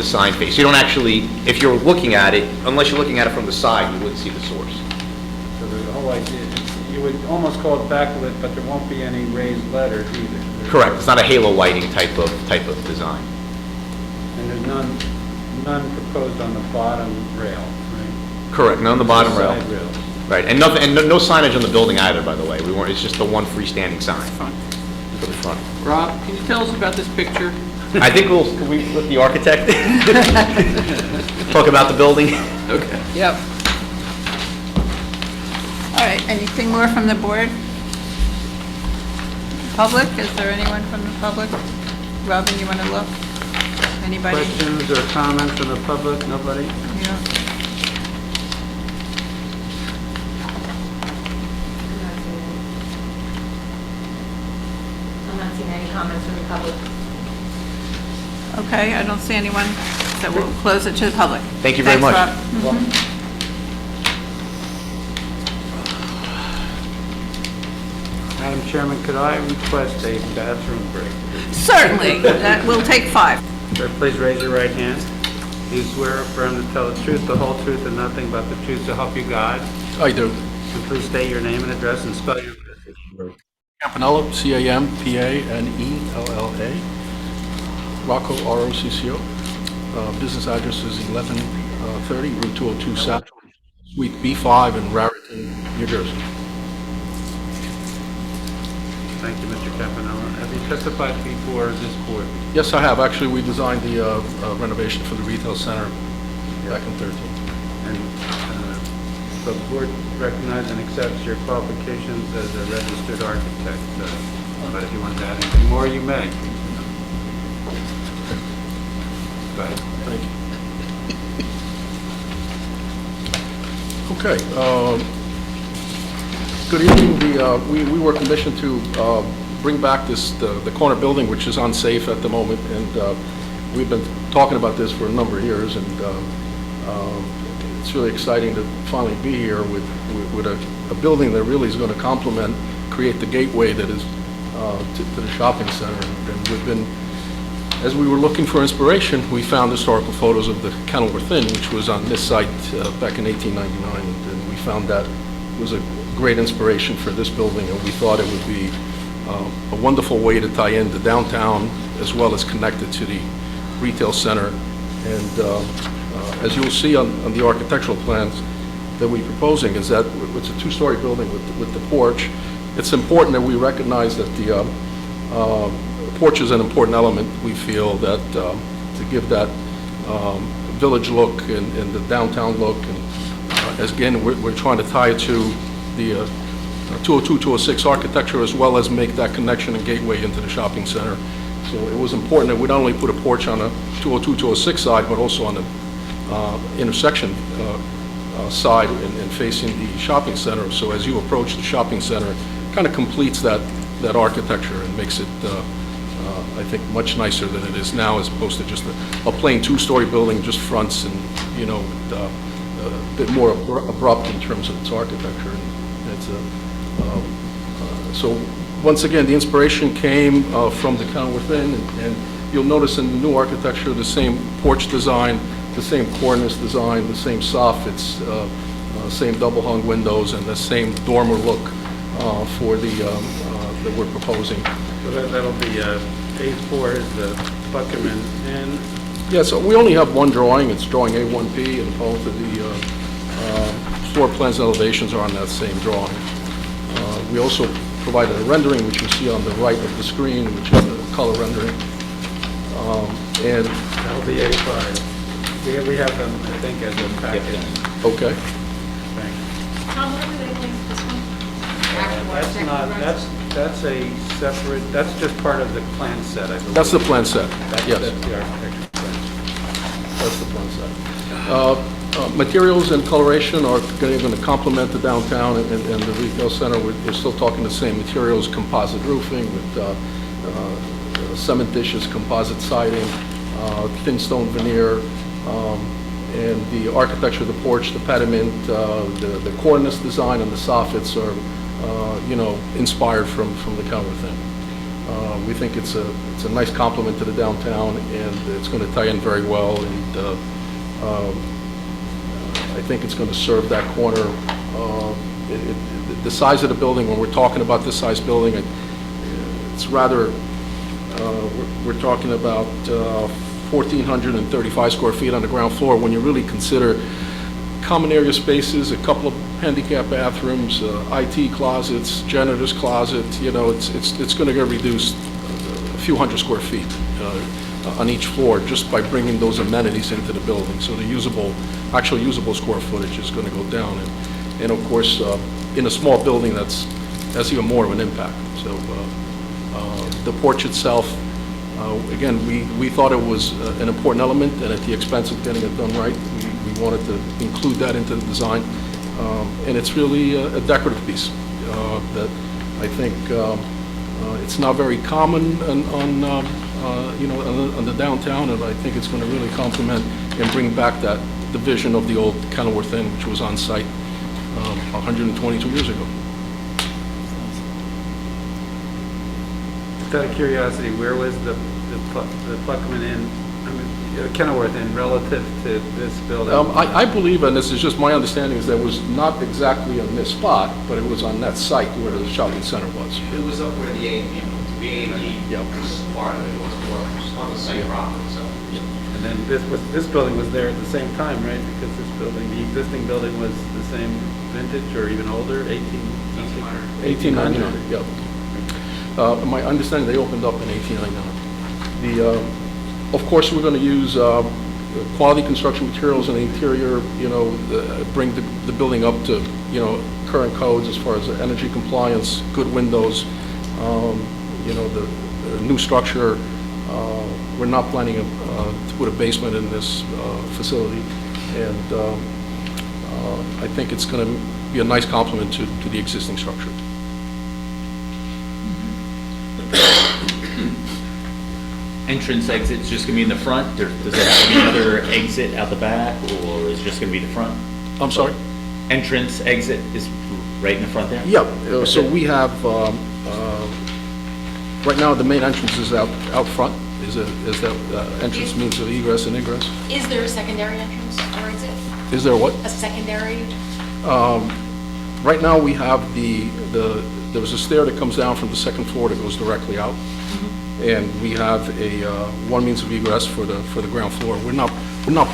[SPEAKER 16] sign face. You don't actually, if you're looking at it, unless you're looking at it from the side, you wouldn't see the source.
[SPEAKER 8] So the whole idea, you would almost call it backlit, but there won't be any raised letters either.
[SPEAKER 16] Correct. It's not a halo lighting type of design.
[SPEAKER 8] And there's none proposed on the bottom rail, right?
[SPEAKER 16] Correct. None on the bottom rail.
[SPEAKER 8] Side rail.
[SPEAKER 16] Right. And nothing, and no signage on the building either, by the way. We weren't. It's just the one freestanding sign for the front.
[SPEAKER 17] Rob, can you tell us about this picture?
[SPEAKER 16] I think can we let the architect talk about the building?
[SPEAKER 17] Okay.
[SPEAKER 1] Yep. All right, anything more from the board? Public, is there anyone from the public? Robin, you want to look? Anybody?
[SPEAKER 8] Questions or comments from the public? Nobody?
[SPEAKER 1] Yeah.
[SPEAKER 2] I'm not seeing any comments from the public.
[SPEAKER 1] Okay, I don't see anyone, so we'll close it to the public.
[SPEAKER 16] Thank you very much.
[SPEAKER 1] Thanks, Rob.
[SPEAKER 8] Madam Chairman, could I request a bathroom break?
[SPEAKER 1] Certainly, that will take 5.
[SPEAKER 8] Sir, please raise your right hand. Do you swear or affirm to tell the truth, the whole truth, and nothing but the truth to help you God?
[SPEAKER 10] I do.
[SPEAKER 8] And please state your name and address and spell your message.
[SPEAKER 10] Campanella, Campannella, Rocco, ROCCO. Business address is 1130 Route 202 South, Suite B5 in Raritan, New Jersey.
[SPEAKER 8] Thank you, Mr. Campanella. Have you testified before this board?
[SPEAKER 10] Yes, I have. Actually, we designed the renovation for the retail center back in 13.
[SPEAKER 8] And the board recognizes and accepts your qualifications as a registered architect. But if you want to add anything more, you may. Go ahead.
[SPEAKER 10] Thank you. Okay. Good evening. We were commissioned to bring back the corner building, which is unsafe at the moment, and we've been talking about this for a number of years, and it's really exciting to finally be here with a building that really is going to complement, create the gateway that is to the shopping center. And we've been, as we were looking for inspiration, we found historical photos of the Kenilworth Inn, which was on this site back in 1899, and we found that was a great inspiration for this building, and we thought it would be a wonderful way to tie in the downtown as well as connect it to the retail center. And as you'll see on the architectural plans that we're proposing, is that it's a two-story building with the porch. It's important that we recognize that the porch is an important element. We feel that to give that village look and the downtown look, and as again, we're trying to tie it to the 202, 206 architecture, as well as make that connection and gateway into the shopping center. So it was important that we not only put a porch on the 202, 206 side, but also on the intersection side and facing the shopping center. So as you approach the shopping center, kind of completes that architecture and makes it, I think, much nicer than it is now, as opposed to just a plain two-story building, just fronts and, you know, a bit more abrupt in terms of its architecture. And it's so once again, the inspiration came from the Kenilworth Inn, and you'll notice in the new architecture the same porch design, the same cornice design, the same soffits, same double-hung windows, and the same dormer look for that we're proposing.
[SPEAKER 8] So that'll be A4 is the Buckerman Inn.
[SPEAKER 10] Yeah, so we only have one drawing. It's drawing A1P, and both of the floor plans and elevations are on that same drawing. We also provided a rendering, which you see on the right of the screen, which is a color rendering. And
[SPEAKER 8] that'll be A5. We have them, I think, as a package.
[SPEAKER 10] Okay.
[SPEAKER 8] Thanks.
[SPEAKER 12] Tom, what are we labeling this one?
[SPEAKER 8] That's not, that's a separate, that's just part of the plan set, I believe.
[SPEAKER 10] That's the plan set, yes.
[SPEAKER 8] That's the architecture plan.
[SPEAKER 10] That's the plan set. Materials and coloration are going to complement the downtown and the retail center. We're still talking the same materials, composite roofing with cementitious composite siding, thin stone veneer, and the architecture of the porch, the pediment, the cornice design, and the soffits are, you know, inspired from the Kenilworth Inn. We think it's a nice complement to the downtown, and it's going to tie in very well. And I think it's going to serve that corner. The size of the building, when we're talking about this size building, it's rather, we're talking about 1,435 square feet on the ground floor. When you really consider common area spaces, a couple of handicap bathrooms, IT closets, janitor's closet, you know, it's going to get reduced a few hundred square feet on each floor just by bringing those amenities into the building. So the actual usable square footage is going to go down. And of course, in a small building, that's even more of an impact. So the porch itself, again, we thought it was an important element, and at the expense of getting it done right, we wanted to include that into the design. And it's really a decorative piece that I think it's not very common on you know, on the downtown, and I think it's going to really complement and bring back the vision of the old Kenilworth Inn, which was on site 122 years ago.
[SPEAKER 8] Just out of curiosity, where was the Pluckman Inn, I mean, Kenilworth Inn, relative to this building?
[SPEAKER 10] I believe, and this is just my understanding, is that it was not exactly on this spot, but it was on that site where the shopping center was.
[SPEAKER 16] It was up where the A&E was part of it. It was more on the same property, so.
[SPEAKER 8] And then this building was there at the same time, right? Because this building, the existing building was the same vintage or even older,
[SPEAKER 10] 1899, yeah. My understanding, they opened up in 1899. Of course, we're going to use quality construction materials in the interior, bring the building up to, current codes as far as energy compliance, good windows, the new structure. We're not planning to put a basement in this facility, and I think it's going to be a nice complement to the existing structure.
[SPEAKER 4] Entrance, exit's just gonna be in the front? Does there have to be another exit out the back, or is it just gonna be the front?
[SPEAKER 10] I'm sorry?
[SPEAKER 4] Entrance, exit is right in the front there?
[SPEAKER 10] Yeah, so we have, right now, the main entrance is out front. Is that entrance means of egress and ingress?
[SPEAKER 12] Is there a secondary entrance or exit?
[SPEAKER 10] Is there what?
[SPEAKER 12] A secondary?
[SPEAKER 10] Right now, we have there's a stair that comes down from the second floor that goes directly out. And we have one means of egress for the ground floor. We're not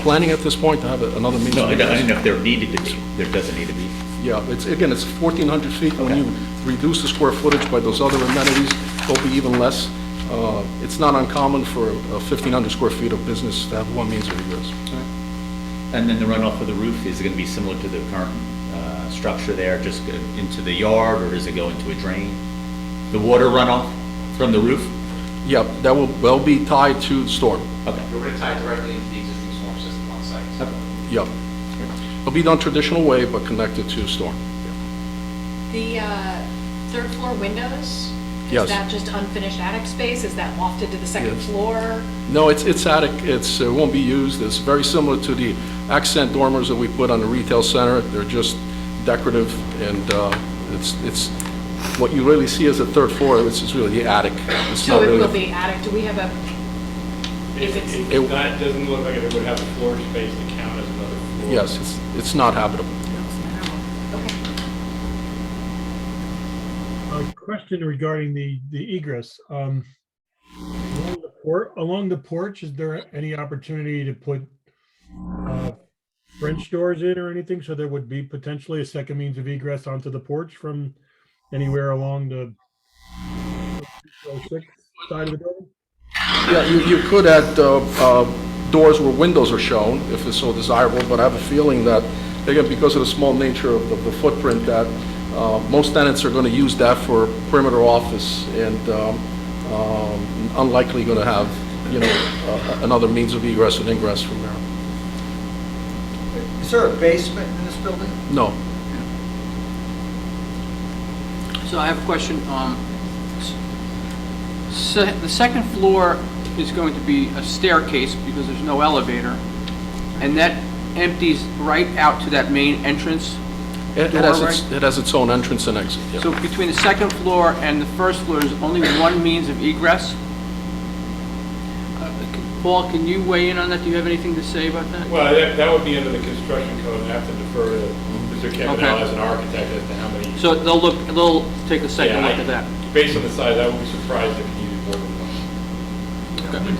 [SPEAKER 10] planning at this point to have another means of egress.
[SPEAKER 4] I didn't know if there needed to be. There doesn't need to be.
[SPEAKER 10] Yeah, it's 1,400 feet. Okay. When you reduce the square footage by those other amenities, it'll be even less. It's not uncommon for 1,500 square feet of business to have one means of egress.
[SPEAKER 4] And then the runoff of the roof, is it going to be similar to the current structure there, just into the yard, or does it go into a drain? The water runoff from the roof?
[SPEAKER 10] Yeah, that will be tied to the storm.
[SPEAKER 4] Okay.
[SPEAKER 16] We're going to tie it directly into the existing storm system on site. So.
[SPEAKER 10] Yeah. It'll be done traditional way, but connected to storm.
[SPEAKER 12] The third floor windows?
[SPEAKER 10] Yes.
[SPEAKER 12] Is that just unfinished attic space? Is that lofted to the second floor?
[SPEAKER 10] No, it's attic. It won't be used. It's very similar to the accent dormers that we put on the retail center. They're just decorative, and it's what you really see as a third floor. It's really the attic. It's
[SPEAKER 12] So
[SPEAKER 10] not
[SPEAKER 12] it
[SPEAKER 10] really
[SPEAKER 12] will be attic. Do we have a?
[SPEAKER 8] It doesn't look like it would have the floor space to count as another floor.
[SPEAKER 10] Yes, it's not habitable.
[SPEAKER 6] A question regarding the egress. Along the porch, is there any opportunity to put French doors in or anything, so there would be potentially a second means of egress onto the porch from anywhere along the 6 side of the building?
[SPEAKER 10] Yeah, you could add doors where windows are shown, if it's so desirable, but I have a feeling that, again, because of the small nature of the footprint, that most tenants are going to use that for perimeter office, and unlikely going to have, another means of egress and ingress from there.
[SPEAKER 13] Is there a basement in this building?
[SPEAKER 10] No.
[SPEAKER 17] So I have a question. The second floor is going to be a staircase because there's no elevator, and that empties right out to that main entrance.
[SPEAKER 10] It has its own entrance and exit. Yeah.
[SPEAKER 17] So between the second floor and the first floor, there's only one means of egress. Paul, can you weigh in on that? Do you have anything to say about that?
[SPEAKER 9] Well, that would be under the construction code, and I have to defer to Mr. Kevin as an architect as to how many.
[SPEAKER 17] So they'll take a second look at that.
[SPEAKER 9] Based on the size, I would be surprised if you needed more than one.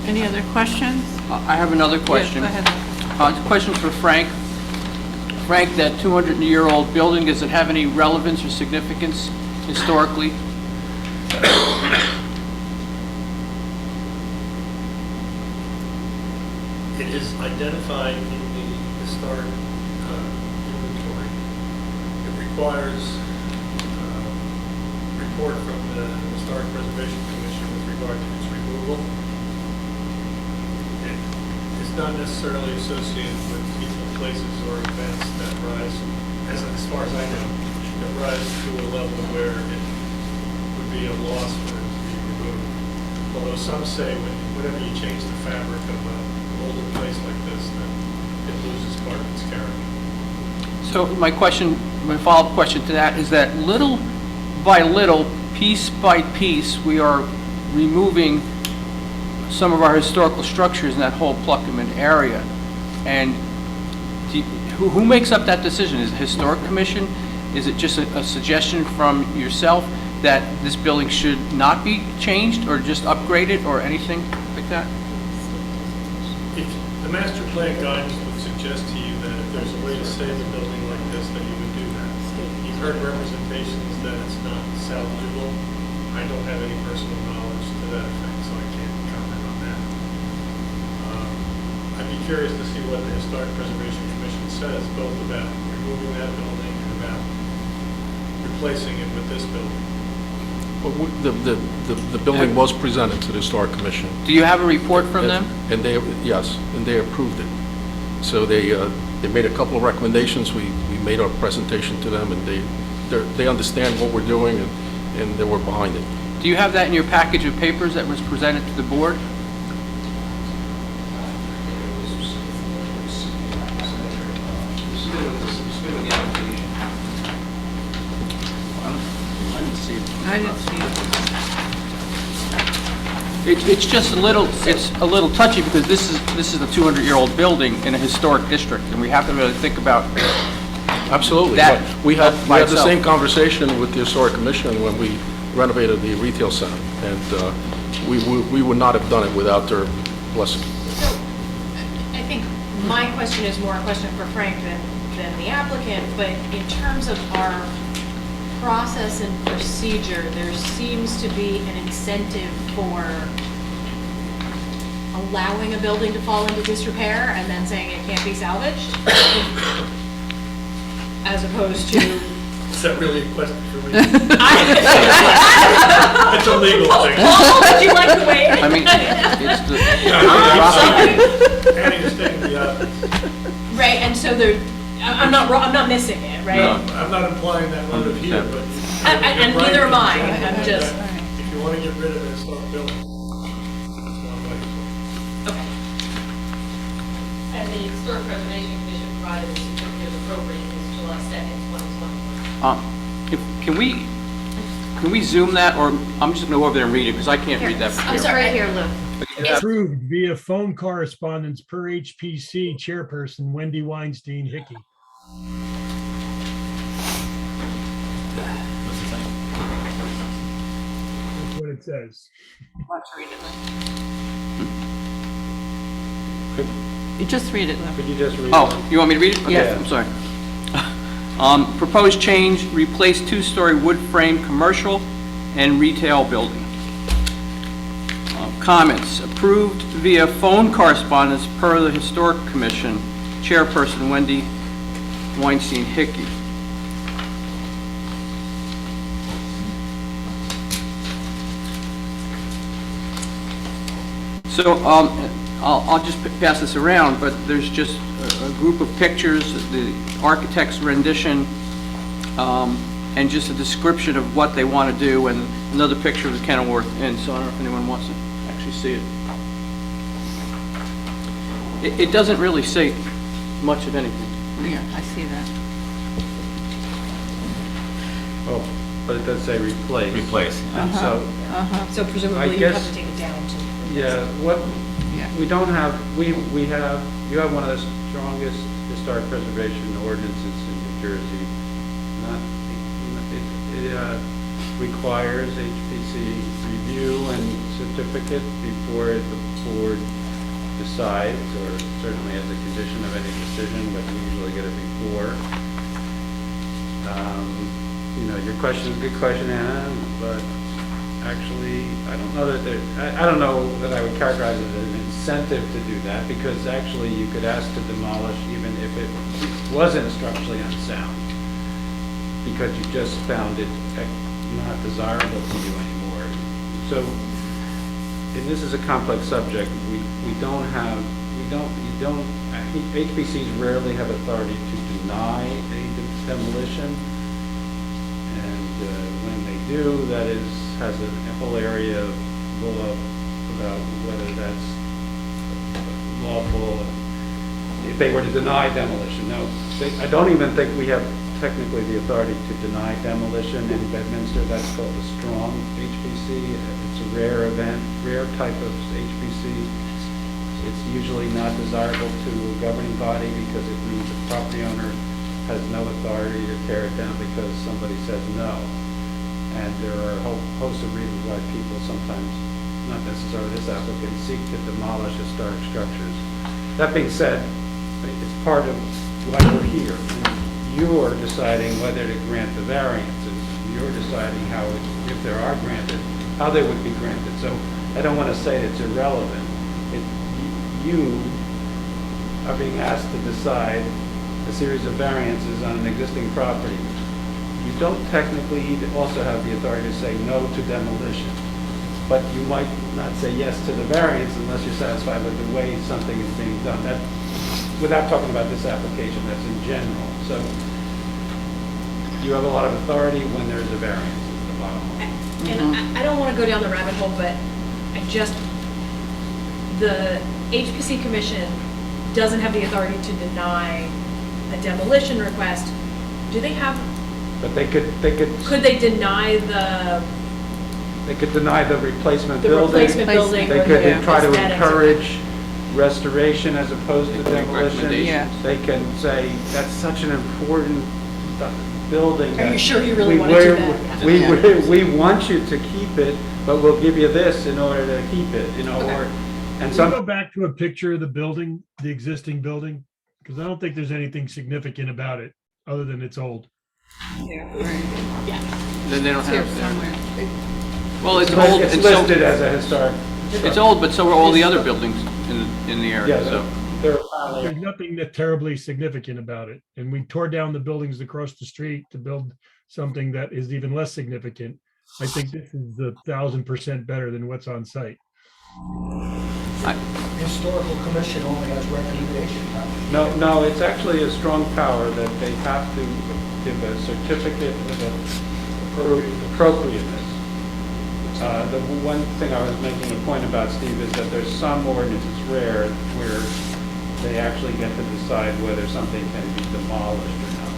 [SPEAKER 1] Any other questions?
[SPEAKER 17] I have another question.
[SPEAKER 1] Yes, go ahead.
[SPEAKER 17] Questions for Frank. Frank, that 200-year-old building, does it have any relevance or significance historically?
[SPEAKER 18] It is identified in the historic inventory. It requires a report from the Historic Preservation Commission with regard to its removal. It is not necessarily associated with people, places, or events that rise, as far as I know, that rise to a level where it would be a loss for it to be removed. Although some say whenever you change the fabric of an older place like this, then it loses part of its character.
[SPEAKER 17] So my follow-up question to that is that little by little, piece by piece, we are removing some of our historical structures in that whole Pluckerman area. And who makes up that decision? Is it the Historic Commission? Is it just a suggestion from yourself? that this building should not be changed or just upgraded or anything like that?
[SPEAKER 18] If the master plan guidance would suggest to you that if there's a way to save a building like this, that you would do that. You've heard representations that it's not salvageable. I don't have any personal knowledge to that effect, so I can't comment on that. I'd be curious to see what the Historic Preservation Commission says, both about removing that building and about replacing it with this building.
[SPEAKER 10] The building was presented to the Historic Commission.
[SPEAKER 17] Do you have a report from them?
[SPEAKER 10] And they, yes, and they approved it. So they made a couple of recommendations. We made our presentation to them, and they understand what we're doing, and they were behind it.
[SPEAKER 17] Do you have that in your package of papers that was presented to the board?
[SPEAKER 1] I didn't see it.
[SPEAKER 17] It's just a little touchy because this is a 200-year-old building in a historic district, and we have to really think about
[SPEAKER 10] Absolutely.
[SPEAKER 17] that.
[SPEAKER 10] But we had the
[SPEAKER 17] itself.
[SPEAKER 10] same conversation with the Historic Commission when we renovated the retail center, and we would not have done it without their blessing.
[SPEAKER 12] So, I think my question is more a question for Frank than the applicant, but in terms of our process and procedure, there seems to be an incentive for allowing a building to fall into disrepair and then saying it can't be salvaged, as opposed to...
[SPEAKER 18] Is that really a question for me? It's a legal thing.
[SPEAKER 12] Paul, would you like to weigh in?
[SPEAKER 17] I mean, it's the...
[SPEAKER 18] Annie is taking the obvious.
[SPEAKER 12] Right, and so there, I'm not missing it, right?
[SPEAKER 18] No, I'm not implying that motive here, but.
[SPEAKER 12] And neither am I, I'm just.
[SPEAKER 18] If you want to get rid of a historic building, that's one way.
[SPEAKER 12] Okay.
[SPEAKER 15] And the Historic Preservation Commission provided a certificate of appropriateness July 2nd, 2021.
[SPEAKER 17] Can we zoom that, or I'm just gonna go over there and read it, because I can't read that from
[SPEAKER 12] I'm
[SPEAKER 17] here.
[SPEAKER 12] sorry, right here, Lou.
[SPEAKER 6] Approved via phone correspondence per HPC chairperson Wendy Weinstein Hickey. That's what it says.
[SPEAKER 2] Want to read it, Lou? You just read it, Lou.
[SPEAKER 8] Could you just read?
[SPEAKER 17] Oh, you want me to read it? Okay,
[SPEAKER 2] Yeah.
[SPEAKER 17] I'm sorry. Proposed change, replace two-story wood frame commercial and retail building. Comments, approved via phone correspondence per the Historic Commission, Chairperson Wendy Weinstein Hickey. So, I'll just pass this around, but there's just a group of pictures, the architect's rendition, and just a description of what they want to do, and another picture of the Kenilworth Inn, so I don't know if anyone wants to actually see it. It doesn't really say much of anything.
[SPEAKER 2] Yeah, I see that.
[SPEAKER 8] Oh, but it does say replace.
[SPEAKER 4] Replace.
[SPEAKER 8] So,
[SPEAKER 12] So
[SPEAKER 8] I
[SPEAKER 12] presumably you
[SPEAKER 8] guess-
[SPEAKER 12] have to take it down to...
[SPEAKER 8] yeah, what,
[SPEAKER 2] Yeah.
[SPEAKER 8] we don't have, you have one of the strongest historic preservation ordinances in New Jersey. It requires HPC review and certificate before the board decides, or certainly as a condition of any decision, but we usually get it before. Your question is a good question, Anna, but actually, I don't know that I don't know that I would characterize it as an incentive to do that, because actually you could ask to demolish even if it wasn't structurally unsound, because you just found it not desirable to you anymore. So, and this is a complex subject, HPCs rarely have authority to deny a demolition, and when they do, that has a whole area of law about whether that's lawful if they were to deny demolition. No, I don't even think we have technically the authority to deny demolition in Bedminster. That's called a strong HPC. It's a rare event, rare type of HPC. It's usually not desirable to a governing body because it means the property owner has no authority to tear it down because somebody says no. And there are a whole host of reasons why people sometimes, not necessarily this applicant, seek to demolish historic structures. That being said, it's part of why we're here. You are deciding whether to grant the variances. You're deciding how, if there are granted, how they would be granted. So I don't want to say it's irrelevant. You are being asked to decide a series of variances on an existing property. You don't technically also have the authority to say no to demolition, but you might not say yes to the variance unless you're satisfied with the way something is being done. That, without talking about this application, that's in general. So you have a lot of authority when there's a variance, is the bottom line.
[SPEAKER 12] And I don't want to go down the rabbit hole, but the HPC Commission doesn't have the authority to deny a demolition request. Do they have?
[SPEAKER 8] But they could.
[SPEAKER 12] Could they deny the?
[SPEAKER 8] They could deny the replacement
[SPEAKER 12] The
[SPEAKER 8] building.
[SPEAKER 12] replacement building
[SPEAKER 8] They
[SPEAKER 12] or
[SPEAKER 8] could
[SPEAKER 12] the
[SPEAKER 8] try to
[SPEAKER 12] aesthetics.
[SPEAKER 8] encourage restoration as opposed to
[SPEAKER 17] They can make
[SPEAKER 8] demolition.
[SPEAKER 17] recommendations.
[SPEAKER 8] They can say, that's such an important building.
[SPEAKER 12] Are you
[SPEAKER 8] that
[SPEAKER 12] sure you really
[SPEAKER 8] we-
[SPEAKER 12] want to do
[SPEAKER 8] we're-
[SPEAKER 12] that?
[SPEAKER 8] We want you to keep it, but we'll give you this in order to keep it, you know, or, and
[SPEAKER 6] Can we go
[SPEAKER 8] some,
[SPEAKER 6] back to a picture of the building, the existing building? Because I don't think there's anything significant about it, other than it's old.
[SPEAKER 12] Yeah.
[SPEAKER 17] Then they don't
[SPEAKER 1] It's here
[SPEAKER 17] have there.
[SPEAKER 1] somewhere.
[SPEAKER 17] Well, it's old,
[SPEAKER 8] it's
[SPEAKER 17] and so,
[SPEAKER 8] listed as a historic.
[SPEAKER 17] it's old, but so are all the other buildings in the area,
[SPEAKER 8] Yeah,
[SPEAKER 17] so.
[SPEAKER 8] they're
[SPEAKER 6] There's nothing that terribly significant about it. And we tore down the buildings across the street to build something that is even less significant. I think this is 1,000% better than what's on site.
[SPEAKER 13] Historical Commission only has recommendation power.
[SPEAKER 8] No, it's actually a strong power that they have to give a certificate of appropriateness. The one thing I was making a point about, Steve, is that there's some ordinances, it's rare, where they actually get to decide whether something can be demolished or not.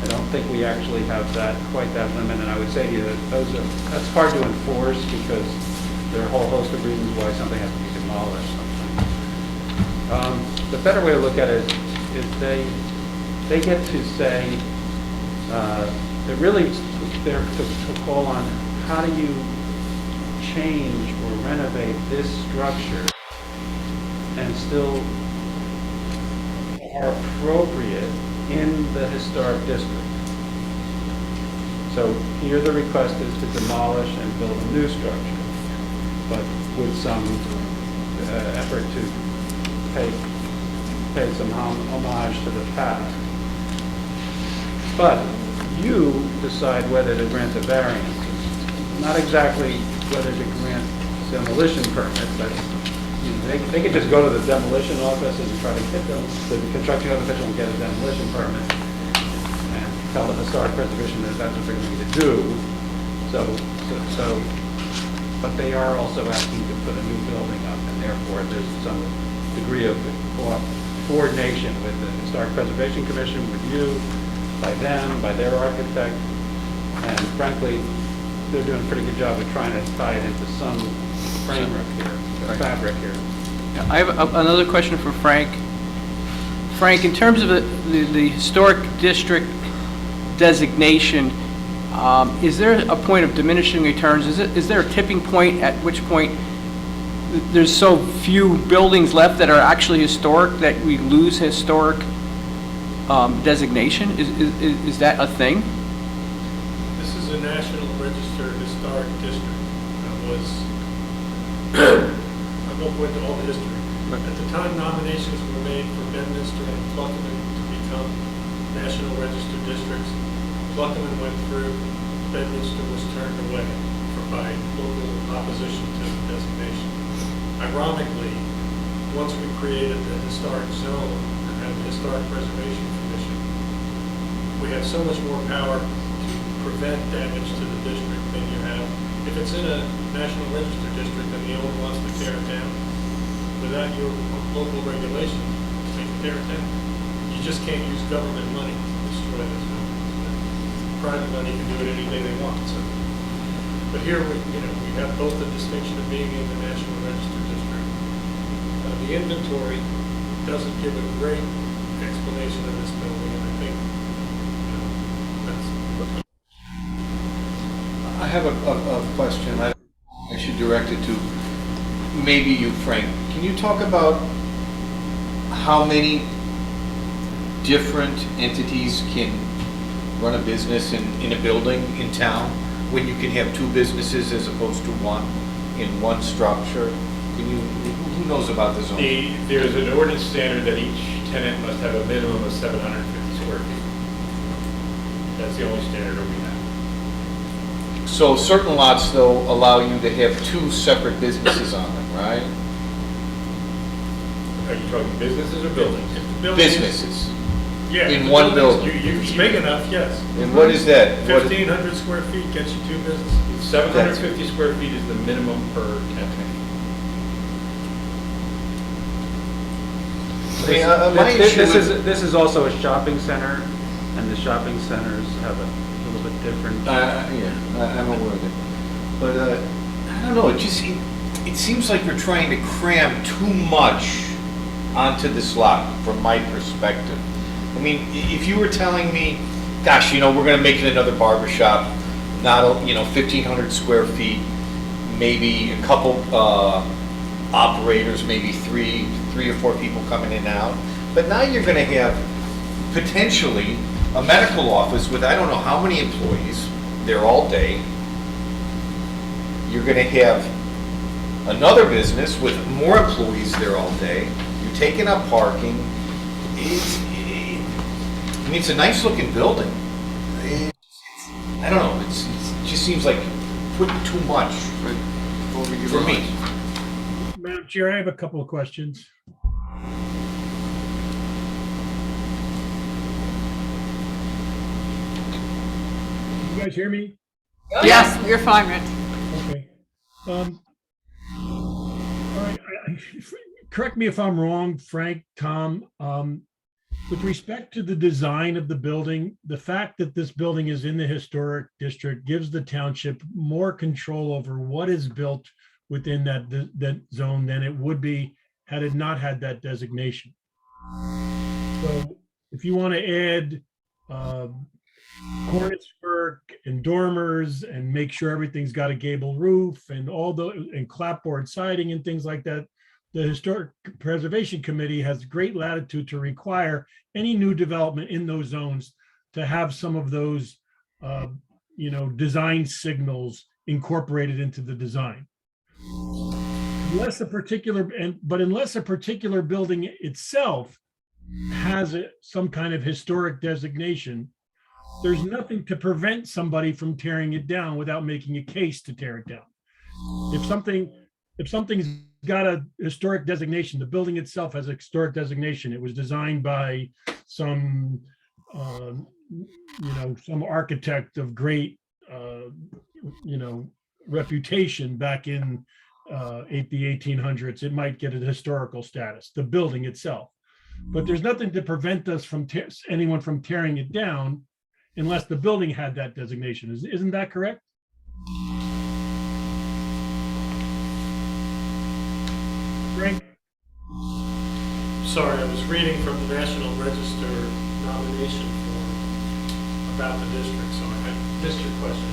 [SPEAKER 8] I don't think we actually have quite that limit, and I would say to you that that's hard to enforce because there are a whole host of reasons why something has to be demolished sometimes. The better way to look at it is they get to say, they're really there to call on how do you change or renovate this structure and still are appropriate in the historic district. So here the request is to demolish and build a new structure, but with some effort to pay some homage to the past. But you decide whether to grant the variance. Not exactly whether to grant demolition permits. That's, they could just go to the demolition office and try to get them, the construction official and get a demolition permit and tell the historic preservation that that's what they're going to do. But they are also asking to put a new building up, and therefore there's some degree of coordination with the Historic Preservation Commission, with you, by them, by their architect, and frankly, they're doing a pretty good job of trying to tie it into some framework here, fabric here.
[SPEAKER 17] I have another question for Frank. Frank, in terms of the historic district designation, is there a point of diminishing returns? Is there a tipping point at which point there's so few buildings left that are actually historic that we lose historic designation? Is that a thing?
[SPEAKER 18] This is a National Register Historic District. That was, I won't go into all the history. At the time nominations were made for Bedminster and Pluckerman to become National Register districts, Pluckerman went through, Bedminster was turned away by local opposition to the designation. Ironically, once we created the historic zone and had the Historic Preservation Commission, we have so much more power to prevent damage to the district than you have. If it's in a National Register district and the owner wants to tear it down, without your local regulations, they can tear it down. You just can't use government money to destroy this building. Private money can do it any day they want. So, but here we have both the distinction of being in the National Register district. The inventory doesn't give a great explanation of this building, and I think that's.
[SPEAKER 13] I
[SPEAKER 5] have a question. I should direct it to maybe you, Frank. Can you talk about how many different entities can run a business in a building in town when you can have two businesses as opposed to one in one structure? Who knows about the zone?
[SPEAKER 9] There's an ordinance standard that each tenant must have a minimum of 750 square feet. That's the only standard that we have.
[SPEAKER 5] So certain lots, though, allow you to have two separate businesses on them, right?
[SPEAKER 9] Are you talking businesses or buildings?
[SPEAKER 5] Businesses.
[SPEAKER 18] Yeah.
[SPEAKER 5] In
[SPEAKER 18] the
[SPEAKER 5] one
[SPEAKER 18] buildings,
[SPEAKER 5] building.
[SPEAKER 18] It's big enough, yes.
[SPEAKER 5] And what is that?
[SPEAKER 18] 1,500 square feet gets you two businesses.
[SPEAKER 9] 750 square feet is the minimum per tenant.
[SPEAKER 8] This is also a shopping center, and the shopping centers have a little bit different.
[SPEAKER 5] I'm aware of it. But I don't know, it seems like you're trying to cram too much onto this lot, from my perspective. I mean, if you were telling me, gosh, we're going to make it another barber shop, not, 1,500 square feet, maybe a couple operators, maybe three or four people coming in and out. But now you're going to have potentially a medical office with I don't know how many employees there all day. You're going to have another business with more employees there all day. You're taking up parking. It's a nice looking building. I don't know. It just seems like putting too much for me.
[SPEAKER 6] Madam Chair, I have a couple of questions. You guys hear me?
[SPEAKER 1] Yes, you're fine, Rich.
[SPEAKER 6] Okay. All right. Correct me if I'm wrong, Frank, Tom. With respect to the design of the building, the fact that this building is in the historic district gives the township more control over what is built within that zone than it would be had it not had that designation. So if you want to add cornice work and dormers and make sure everything's got a gable roof and and clapboard siding and things like that, the Historic Preservation Committee has great latitude to require any new development in those zones to have some of those, design signals incorporated into the design. Unless a particular building itself has some kind of historic designation, there's nothing to prevent somebody from tearing it down without making a case to tear it down. If something's got a historic designation, the building itself has a historic designation. It was designed by some architect of great, reputation back in the 1800s. It might get a historical status, the building itself. But there's nothing to prevent us from anyone from tearing it down unless the building had that designation. Isn't that correct? Frank?
[SPEAKER 18] Sorry, I was reading from the National Register nomination form about the district, so I missed your question.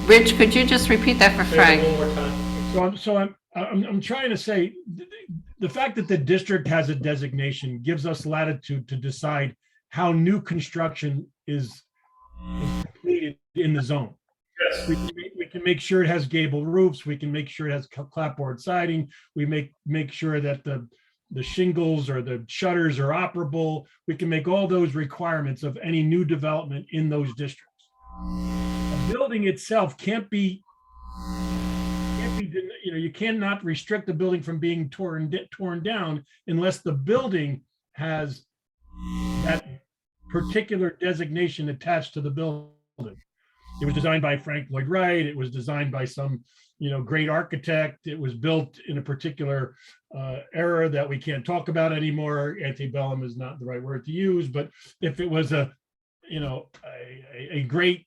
[SPEAKER 1] Rich, could you just repeat that for Frank?
[SPEAKER 18] Say it one more time.
[SPEAKER 6] So I'm trying to say the fact that the district has a designation gives us latitude to decide how new construction is completed in the zone.
[SPEAKER 18] Yes.
[SPEAKER 6] We can make sure it has gable roofs. We can make sure it has clapboard siding. We make sure that the shingles or the shutters are operable. We can make all those requirements of any new development in those districts. A building itself can't be, you cannot restrict the building from being torn down unless the building has that particular designation attached to the building. It was designed by Frank Lloyd Wright. It was designed by some, great architect. It was built in a particular era that we can't talk about anymore. Antebellum is not the right word to use, but if it was a great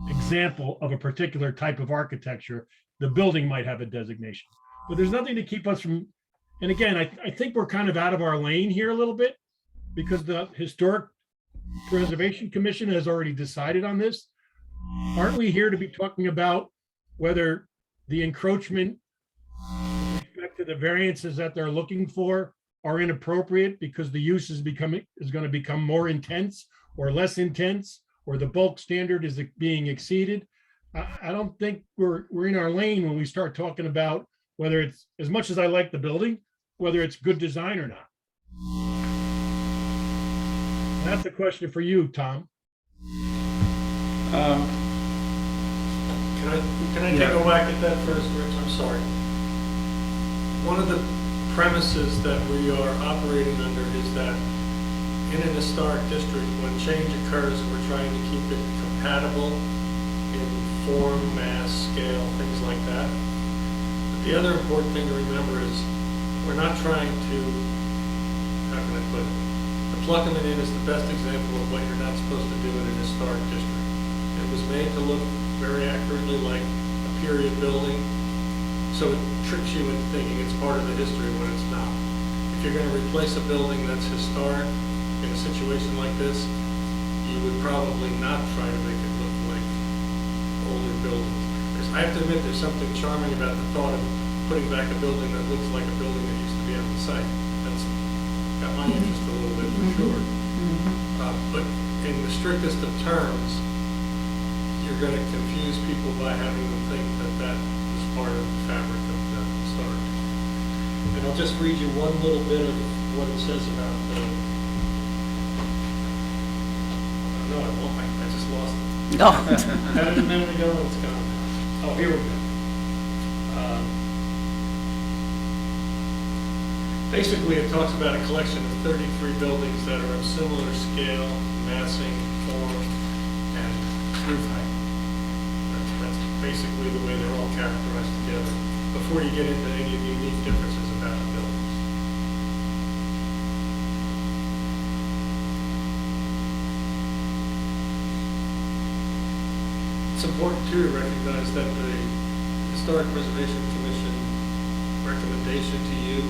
[SPEAKER 6] example of a particular type of architecture, the building might have a designation. But there's nothing to keep us from, and again, I think we're kind of out of our lane here a little bit because the historic Preservation Commission has already decided on this. Aren't we here to be talking about whether the encroachment with respect to the variances that they're looking for are inappropriate because the use is going to become more intense or less intense, or the bulk standard is being exceeded? I don't think we're in our lane when we start talking about whether it's, as much as I like the building, whether it's good design or not. And that's a question for you, Tom.
[SPEAKER 18] Can I take a whack at that first, Rich? I'm sorry. One of the premises that we are operating under is that in an historic district, when change occurs, we're trying to keep it compatible in form, mass, scale, things like that. But the other important thing to remember is we're not trying to, how can I put it? The Pluckerman Inn is the best example of what you're not supposed to do in an historic district. It was made to look very accurately like a period building, so it tricks you into thinking it's part of the history when it's not. If you're going to replace a building that's historic in a situation like this, you would probably not try to make it look like older buildings. Because I have to admit, there's something charming about the thought of putting back a building that looks like a building that used to be on the site. That's got my interest a little bit, for sure. But in the strictest of terms, you're going to confuse people by having them think that that is part of the fabric of the historic. And I'll just read you one little bit of what it says about the... No, I won't. I just lost it.
[SPEAKER 1] No.
[SPEAKER 18] Had it a minute ago, it's gone. Oh, here we go. Basically, it talks about a collection of 33 buildings that are of similar scale, massing, form, and roof height. That's basically the way they're all characterized together before you get into any of the unique differences about the buildings. It's important too to recognize that the Historic Preservation Commission recommendation to you,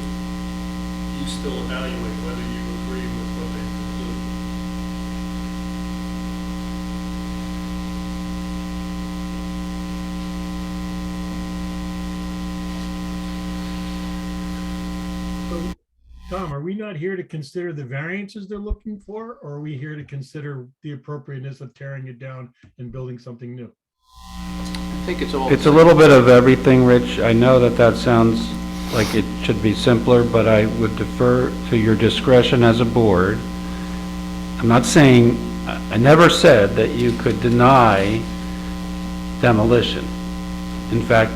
[SPEAKER 18] you still evaluate whether you agree with what they conclude.
[SPEAKER 6] So, Tom, are we not here to consider the variances they're looking for, or are we here to consider the appropriateness of tearing it down and building something new?
[SPEAKER 17] I think it's all.
[SPEAKER 8] It's a little bit of everything, Rich. I know that that sounds like it should be simpler, but I would defer to your discretion as a board. I'm not saying, I never said that you could deny demolition. In fact,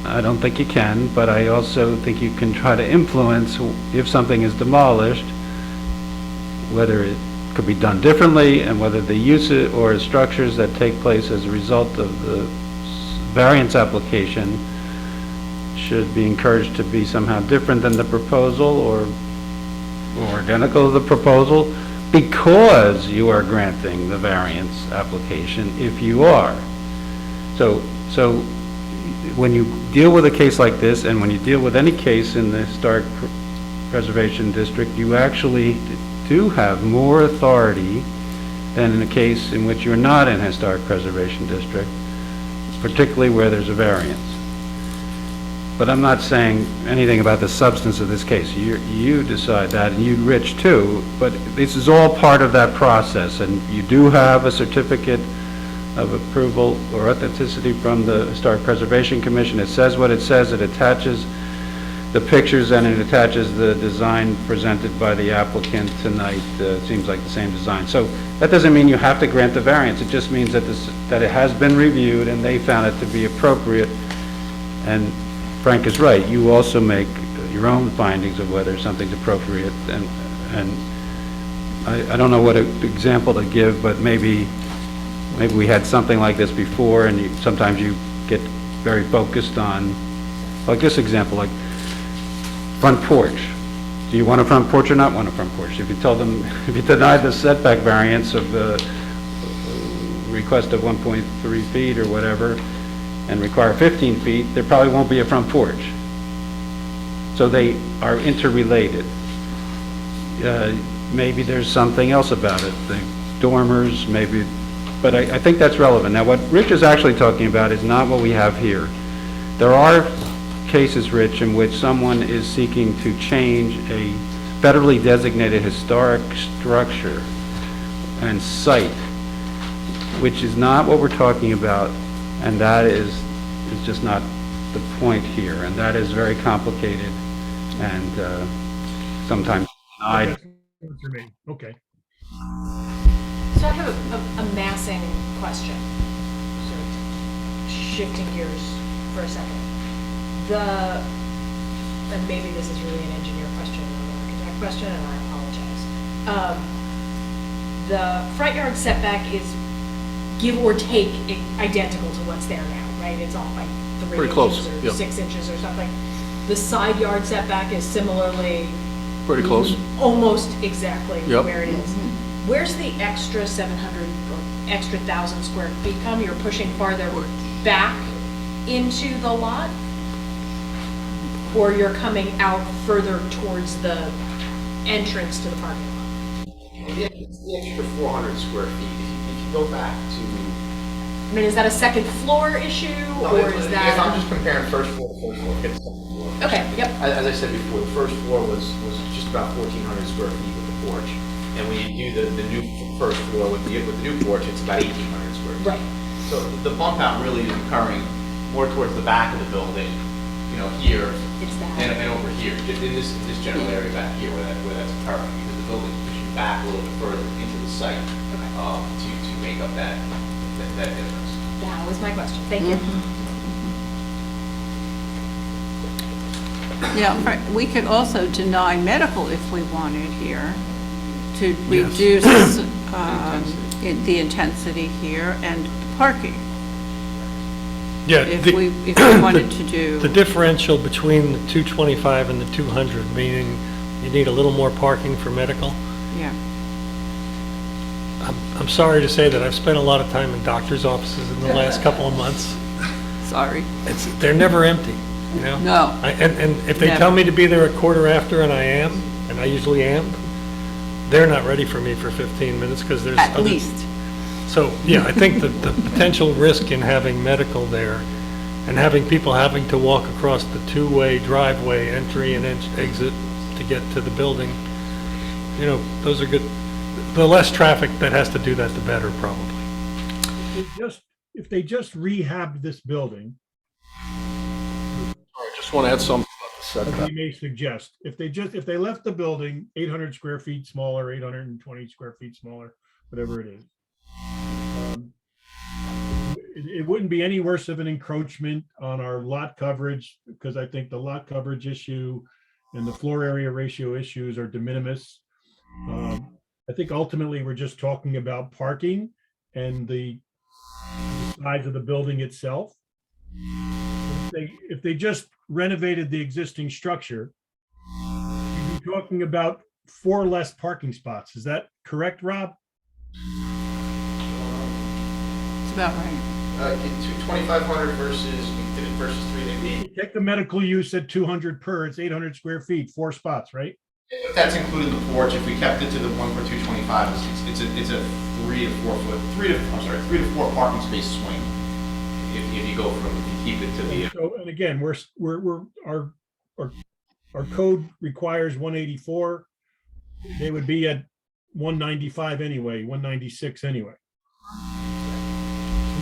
[SPEAKER 8] I don't think you can, but I also think you can try to influence if something is demolished, whether it could be done differently and whether the use or structures that take place as a result of the variance application should be encouraged to be somehow different than the proposal or identical to the proposal, because you are granting the variance application if you are. So when you deal with a case like this, and when you deal with any case in the Historic Preservation District, you actually do have more authority than in a case in which you're not in a Historic Preservation District, particularly where there's a variance. But I'm not saying anything about the substance of this case. You decide that, and you, Rich, too, but this is all part of that process, and you do have a certificate of approval or authenticity from the Historic Preservation Commission. It says what it says. It attaches the pictures and it attaches the design presented by the applicant tonight. It seems like the same design. So that doesn't mean you have to grant the variance. It just means that that it has been reviewed and they found it to be appropriate. And Frank is right. You also make your own findings of whether something's appropriate. And I don't know what example to give, but maybe we had something like this before, and sometimes you get very focused on, like this example, like front porch. Do you want a front porch or not want a front porch? If you tell them, if you deny the setback variance of the request of 1.3 feet or whatever, and require 15 feet, there probably won't be a front porch. So they are interrelated. maybe there's something else about it, the dormers, maybe, but I think that's relevant. Now, what Rich is actually talking about is not what we have here. There are cases, Rich, in which someone is seeking to change a federally designated historic structure and site, which is not what we're talking about, and that is just not the point here, and that is very complicated and sometimes denied.
[SPEAKER 6] Okay.
[SPEAKER 12] So I have a massing question, sort of shifting gears for a second. And maybe this is really an engineer question, not an architect question, and I apologize. The front yard setback is give or take identical to what's there now, right? It's off by 3
[SPEAKER 10] Pretty close,
[SPEAKER 12] inches or
[SPEAKER 10] yep.
[SPEAKER 12] 6 inches or something. The side yard setback is similarly
[SPEAKER 10] Pretty close.
[SPEAKER 12] almost exactly
[SPEAKER 10] Yep.
[SPEAKER 12] where it is. Where's the extra 700 or extra 1,000 square feet come? You're pushing farther back into the lot? Or you're coming out further towards the entrance to the parking lot?
[SPEAKER 16] It's the extra 400 square feet. If you go back to...
[SPEAKER 12] I mean, is that a second floor issue, or is that?
[SPEAKER 16] I'm just comparing first floor to second floor.
[SPEAKER 12] Okay, yep.
[SPEAKER 16] As I said before, the first floor was just about 1,400 square feet with the porch. And when you do the new first floor with the new porch, it's about 1,800 square feet.
[SPEAKER 12] Right.
[SPEAKER 16] So the bump out really is occurring more towards the back of the building, here and over here, just in this general area back here where that's occurring, because the building's pushing back a little bit further into the site to make up that difference.
[SPEAKER 12] That was my question. Thank you.
[SPEAKER 1] Yeah, right. We could also deny medical if we wanted here to reduce the intensity here and parking.
[SPEAKER 11] Yeah,
[SPEAKER 1] If we wanted to do.
[SPEAKER 11] The differential between the 225 and the 200, meaning you need a little more parking for medical.
[SPEAKER 1] Yeah.
[SPEAKER 11] I'm sorry to say that I've spent a lot of time in doctor's offices in the last couple of months.
[SPEAKER 1] Sorry.
[SPEAKER 11] They're never empty, you know?
[SPEAKER 1] No.
[SPEAKER 11] And if they
[SPEAKER 1] Never.
[SPEAKER 11] tell me to be there a quarter after, and I am, and I usually am, they're not ready for me for 15 minutes because there's
[SPEAKER 1] At least.
[SPEAKER 11] So, yeah, I think that the potential risk in having medical there and having people having to walk across the two-way driveway, entry and exit to get to the building, those are good. The less traffic that has to do that, the better, probably.
[SPEAKER 6] If they just rehabbed this building,
[SPEAKER 10] I just want to add something about the
[SPEAKER 6] as
[SPEAKER 10] setback.
[SPEAKER 6] we may suggest, if they left the building 800 square feet smaller, 820 square feet smaller, whatever it is, it wouldn't be any worse of an encroachment on our lot coverage, because I think the lot coverage issue and the floor area ratio issues are de minimis. I think ultimately we're just talking about parking and the size of the building itself. If they just renovated the existing structure, you'd be talking about 4 less parking spots. Is that correct, Rob?
[SPEAKER 1] It's about right.
[SPEAKER 16] 2,500 versus 380.
[SPEAKER 6] Take the medical use at 200 per, it's 800 square feet, 4 spots, right?
[SPEAKER 16] If that's including the porch, if we kept it to the one for 225, it's a 3 to 4 parking space swing. If you go from, if you keep it to the.
[SPEAKER 6] So, and again, our code requires 184. They would be at 195 anyway, 196 anyway.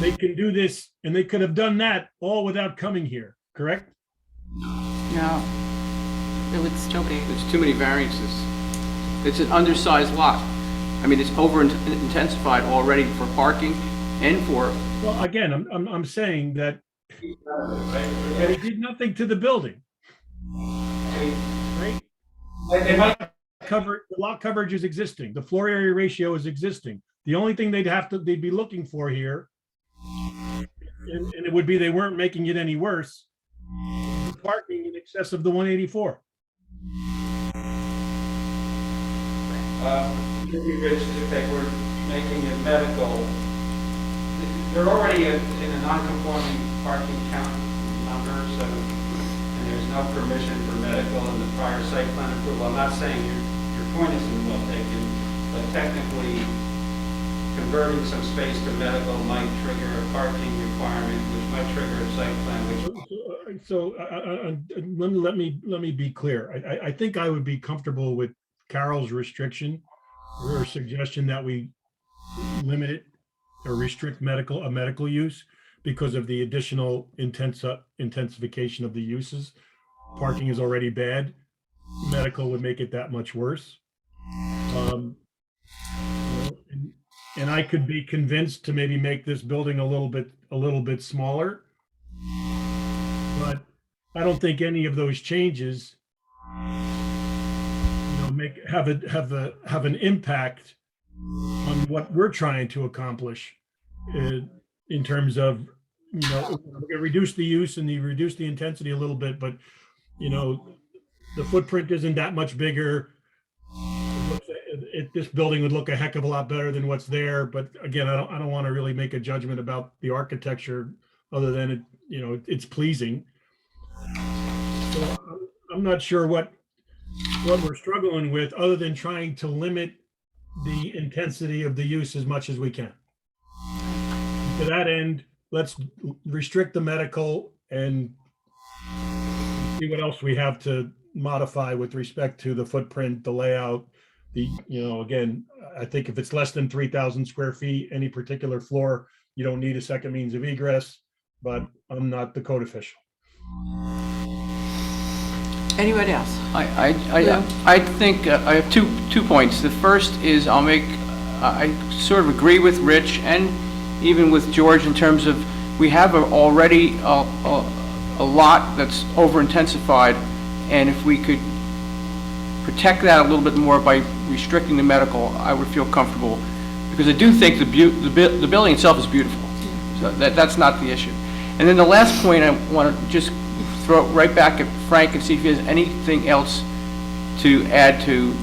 [SPEAKER 6] They can do this, and they could have done that all without coming here, correct?
[SPEAKER 1] No. It would still be.
[SPEAKER 17] There's too many variances. It's an undersized lot. I mean, it's over intensified already for parking and for.
[SPEAKER 6] Well, again, I'm saying that it did nothing to the building. Right? The lot coverage is existing. The floor area ratio is existing. The only thing they'd be looking for here, and it would be they weren't making it any worse, parking in excess of the 184.
[SPEAKER 8] If they were making it medical, they're already in a non-conforming parking count numbers, and there's no permission for medical in the prior site plan approval. I'm not saying your point isn't well taken, but technically converting some space to medical might trigger a parking requirement, which might trigger a site plan, which
[SPEAKER 6] So let me be clear. I think I would be comfortable with Carol's restriction or suggestion that we limit it or restrict a medical use because of the additional intensification of the uses. Parking is already bad. Medical would make it that much worse. And I could be convinced to maybe make this building a little bit smaller. But I don't think any of those changes, have an impact on what we're trying to accomplish in terms of, reduce the use and reduce the intensity a little bit, but the footprint isn't that much bigger. This building would look a heck of a lot better than what's there, but again, I don't want to really make a judgment about the architecture other than it's pleasing. So I'm not sure what we're struggling with other than trying to limit the intensity of the use as much as we can. To that end, let's restrict the medical and see what else we have to modify with respect to the footprint, the layout. Again, I think if it's less than 3,000 square feet, any particular floor, you don't need a second means of egress, but I'm not the code official.
[SPEAKER 1] Anybody else?
[SPEAKER 17] I think I have two points. The first is I sort of agree with Rich and even with George in terms of we have already a lot that's over intensified, and if we could protect that a little bit more by restricting the medical, I would feel comfortable, because I do think the building itself is beautiful. So that's not the issue. And then the last point, I want to just throw it right back at Frank and see if he has anything else to add to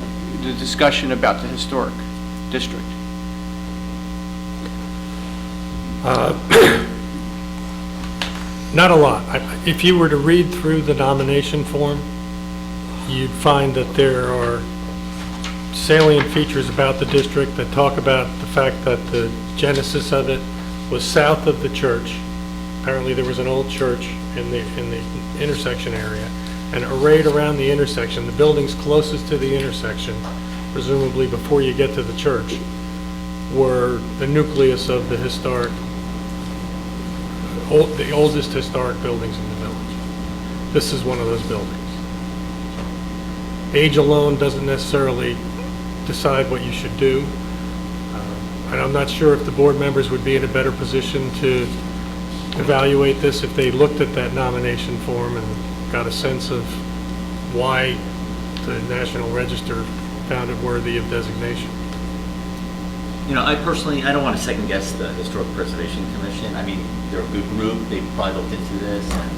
[SPEAKER 17] the discussion about the historic district.
[SPEAKER 11] Not a lot. If you were to read through the nomination form, you'd find that there are salient features about the district that talk about the fact that the genesis of it was south of the church. Apparently there was an old church in the intersection area, and arrayed around the intersection, the buildings closest to the intersection, presumably before you get to the church, were the nucleus of the the oldest historic buildings in the village. This is one of those buildings. Age alone doesn't necessarily decide what you should do. And I'm not sure if the board members would be in a better position to evaluate this if they looked at that nomination form and got a sense of why the National Register found it worthy of designation.
[SPEAKER 4] I personally, I don't want to second guess the Historic Preservation Commission. I mean, they're a good group. They probably looked into this. And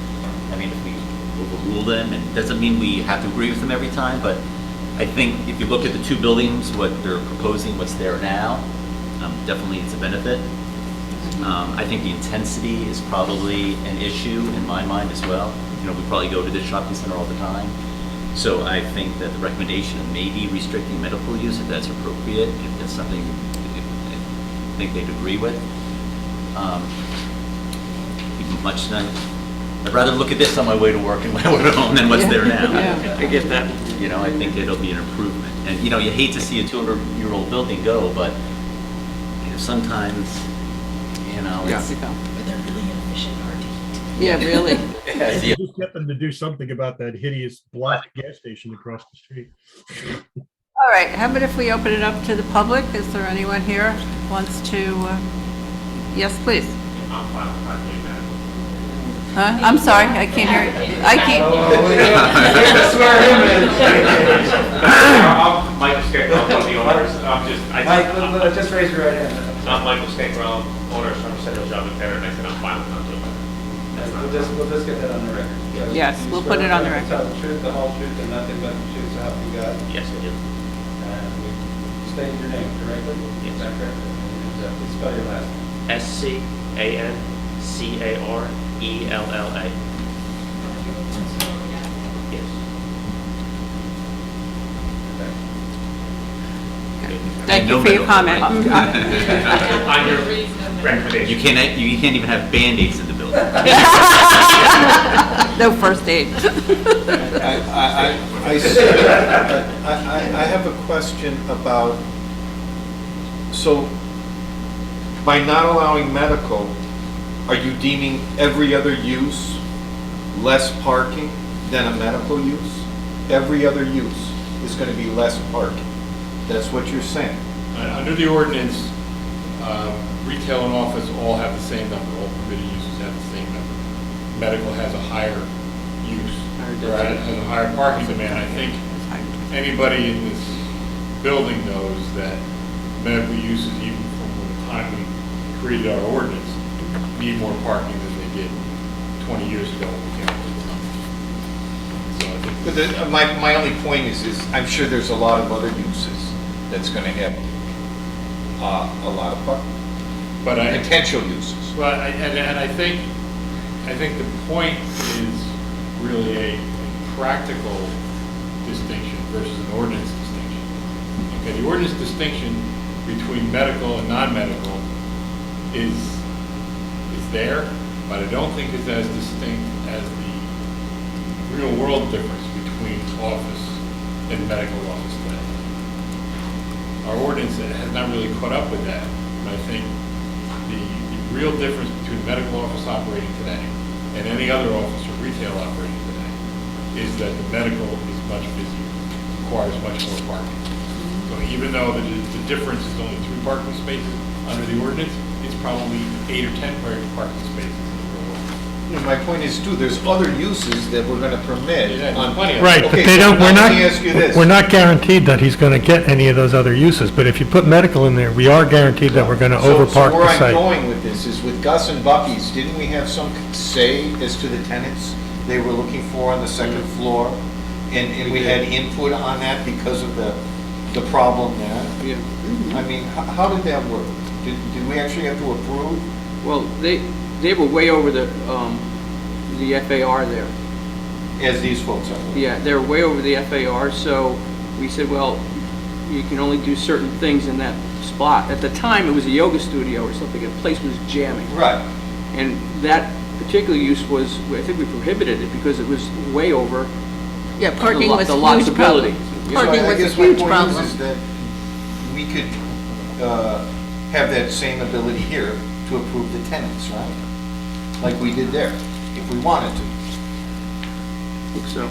[SPEAKER 4] I mean, if we overrule them, and it doesn't mean we have to agree with them every time, but I think if you look at the two buildings, what they're proposing, what's there now, definitely it's a benefit. I think the intensity is probably an issue in my mind as well. We probably go to the shopping center all the time. So I think that the recommendation may be restricting medical use if that's appropriate, if that's something I think they'd agree with. I'd rather look at this on my way to work and my way to home than what's there now.
[SPEAKER 17] I get that.
[SPEAKER 4] I think it'll be an improvement. And, you hate to see a 200-year-old building go, but sometimes, it's...
[SPEAKER 1] But they're really inefficient, hard to heat. Yeah, really.
[SPEAKER 6] Just get them to do something about that hideous black gas station across the street.
[SPEAKER 1] All right, how about if we open it up to the public? Is there anyone here who wants to, yes, please. Huh? I'm sorry, I can't hear you. I can't.
[SPEAKER 19] I'm Michael Scarecrow, one of the owners.
[SPEAKER 5] Just raise your right hand.
[SPEAKER 19] I'm Michael Scarecrow, owner from Central Shopping Center, and I said I'm fine with not doing that.
[SPEAKER 5] We'll just get that on the record.
[SPEAKER 1] Yes, we'll put it on the record.
[SPEAKER 5] Tell the truth, the whole truth, and nothing but the truth, so help you God.
[SPEAKER 19] Yes, I do.
[SPEAKER 5] And we stated your name correctly?
[SPEAKER 19] Yes.
[SPEAKER 5] Is that correct? Please spell your last name.
[SPEAKER 19] SCANCARELLA. Yes.
[SPEAKER 1] Thank you for your comment.
[SPEAKER 19] On your recommendation.
[SPEAKER 4] You can't even have Band-Aids in the building.
[SPEAKER 1] No first aid.
[SPEAKER 5] I have a question about, so by not allowing medical, are you deeming every other use less parking than a medical use? Every other use is going to be less parking. That's what you're saying.
[SPEAKER 9] Under the ordinance, retail and office all have the same number, all permitted uses have the same number. Medical has a higher use, or has a higher parking demand. I think anybody in this building knows that medical uses, even from the time we created our ordinance, need more parking than they did 20 years ago when we came up with the numbers. So I think.
[SPEAKER 5] But my only point is I'm sure there's a lot of other uses that's going to have a lot of parking.
[SPEAKER 9] But
[SPEAKER 5] potential uses.
[SPEAKER 9] Well, and I think the point is really a practical distinction versus an ordinance distinction. Okay, the ordinance distinction between medical and non-medical is there, but I don't think it's as distinct as the real world difference between office and medical office today. Our ordinance has not really caught up with that, but I think the real difference between medical office operating today and any other office or retail operating today is that the medical is much busier, requires much more parking. So even though the difference is only 3 parking spaces under the ordinance, it's probably 8 or 10 parking spaces in the real world.
[SPEAKER 5] My point is too, there's other uses that we're going to permit.
[SPEAKER 11] Right, but they don't, we're not guaranteed that he's going to get any of those other uses, but if you put medical in there, we are guaranteed that we're going to overpark
[SPEAKER 5] So where
[SPEAKER 11] the
[SPEAKER 5] I'm
[SPEAKER 11] site.
[SPEAKER 5] going with this is with Gus and Bucky's, didn't we have some say as to the tenants they were looking for on the second floor? And we had input on that because of the problem there?
[SPEAKER 17] Yeah.
[SPEAKER 5] I mean, how did that work? Did we actually have to approve?
[SPEAKER 17] Well, they were way over the FAR there.
[SPEAKER 5] As these folks are?
[SPEAKER 17] Yeah, they're way over the FAR, so we said, well, you can only do certain things in that spot. At the time, it was a yoga studio or something, the place was jamming.
[SPEAKER 5] Right.
[SPEAKER 17] And that particular use was, I think we prohibited it because it was way over
[SPEAKER 1] Yeah, parking was
[SPEAKER 17] the
[SPEAKER 1] a
[SPEAKER 17] lots
[SPEAKER 1] huge
[SPEAKER 17] ability.
[SPEAKER 1] problem. Parking was a huge problem.
[SPEAKER 5] Is that we could have that same ability here to approve the tenants, right? Like we did there, if we wanted to.
[SPEAKER 17] I think so.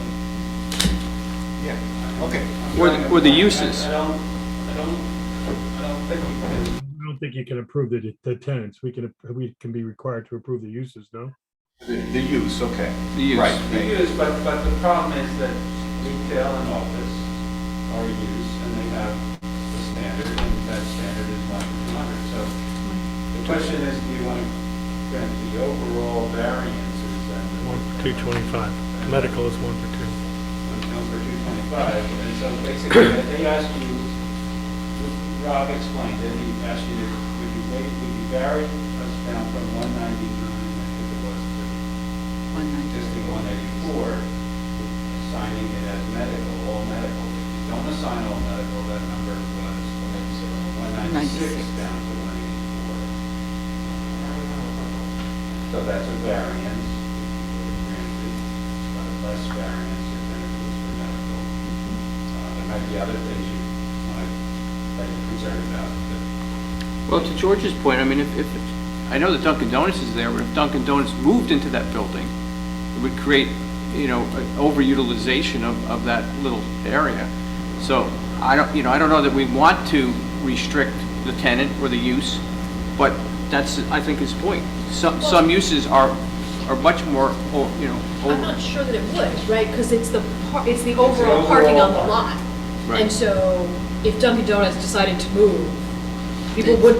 [SPEAKER 5] Yeah, okay.
[SPEAKER 17] Or the uses.
[SPEAKER 6] I don't think you can approve the tenants. We can be required to approve the uses, no?
[SPEAKER 5] The use, okay.
[SPEAKER 17] The use.
[SPEAKER 5] Right.
[SPEAKER 8] The use, but the problem is that retail and office are used, and they have a standard, and that standard is 1 to 200. So the question is, do you want to grant the overall variances and
[SPEAKER 11] 1 for 225. Medical is 1 for 2.
[SPEAKER 8] 1 for 225? And so basically, they asked you, Rob explained it, he asked you, would you vary us down from 199, I think it was, to existing 184, assigning it as medical, all medical. If you don't assign all medical, that number was 196 down to 184. So that's a variance. But a less variance if it was for medical. There might be other things you might be concerned about.
[SPEAKER 17] Well, to George's point, I mean, if I know that Dunkin' Donuts is there, but if Dunkin' Donuts moved into that building, it would create, an overutilization of that little area. So I don't know that we want to restrict the tenant or the use, but that's, I think, his point. Some uses are much more,
[SPEAKER 12] I'm not sure that it would, right? Because it's the overall parking on the lot.
[SPEAKER 17] Right.
[SPEAKER 12] And so if Dunkin' Donuts decided to move, people would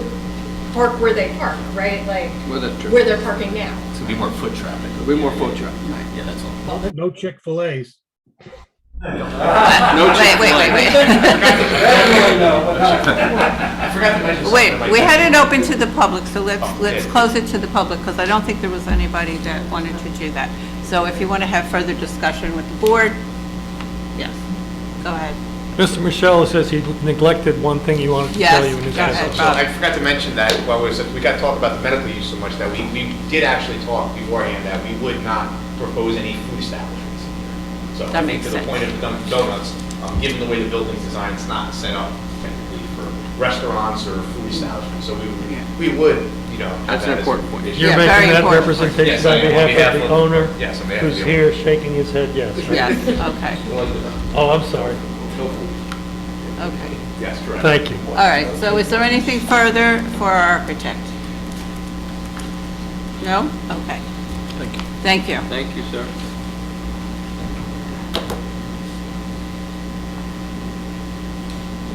[SPEAKER 12] park where they park, right? Like where they're parking now.
[SPEAKER 4] It's gonna be more foot traffic.
[SPEAKER 17] It'll be more foot traffic.
[SPEAKER 4] Yeah, that's all.
[SPEAKER 6] No Chick-fil-A's.
[SPEAKER 1] Wait. Wait, we had it open to the public, so let's close it to the public, because I don't think there was anybody that wanted to do that. So if you want to have further discussion with the board, yes, go ahead.
[SPEAKER 11] Mr. Michelle says he neglected one thing he wanted to
[SPEAKER 1] Yes,
[SPEAKER 11] tell you in his
[SPEAKER 1] go ahead,
[SPEAKER 11] presentation.
[SPEAKER 16] I forgot to mention that while we got talked about the medical use so much that we did actually talk beforehand that we would not propose any food establishments in here. So
[SPEAKER 1] That
[SPEAKER 16] I think
[SPEAKER 1] makes
[SPEAKER 16] to the
[SPEAKER 1] sense.
[SPEAKER 16] point of Dunkin' Donuts, given the way the building's designed, it's not set up technically for restaurants or food establishments. So we would, you know, have
[SPEAKER 17] That's an
[SPEAKER 16] that as
[SPEAKER 17] important point.
[SPEAKER 16] issue.
[SPEAKER 11] You're
[SPEAKER 1] Yeah,
[SPEAKER 11] making
[SPEAKER 1] very
[SPEAKER 11] that
[SPEAKER 1] important.
[SPEAKER 11] representation
[SPEAKER 16] Yes,
[SPEAKER 11] on
[SPEAKER 16] I am, on
[SPEAKER 11] behalf of the owner,
[SPEAKER 16] Yes, on behalf of
[SPEAKER 11] who's
[SPEAKER 16] the owner.
[SPEAKER 11] here shaking his head yes. right?
[SPEAKER 1] Yes, okay,
[SPEAKER 11] Oh, I'm sorry.
[SPEAKER 1] okay.
[SPEAKER 16] Yes, correct.
[SPEAKER 11] Thank you.
[SPEAKER 1] All right, so is there anything further for our architect? No? Okay.
[SPEAKER 17] Thank you.
[SPEAKER 1] Thank you.
[SPEAKER 17] Thank you, sir.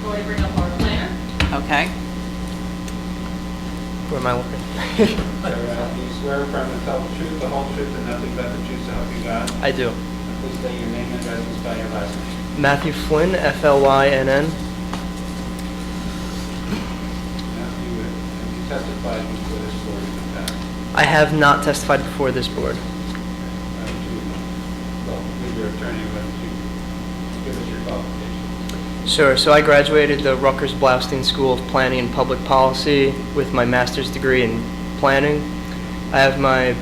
[SPEAKER 15] We're going to bring up our planner.
[SPEAKER 1] Okay.
[SPEAKER 5] Where am I looking?
[SPEAKER 8] Do you swear affirm to tell the truth, the whole truth, and nothing but the truth, so help you God?
[SPEAKER 5] I do.
[SPEAKER 8] Please state your name and address and spell your last name.
[SPEAKER 5] Matthew Flynn, F-L-Y-N-N.
[SPEAKER 8] Matthew, have you testified before this board in the past?
[SPEAKER 5] I have not testified before this board.
[SPEAKER 8] Why don't you, well, with your attorney, why don't you give us your qualifications?
[SPEAKER 5] Sure. So I graduated the Rutgers Blaustein School of Planning and Public Policy with my master's degree in planning. I have my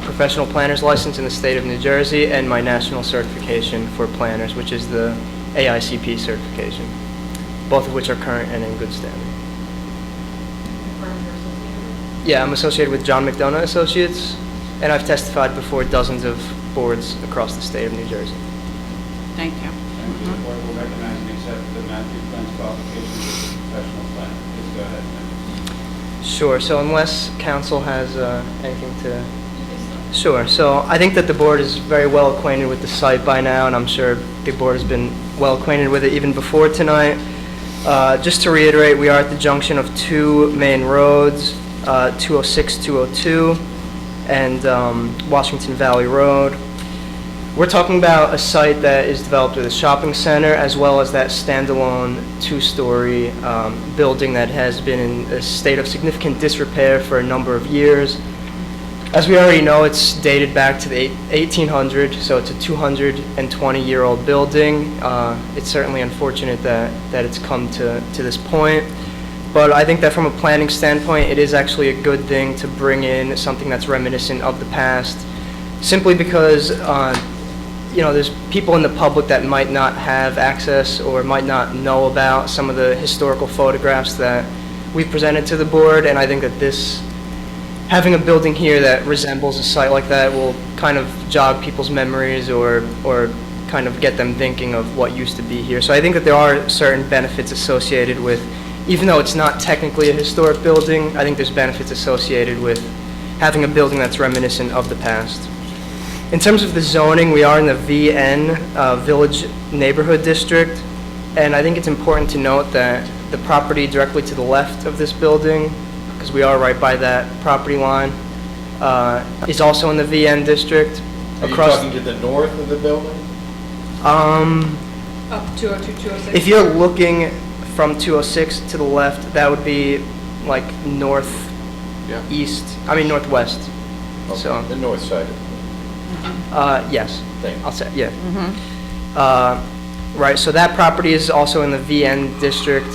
[SPEAKER 5] professional planner's license in the state of New Jersey and my national certification for planners, which is the AICP certification, both of which are current and in good standing. Yeah, I'm associated with John McDonough Associates, and I've testified before dozens of boards across the state of New Jersey.
[SPEAKER 1] Thank you.
[SPEAKER 8] And the board will recognize and accept the Matthew Flynn's qualifications as a professional planner. Please go ahead, Matthew.
[SPEAKER 5] Sure. So unless council has anything to... Sure. So I think that the board is very well acquainted with the site by now, and I'm sure the board has been well acquainted with it even before tonight. Just to reiterate, we are at the junction of two main roads, 206, 202, and Washington Valley Road. We're talking about a site that is developed with a shopping center as well as that standalone two-story building that has been in a state of significant disrepair for a number of years. As we already know, it's dated back to the 1800s, so it's a 220-year-old building. It's certainly unfortunate that it's come to this point. But I think that from a planning standpoint, it is actually a good thing to bring in something that's reminiscent of the past, simply because there's people in the public that might not have access or might not know about some of the historical photographs that we presented to the board, and I think that having a building here that resembles a site like that will kind of jog people's memories or kind of get them thinking of what used to be here. So I think that there are certain benefits associated with, even though it's not technically a historic building, I think there's benefits associated with having a building that's reminiscent of the past. In terms of the zoning, we are in the VN, Village Neighborhood District, and I think it's important to note that the property directly to the left of this building, because we are right by that property line, is also in the VN district.
[SPEAKER 7] Are you talking to the north of the building?
[SPEAKER 12] Up 202, 206?
[SPEAKER 5] If you're looking from 206 to the left, that would be like northwest.
[SPEAKER 7] Okay,
[SPEAKER 5] So
[SPEAKER 7] the north side.
[SPEAKER 5] yes,
[SPEAKER 7] Thank you.
[SPEAKER 5] I'll say, yeah. Right, so that property is also in the VN district,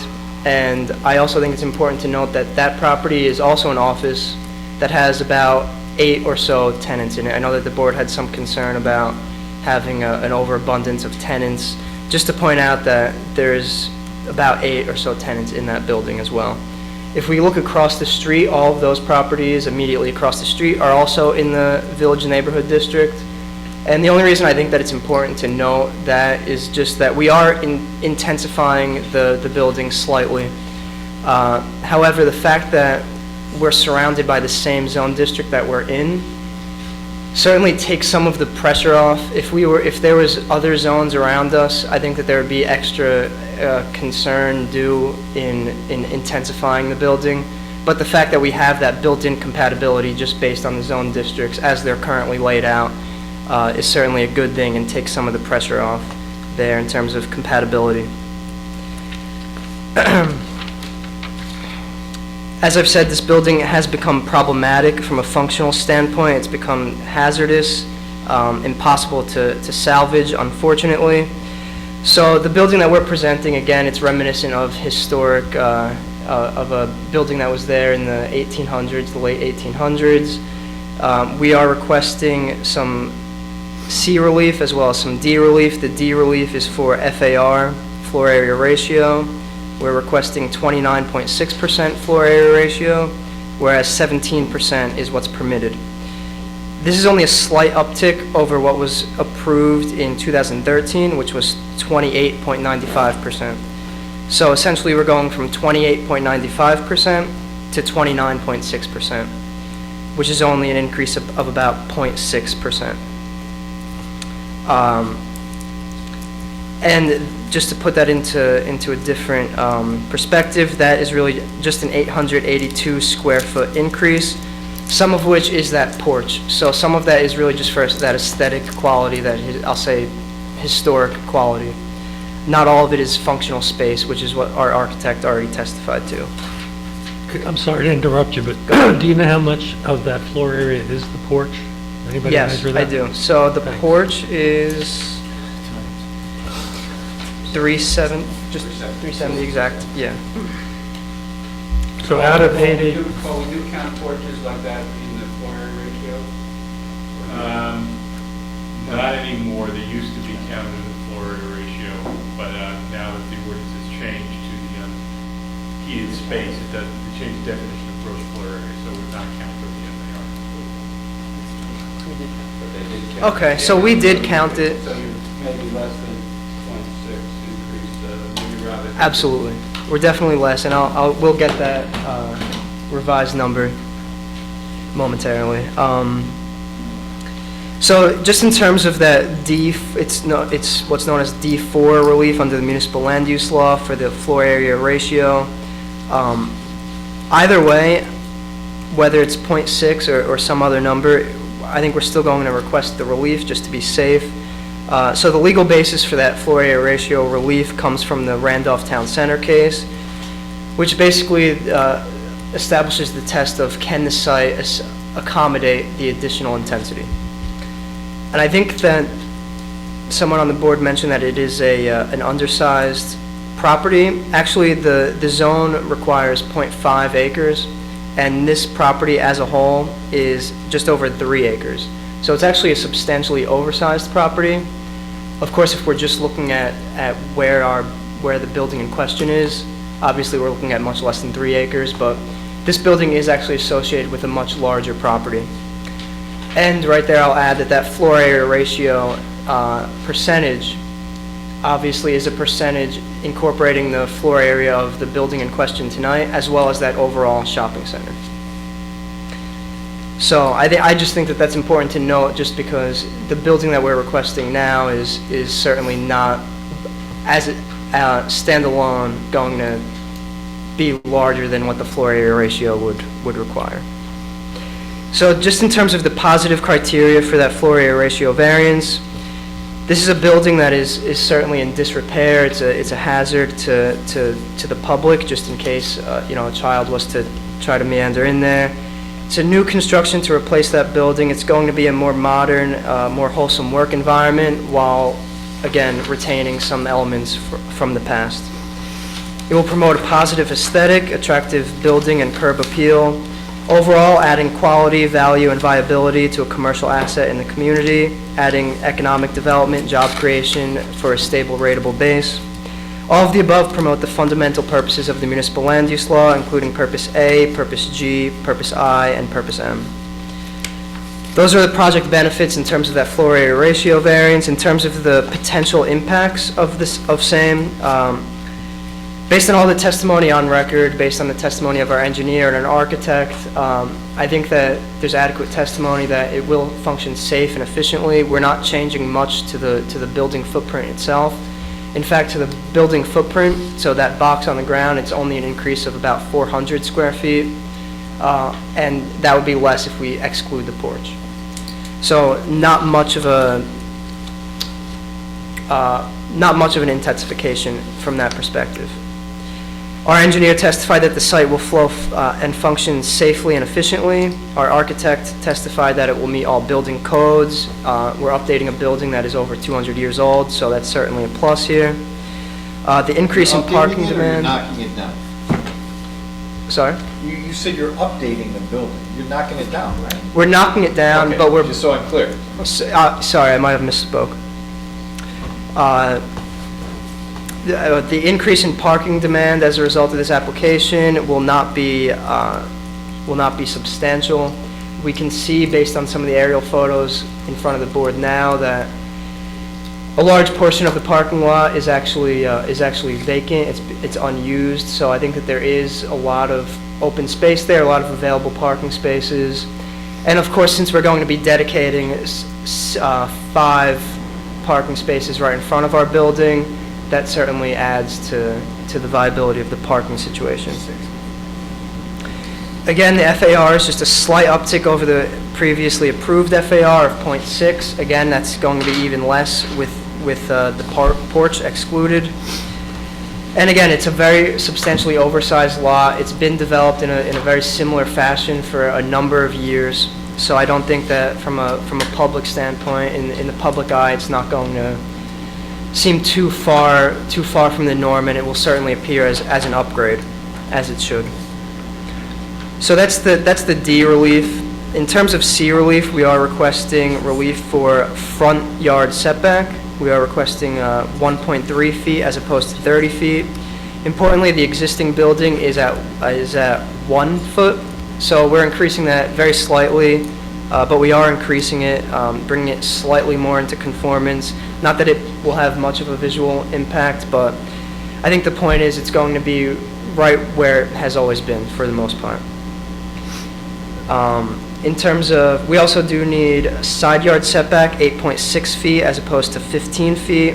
[SPEAKER 5] and I also think it's important to note that that property is also an office that has about 8 or so tenants in it. I know that the board had some concern about having an overabundance of tenants. Just to point out that there's about 8 or so tenants in that building as well. If we look across the street, all of those properties immediately across the street are also in the Village Neighborhood District. And the only reason I think that it's important to note that is just that we are intensifying the building slightly. However, the fact that we're surrounded by the same zone district that we're in certainly takes some of the pressure off. If there was other zones around us, I think that there would be extra concern due in intensifying the building. But the fact that we have that built-in compatibility just based on the zone districts as they're currently laid out is certainly a good thing and takes some of the pressure off there in terms of compatibility. As I've said, this building has become problematic from a functional standpoint. It's become hazardous, impossible to salvage, unfortunately.
[SPEAKER 20] So the building that we're presenting, again, it's reminiscent of historic, of a building that was there in the 1800s, the late 1800s. We are requesting some C relief as well as some D relief. The D relief is for FAR, floor area ratio. We're requesting 29.6% floor area ratio, whereas 17% is what's permitted. This is only a slight uptick over what was approved in 2013, which was 28.95%. So essentially, we're going from 28.95% to 29.6%, which is only an increase of about 0.6%. And just to put that into a different perspective, that is really just an 882 square foot increase, some of which is that porch. So some of that is really just for that aesthetic quality, that I'll say historic quality. Not all of it is functional space, which is what our architect already testified to.
[SPEAKER 11] I'm sorry to interrupt you, but do you know how much of that floor area is the porch? Anybody measure that?
[SPEAKER 20] Yes, I do. So the porch is 370 exact, yeah.
[SPEAKER 11] So out of 80,
[SPEAKER 8] Paul, we do count porches like that in the floor area ratio?
[SPEAKER 9] Not anymore. They used to be counted in the floor area ratio, but now that the ordinance has changed to the heated space, it changed the definition of gross floor area, so we're not counting the MAR.
[SPEAKER 20] Okay, so we did count it.
[SPEAKER 8] So you're maybe less than 0.6 increase, maybe rather.
[SPEAKER 20] Absolutely. We're definitely less, and we'll get that revised number momentarily. So just in terms of that it's what's known as D4 relief under the municipal land use law for the floor area ratio. Either way, whether it's 0.6 or some other number, I think we're still going to request the relief just to be safe. So the legal basis for that floor area ratio relief comes from the Randolph Town Center case, which basically establishes the test of can the site accommodate the additional intensity. And I think that someone on the board mentioned that it is an undersized property. Actually, the zone requires 0.5 acres, and this property as a whole is just over 3 acres. So it's actually a substantially oversized property. Of course, if we're just looking at where the building in question is, obviously we're looking at much less than 3 acres, but this building is actually associated with a much larger property. And right there, I'll add that floor area ratio percentage obviously is a percentage incorporating the floor area of the building in question tonight, as well as that overall shopping center. So I just think that that's important to note, just because the building that we're requesting now is certainly not, as a standalone, going to be larger than what the floor area ratio would require. So just in terms of the positive criteria for that floor area ratio variance, this is a building that is certainly in disrepair. It's a hazard to the public, just in case a child was to try to meander in there. It's a new construction to replace that building. It's going to be a more modern, more wholesome work environment, while again retaining some elements from the past. It will promote a positive aesthetic, attractive building and curb appeal. Overall, adding quality, value, and viability to a commercial asset in the community, adding economic development, job creation for a stable, rateable base. All of the above promote the fundamental purposes of the municipal land use law, including Purpose A, Purpose G, Purpose I, and Purpose M. Those are the project benefits in terms of that floor area ratio variance. In terms of the potential impacts of same, based on all the testimony on record, based on the testimony of our engineer and an architect, I think that there's adequate testimony that it will function safe and efficiently. We're not changing much to the building footprint itself. In fact, to the building footprint, so that box on the ground, it's only an increase of about 400 square feet, and that would be less if we exclude the porch. So not much of an intensification from that perspective. Our engineer testified that the site will flow and function safely and efficiently. Our architect testified that it will meet all building codes. We're updating a building that is over 200 years old, so that's certainly a plus here. The increase in parking
[SPEAKER 7] Updating it or you're
[SPEAKER 20] demand.
[SPEAKER 7] knocking it down?
[SPEAKER 20] Sorry?
[SPEAKER 7] You said you're updating the building. You're knocking it down, right?
[SPEAKER 20] We're knocking it down,
[SPEAKER 7] Okay,
[SPEAKER 20] but we're...
[SPEAKER 7] just so I'm clear.
[SPEAKER 20] Sorry, I might have misspoke. The increase in parking demand as a result of this application will not be substantial. We can see, based on some of the aerial photos in front of the board now, that a large portion of the parking lot is actually vacant. It's unused, so I think that there is a lot of open space there, a lot of available parking spaces. And of course, since we're going to be dedicating 5 parking spaces right in front of our building, that certainly adds to the viability of the parking situation. Again, the FAR is just a slight uptick over the previously approved FAR of 0.6. Again, that's going to be even less with the porch excluded. And again, it's a very substantially oversized lot. It's been developed in a very similar fashion for a number of years. So I don't think that from a public standpoint, in the public eye, it's not going to seem too far from the norm, and it will certainly appear as an upgrade, as it should. So that's the D relief. In terms of C relief, we are requesting relief for front yard setback. We are requesting 1.3 feet as opposed to 30 feet. Importantly, the existing building is at 1 foot, so we're increasing that very slightly, but we are increasing it, bringing it slightly more into conformance. Not that it will have much of a visual impact, but I think the point is it's going to be right where it has always been for the most part. In terms of, we also do need a side yard setback, 8.6 feet as opposed to 15 feet.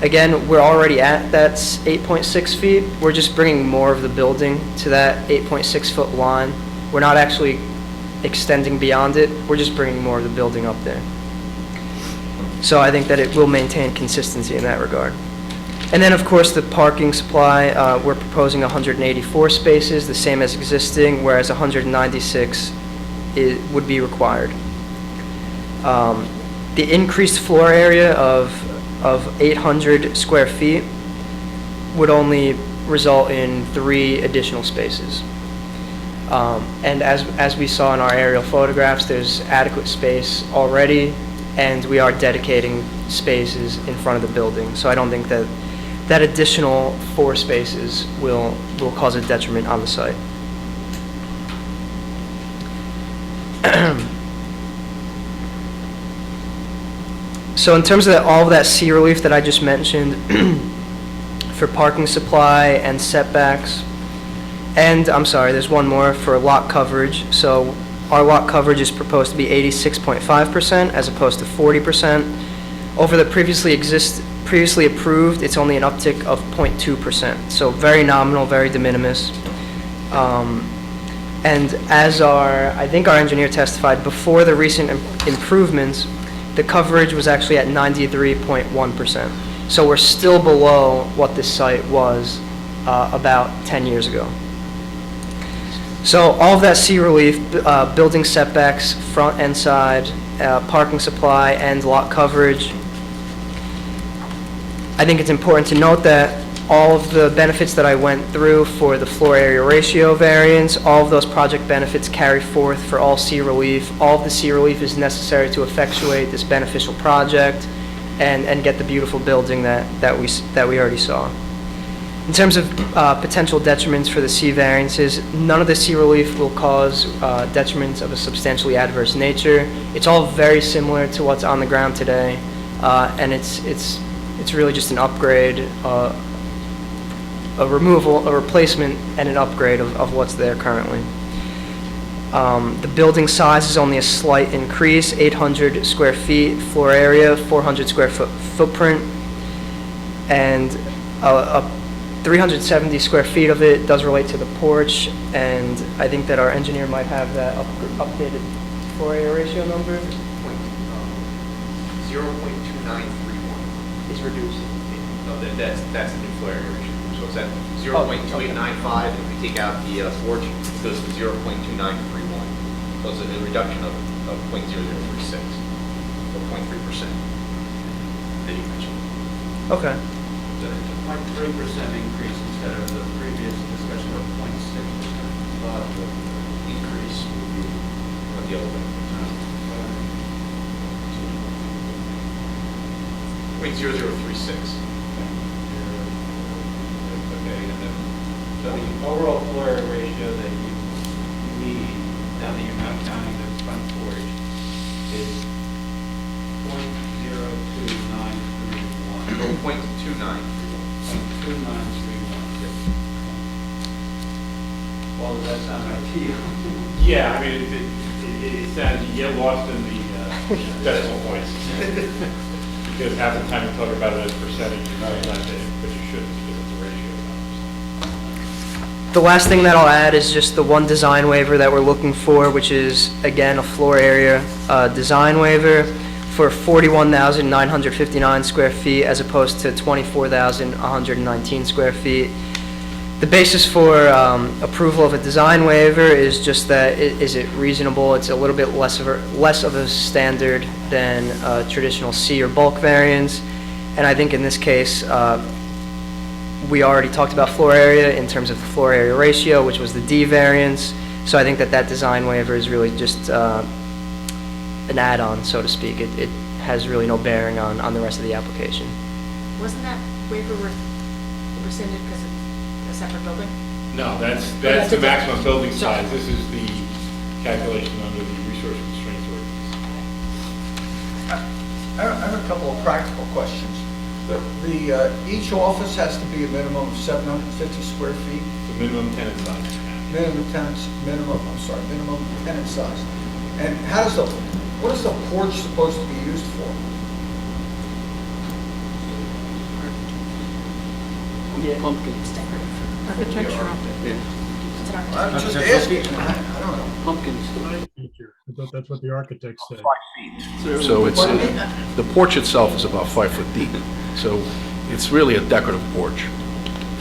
[SPEAKER 20] Again, we're already at that 8.6 feet. We're just bringing more of the building to that 8.6 foot line. We're not actually extending beyond it. We're just bringing more of the building up there. So I think that it will maintain consistency in that regard. And then, of course, the parking supply, we're proposing 184 spaces, the same as existing, whereas 196 would be required. The increased floor area of 800 square feet would only result in 3 additional spaces. And as we saw in our aerial photographs, there's adequate space already, and we are dedicating spaces in front of the building. So I don't think that additional 4 spaces will cause a detriment on the site. So in terms of all of that C relief that I just mentioned for parking supply and setbacks, and I'm sorry, there's one more for lot coverage. So our lot coverage is proposed to be 86.5% as opposed to 40%. Over the previously approved, it's only an uptick of 0.2%. So very nominal, very de minimis. And as I think our engineer testified, before the recent improvements, the coverage was actually at 93.1%. So we're still below what this site was about 10 years ago. So all of that C relief, building setbacks, front and side, parking supply, and lot coverage. I think it's important to note that all of the benefits that I went through for the floor area ratio variance, all of those project benefits carry forth for all C relief. All of the C relief is necessary to effectuate this beneficial project and get the beautiful building that we already saw. In terms of potential detriments for the C variances, none of the C relief will cause detriments of a substantially adverse nature. It's all very similar to what's on the ground today, and it's really just an upgrade, a removal, a replacement, and an upgrade of what's there currently. The building size is only a slight increase, 800 square feet floor area, 400 square foot footprint, and 370 square feet of it does relate to the porch, and I think that our engineer might have that updated floor area ratio number.
[SPEAKER 16] 0.2931
[SPEAKER 20] is reduced.
[SPEAKER 16] No, that's the new floor area ratio. So it's at 0.2895. If we take out the porch, it goes to 0.2931. So it's a reduction of 0.0036, or 0.3% that you mentioned.
[SPEAKER 20] Okay.
[SPEAKER 8] So it's a 0.3% increase instead of the previous discussion of 0.6%.
[SPEAKER 16] The increase would be on the other way. 0.0036.
[SPEAKER 8] Okay, and then, so the overall floor area ratio that you need, now that you're not counting the front porch, is 0.02931.
[SPEAKER 16] 0.2931.
[SPEAKER 8] 0.2931. Well, does that sound right to you?
[SPEAKER 9] Yeah, I mean, it sounds, you get lost in the decimal points. Because half the time you talk about it as percentage, you know, but you shouldn't because it's a ratio.
[SPEAKER 20] The last thing that I'll add is just the one design waiver that we're looking for, which is, again, a floor area design waiver for 41,959 square feet as opposed to 24,119 square feet. The basis for approval of a design waiver is just that, is it reasonable? It's a little bit less of a standard than traditional C or bulk variance. And I think in this case, we already talked about floor area in terms of the floor area ratio, which was the D variance. So I think that design waiver is really just an add-on, so to speak. It has really no bearing on the rest of the application.
[SPEAKER 12] Wasn't that waiver rescinded because it's a separate building?
[SPEAKER 9] No, that's the maximum building size. This is the calculation under the resource constraints ordinance.
[SPEAKER 13] I have a couple of practical questions. Each office has to be a minimum of 750 square feet.
[SPEAKER 9] The minimum tenant size.
[SPEAKER 13] Minimum tenant size. And what is the porch supposed to be used for?
[SPEAKER 17] Pumpkins.
[SPEAKER 12] Architectural.
[SPEAKER 13] I'm just asking, I don't know.
[SPEAKER 17] Pumpkins.
[SPEAKER 6] I thought that's what the architect said.
[SPEAKER 10] So it's, the porch itself is about 5 foot deep. So it's really a decorative porch.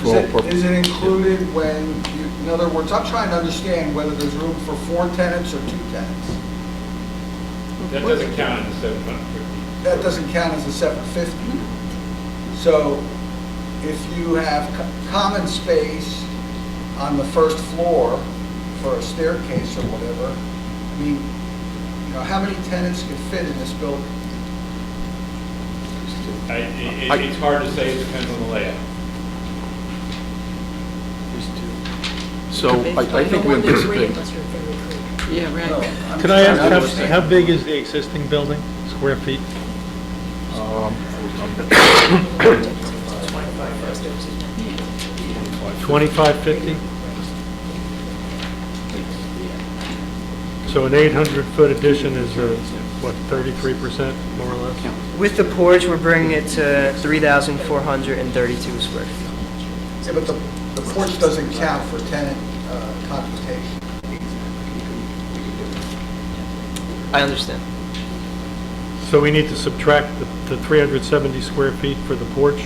[SPEAKER 13] Is it included when, in other words, I'm trying to understand whether there's room for 4 tenants or 2 tenants.
[SPEAKER 9] That doesn't count as the 750.
[SPEAKER 13] That doesn't count as the 750. So if you have common space on the first floor for a staircase or whatever, I mean, how many tenants can fit in this building?
[SPEAKER 9] It's hard to say. It depends on the layout.
[SPEAKER 10] So I think we anticipate.
[SPEAKER 17] Yeah, right.
[SPEAKER 11] Could I ask, how big is the existing building, square feet? 2550? So an 800-foot addition is, what, 33% more or less?
[SPEAKER 20] With the porch, we're bringing it to 3,432 square feet.
[SPEAKER 13] Yeah, but the porch doesn't count for tenant computation.
[SPEAKER 20] I understand.
[SPEAKER 11] So we need to subtract the 370 square feet for the porch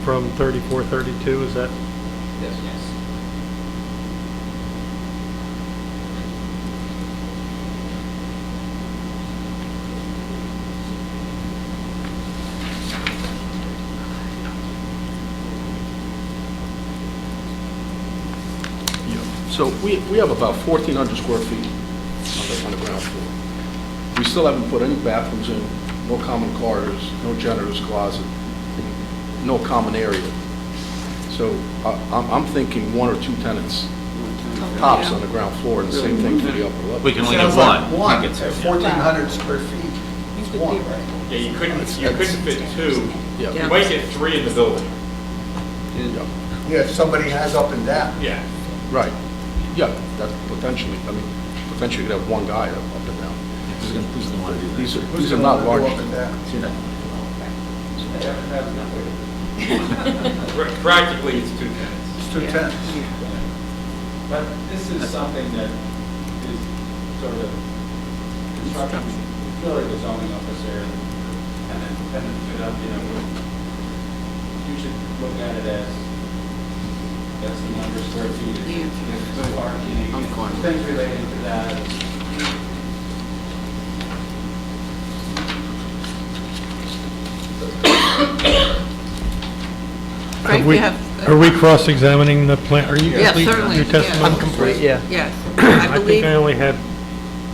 [SPEAKER 11] from 3432, is that?
[SPEAKER 16] Yes.
[SPEAKER 10] So we have about 1,400 square feet on the ground floor. We still haven't put any bathrooms in, no common corridors, no janitor's closet, no common area. So I'm thinking 1 or 2 tenants tops on the ground floor, and the same thing for the upper level.
[SPEAKER 4] We can only get
[SPEAKER 13] Sounds like
[SPEAKER 4] one.
[SPEAKER 13] one,
[SPEAKER 4] Can't get
[SPEAKER 13] at
[SPEAKER 4] two.
[SPEAKER 13] 1,400 square feet, it's one, right?
[SPEAKER 9] Yeah, you couldn't fit 2.
[SPEAKER 10] Yeah.
[SPEAKER 9] You might get 3 in the building.
[SPEAKER 13] Yeah, if somebody has up and down.
[SPEAKER 9] Yeah.
[SPEAKER 10] Right. Yeah, that's potentially, potentially you could have one guy up and down. These are not large.
[SPEAKER 13] Up and down.
[SPEAKER 9] Practically, it's 2 tenants.
[SPEAKER 13] It's 2 tenants.
[SPEAKER 18] But this is something that is sort of construction, feel like the zoning officer and then fit up, you should look at it as
[SPEAKER 8] That's the number of square feet.
[SPEAKER 1] Yeah.
[SPEAKER 8] If parking, things related to that.
[SPEAKER 1] Frank, you have.
[SPEAKER 11] Are we cross-examining the plan? Are you
[SPEAKER 1] Yeah,
[SPEAKER 11] complete
[SPEAKER 1] certainly,
[SPEAKER 11] your
[SPEAKER 1] yeah.
[SPEAKER 11] testimony?
[SPEAKER 20] I'm complete, yeah.
[SPEAKER 1] Yes,
[SPEAKER 11] I
[SPEAKER 1] I
[SPEAKER 11] think
[SPEAKER 1] believe,
[SPEAKER 11] I only had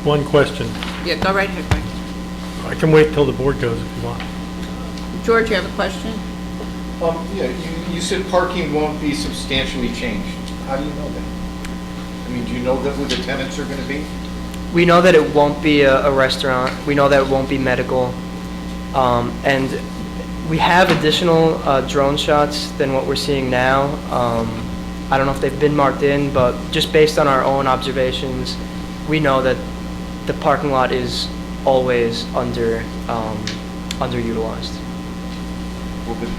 [SPEAKER 11] one question.
[SPEAKER 1] yeah, go right ahead, Frank.
[SPEAKER 11] I can wait till the board goes if you want.
[SPEAKER 1] George, you have a question?
[SPEAKER 7] Yeah, you said parking won't be substantially changed. How do you know that? I mean, do you know that who the tenants are gonna be?
[SPEAKER 20] We know that it won't be a restaurant. We know that it won't be medical. And we have additional drone shots than what we're seeing now. I don't know if they've been marked in, but just based on our own observations, we know that the parking lot is always underutilized.
[SPEAKER 7] Well, good.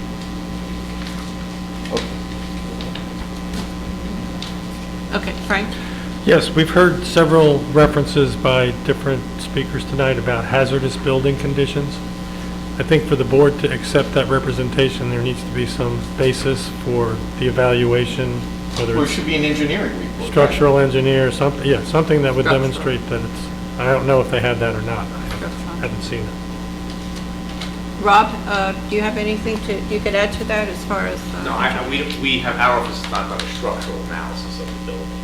[SPEAKER 1] Okay, Frank?
[SPEAKER 11] Yes, we've heard several references by different speakers tonight about hazardous building conditions. I think for the board to accept that representation, there needs to be some basis for the evaluation, whether
[SPEAKER 7] Or it
[SPEAKER 11] it's
[SPEAKER 7] should be an engineering report.
[SPEAKER 11] structural engineer, something, yeah, something that would demonstrate that it's, I don't know if they had that or not. I haven't seen it.
[SPEAKER 1] Rob, do you have anything you could add to that as far as?
[SPEAKER 19] No, we have, our office has not done a structural analysis of the building.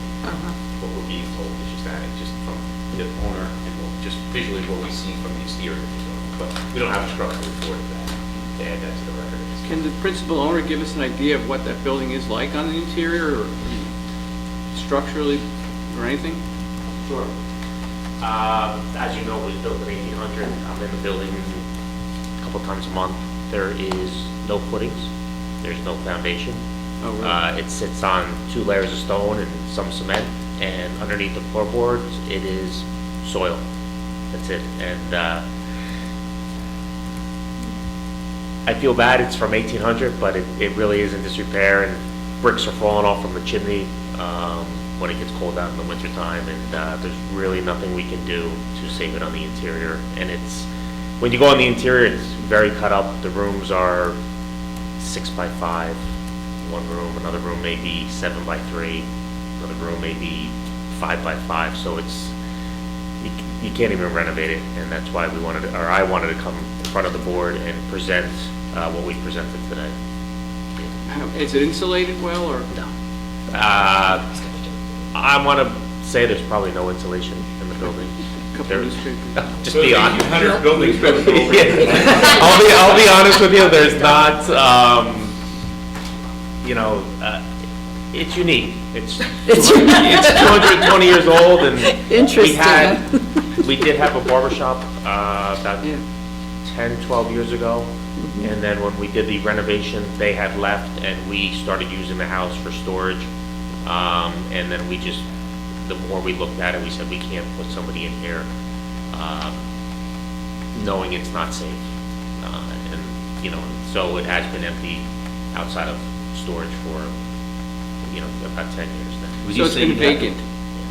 [SPEAKER 19] What we're being told is just that, just from the owner, and just visually what we see from the exterior of the building. But we don't have a structural report of that, to add that to the record.
[SPEAKER 17] Can the principal owner give us an idea of what that building is like on the interior, or structurally, or anything?
[SPEAKER 19] Sure. As you know, it was built in 1800. I'm in the building a couple times a month. There is no footings. There's no foundation.
[SPEAKER 17] Oh, really?
[SPEAKER 19] It sits on 2 layers of stone and some cement, and underneath the floorboards, it is soil. That's it. And I feel bad it's from 1800, but it really is in disrepair, and bricks are falling off from the chimney when it gets cold out in the wintertime, and there's really nothing we can do to save it on the interior. And it's, when you go on the interior, it's very cut up. The rooms are 6 by 5, one room, another room may be 7 by 3, another room may be 5 by 5, so it's, you can't even renovate it, and that's why we wanted, or I wanted to come in front of the board and present what we presented today.
[SPEAKER 17] Is it insulated well, or?
[SPEAKER 19] No. I want to say there's probably no insulation in the building. Just be honest.
[SPEAKER 9] 100 buildings.
[SPEAKER 19] I'll be honest with you. There's not. It's unique. It's 220 years old, and we did have a barber shop about 10, 12 years ago. And then when we did the renovation, they had left, and we started using the house for storage. And then we just, the more we looked at it, we said we can't put somebody in here knowing it's not safe. And, so it has been empty outside of storage for, about 10 years now.
[SPEAKER 17] So it's been vacant?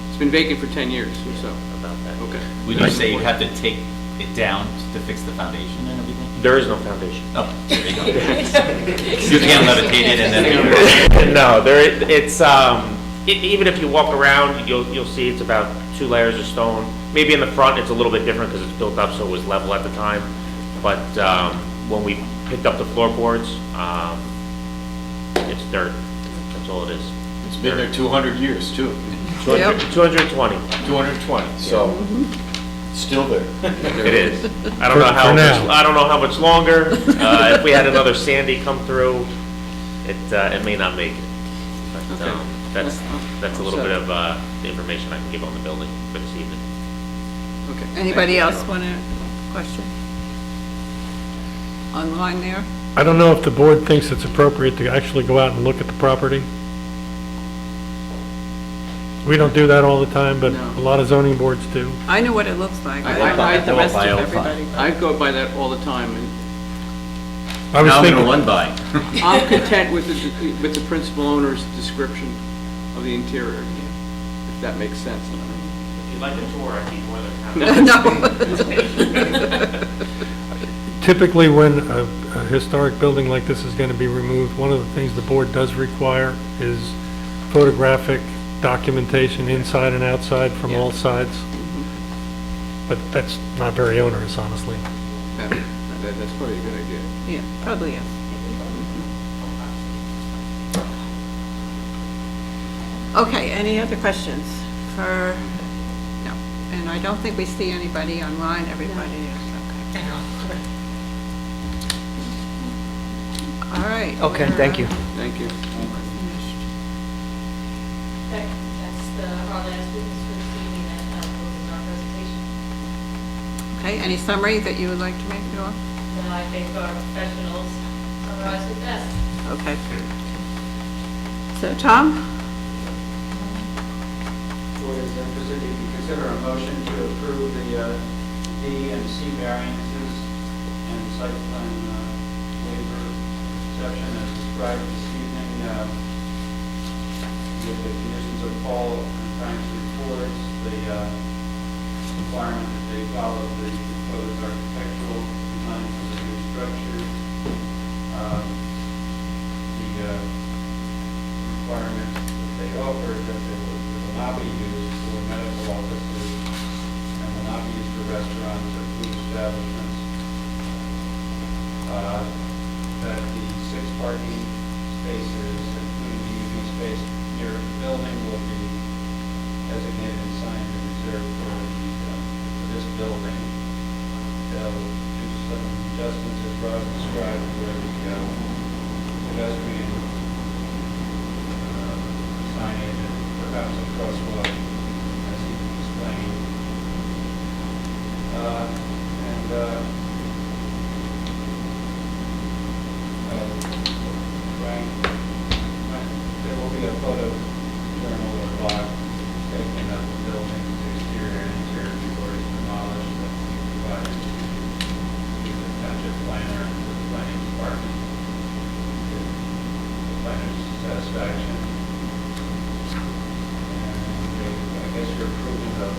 [SPEAKER 17] It's been vacant for 10 years or so?
[SPEAKER 19] About that.
[SPEAKER 17] Okay.
[SPEAKER 4] Would you say you have to take it down to fix the foundation and everything?
[SPEAKER 19] There is no foundation.
[SPEAKER 4] Oh, there you go. You can't levitate it and then.
[SPEAKER 19] No, it's even if you walk around, you'll see it's about 2 layers of stone. Maybe in the front it's a little bit different because it's built up so it was level at the time. But when we picked up the floorboards, it's dirt. That's all it is.
[SPEAKER 7] It's been there 200 years, too.
[SPEAKER 19] 220.
[SPEAKER 7] 220, so still there.
[SPEAKER 19] It is. I don't know how much longer. If we had another Sandy come through, it may not make it. But, that's a little bit of the information I can give on the building for this evening.
[SPEAKER 17] Okay.
[SPEAKER 1] Anybody else want a question? Online there?
[SPEAKER 11] I don't know if the board thinks it's appropriate to actually go out and look at the property. We don't do that all the time, but a lot of zoning boards do.
[SPEAKER 1] I know what it looks like.
[SPEAKER 17] I
[SPEAKER 1] the rest of everybody.
[SPEAKER 17] I go by that all the time, and
[SPEAKER 11] I was thinking,
[SPEAKER 4] run by.
[SPEAKER 17] I'm content with the principal owner's description of the interior, if that makes sense.
[SPEAKER 19] If you'd like a tour, I'd be more than happy.
[SPEAKER 11] typically when a historic building like this is going to be removed, one of the things the board does require is photographic documentation inside and outside from all sides. But that's not very onerous, honestly.
[SPEAKER 17] That's probably a good idea.
[SPEAKER 1] Yeah, probably is. Okay, any other questions for, no, and I don't think we see anybody online, everybody is, okay. All right.
[SPEAKER 20] Okay, thank you.
[SPEAKER 17] Thank you.
[SPEAKER 15] That's our last business for this evening, that closes our presentation.
[SPEAKER 1] Okay, any summary that you would like to make at all?
[SPEAKER 15] No, I think our professionals summarized it best.
[SPEAKER 1] Okay. So, Tom?
[SPEAKER 5] Board is interested if you consider a motion to approve the D and C variances and site plan waiver exception as described this evening with the conditions of Paul and Frank's reports, the requirement that they follow the proposed architectural design for the new structure, the requirement that they offered that they will not be used for medical offices and will not be used for restaurants or food establishments. That the 6 parking spaces, including the UV space near the building, will be designated and signed and reserved for this building. They'll do some adjustments as Rob described where the pedestrian signage and perhaps a crosswalk, as he explained. Frank, there will be a photo journal or log taken of the building's exterior and interior before it's demolished that we provided to the township planner and to the planning department. To the planner's satisfaction. I guess you're approving the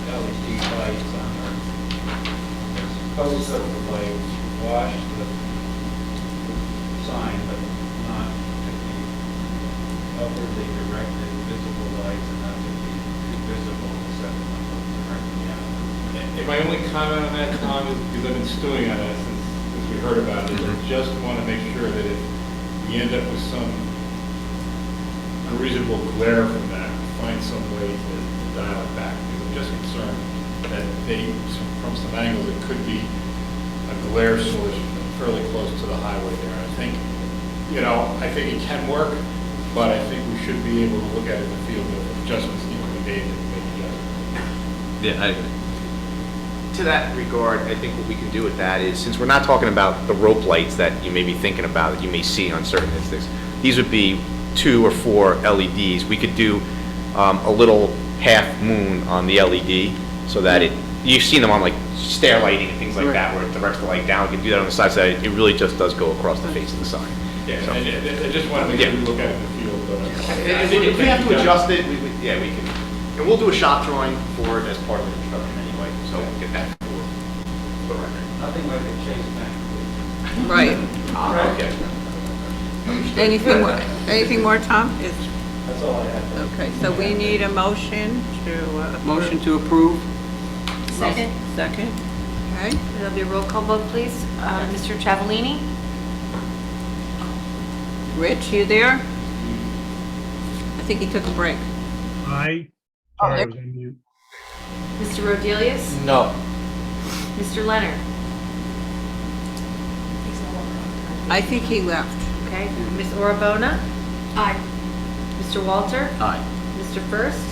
[SPEAKER 5] LED lights on the supposed overlay wash the sign, but not to be upwardly directed visible lights and not to be too visible to set them up directly out.
[SPEAKER 9] And my only comment on that, Tom, is because I've been stewing on that since we heard about it, I just want to make sure that if we end up with some unreasonable glare from that, find some way to dial it back. Because I'm just concerned that from some angles, it could be a glare source fairly close to the highway there. I think, I think it can work, but I think we should be able to look at it in the field if adjustments need to be made and make adjustments.
[SPEAKER 16] Yeah, I agree. To that regard, I think what we can do with that is, since we're not talking about the rope lights that you may be thinking about, that you may see on certain instances, these would be 2 or 4 LEDs. We could do a little half moon on the LED so that you've seen them on like stair lighting and things like that where it directs the light down. You can do that on the side so that it really just does go across the face of the sign.
[SPEAKER 9] Yeah, so. And I just want to make sure we look at it in the field.
[SPEAKER 16] If we have to adjust it, we can. And we'll do a shop drawing for it as part of the construction anyway, so we'll get that for the record.
[SPEAKER 5] Nothing like a chase bank.
[SPEAKER 1] Right.
[SPEAKER 16] Okay.
[SPEAKER 1] Anything more, Tom?
[SPEAKER 5] That's all I have.
[SPEAKER 1] Okay, so we need a motion to...
[SPEAKER 17] Motion to approve?
[SPEAKER 2] Second.
[SPEAKER 1] Second. Okay.
[SPEAKER 2] There'll be a roll call vote, please. Mr. Travellini?
[SPEAKER 1] Rich, you there? I think he took a break.
[SPEAKER 6] Aye. Sorry, I was on mute.
[SPEAKER 2] Mr. Rodelius?
[SPEAKER 7] No.
[SPEAKER 2] Mr. Leonard?
[SPEAKER 1] I think he left.
[SPEAKER 2] Okay. Ms. Orabona?
[SPEAKER 12] Aye.
[SPEAKER 2] Mr. Walter?
[SPEAKER 4] Aye.
[SPEAKER 2] Mr. First?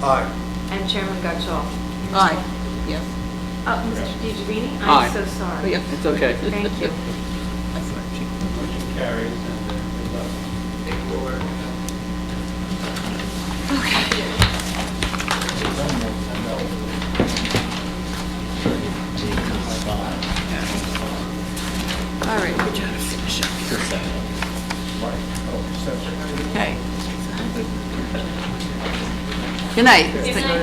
[SPEAKER 7] Aye.
[SPEAKER 2] And Chairman Gutschall?
[SPEAKER 1] Aye. Yes.
[SPEAKER 2] Mr. DiGiovanni?
[SPEAKER 17] Aye.
[SPEAKER 2] I'm so sorry.
[SPEAKER 1] Yeah.
[SPEAKER 17] It's okay.
[SPEAKER 2] Thank you.
[SPEAKER 5] Motion carries and good luck. Take forward.
[SPEAKER 1] All right, we gotta finish up here. Okay. Good night,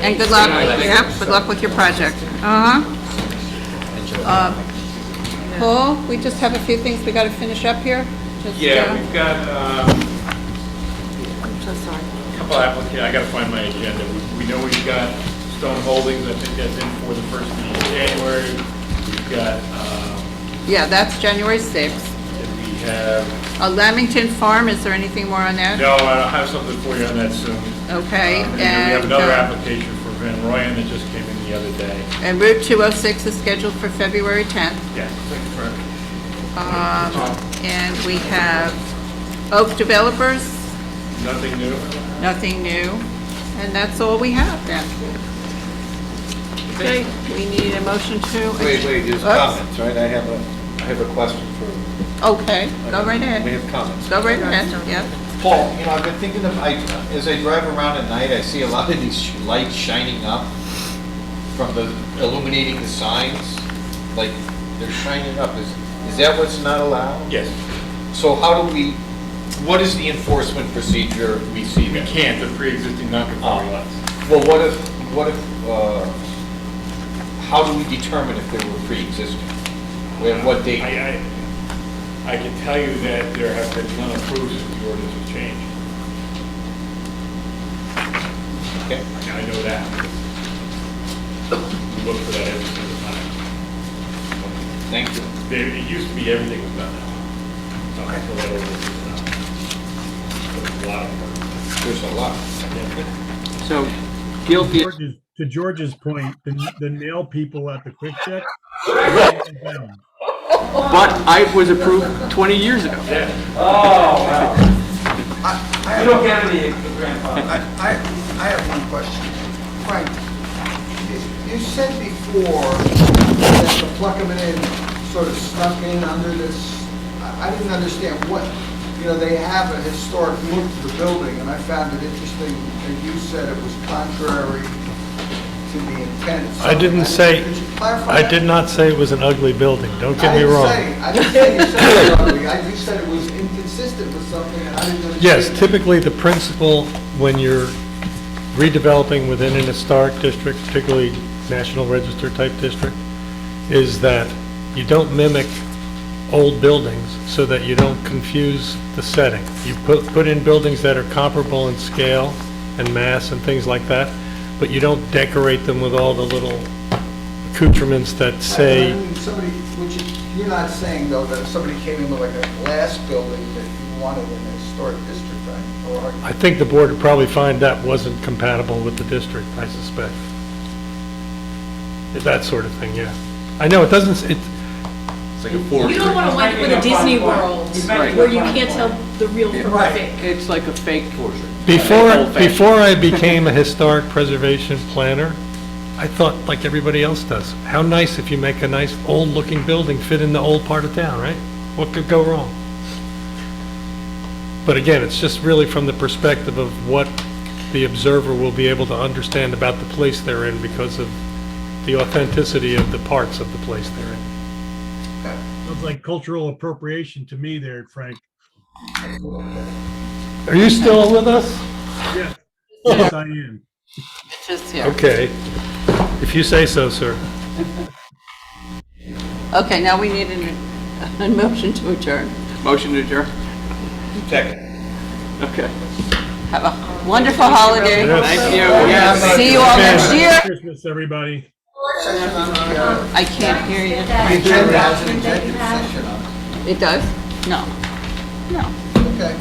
[SPEAKER 1] and good luck. Yep, good luck with your project. Paul, we just have a few things we gotta finish up here. Just,
[SPEAKER 9] Yeah, we've got
[SPEAKER 2] So sorry.
[SPEAKER 9] Couple applicants, I gotta find my agenda. We know we've got Stone Holdings, I think that's in for the first meeting in January. We've got,
[SPEAKER 1] Yeah, that's January 6th.
[SPEAKER 9] and we have,
[SPEAKER 1] Lamington Farm, is there anything more on that?
[SPEAKER 9] no, I'll have something for you on that soon.
[SPEAKER 1] Okay,
[SPEAKER 9] And then we have
[SPEAKER 1] and,
[SPEAKER 9] another
[SPEAKER 1] uh,
[SPEAKER 9] application for Van Royen that just came in the other day.
[SPEAKER 1] And Route 206 is scheduled for February 10th.
[SPEAKER 9] Yeah, thank you for it.
[SPEAKER 1] And we have Oak Developers,
[SPEAKER 9] Nothing new?
[SPEAKER 1] nothing new. And that's all we have then. Okay, we need a motion to.
[SPEAKER 7] Wait, there's
[SPEAKER 1] Oops.
[SPEAKER 7] comments, right? I have a question for.
[SPEAKER 1] Okay, go right ahead.
[SPEAKER 7] We have comments.
[SPEAKER 1] Go right ahead, yeah.
[SPEAKER 7] Paul, I've been thinking of, as I drive around at night, I see a lot of these lights shining up from the, illuminating the signs, like they're shining up. Is that what's not allowed?
[SPEAKER 9] Yes.
[SPEAKER 7] So how do we, what is the enforcement procedure we see
[SPEAKER 9] We
[SPEAKER 7] there?
[SPEAKER 9] can't, they're pre-existing non-conforming lots.
[SPEAKER 7] Well, what if, how do we determine if they were pre-existing? What date?
[SPEAKER 9] I can tell you that there have been none approved since the ordinance was changed.
[SPEAKER 7] Okay.
[SPEAKER 9] I know that. We look for that every single time.
[SPEAKER 7] Thank you.
[SPEAKER 9] It used to be everything was done now. Until that ordinance was done. There's a lot of work.
[SPEAKER 7] There's a lot.
[SPEAKER 17] So guilty.
[SPEAKER 6] To George's point, the nail people at the Quick Check.
[SPEAKER 17] But I was approved 20 years ago.
[SPEAKER 13] Oh, wow. You don't get any grandfather. I have one question. Frank, you said before that the Pluckerman Inn sort of snuck in under this, I didn't understand what, they have a historic look to the building, and I found it interesting that you said it was contrary to the intent.
[SPEAKER 11] I didn't say,
[SPEAKER 13] Could you clarify
[SPEAKER 11] I
[SPEAKER 13] that?
[SPEAKER 11] did not say it was an ugly building, don't get me wrong.
[SPEAKER 13] I didn't say you said it was ugly. You said it was inconsistent with something, and I didn't understand.
[SPEAKER 11] Yes, typically the principle when you're redeveloping within an historic district, particularly National Register type district, is that you don't mimic old buildings so that you don't confuse the setting. You put in buildings that are comparable in scale and mass and things like that, but you don't decorate them with all the little accoutrements that say.
[SPEAKER 13] I mean, you're not saying though that if somebody came in with like a glass building that you wanted in a historic district, right? Or are you?
[SPEAKER 11] I think the board would probably find that wasn't compatible with the district, I suspect. That sort of thing, yeah. I know, it doesn't,
[SPEAKER 4] It's like a forgery.
[SPEAKER 12] You don't want to wind up with a Disney World where you can't tell the real from the fake.
[SPEAKER 17] It's like a fake.
[SPEAKER 11] Before I became a historic preservation planner, I thought like everybody else does, how nice if you make a nice old-looking building fit in the old part of town, right? What could go wrong? But again, it's just really from the perspective of what the observer will be able to understand about the place they're in because of the authenticity of the parts of the place they're in.
[SPEAKER 6] Sounds like cultural appropriation to me there, Frank.
[SPEAKER 11] Are you still with us?
[SPEAKER 6] Yes, yes, I am.
[SPEAKER 1] Just here.
[SPEAKER 11] Okay, if you say so, sir.
[SPEAKER 1] Okay, now we need a motion to adjourn.
[SPEAKER 17] Motion to adjourn?
[SPEAKER 7] Second.
[SPEAKER 17] Okay.
[SPEAKER 1] Have a wonderful holiday.
[SPEAKER 17] Thank you. Yes.
[SPEAKER 1] See you all next
[SPEAKER 6] Merry
[SPEAKER 1] year.
[SPEAKER 6] Christmas, everybody.
[SPEAKER 1] I can't hear you.
[SPEAKER 13] The agenda has an executive session on it.
[SPEAKER 1] It does? No. No.
[SPEAKER 13] Okay.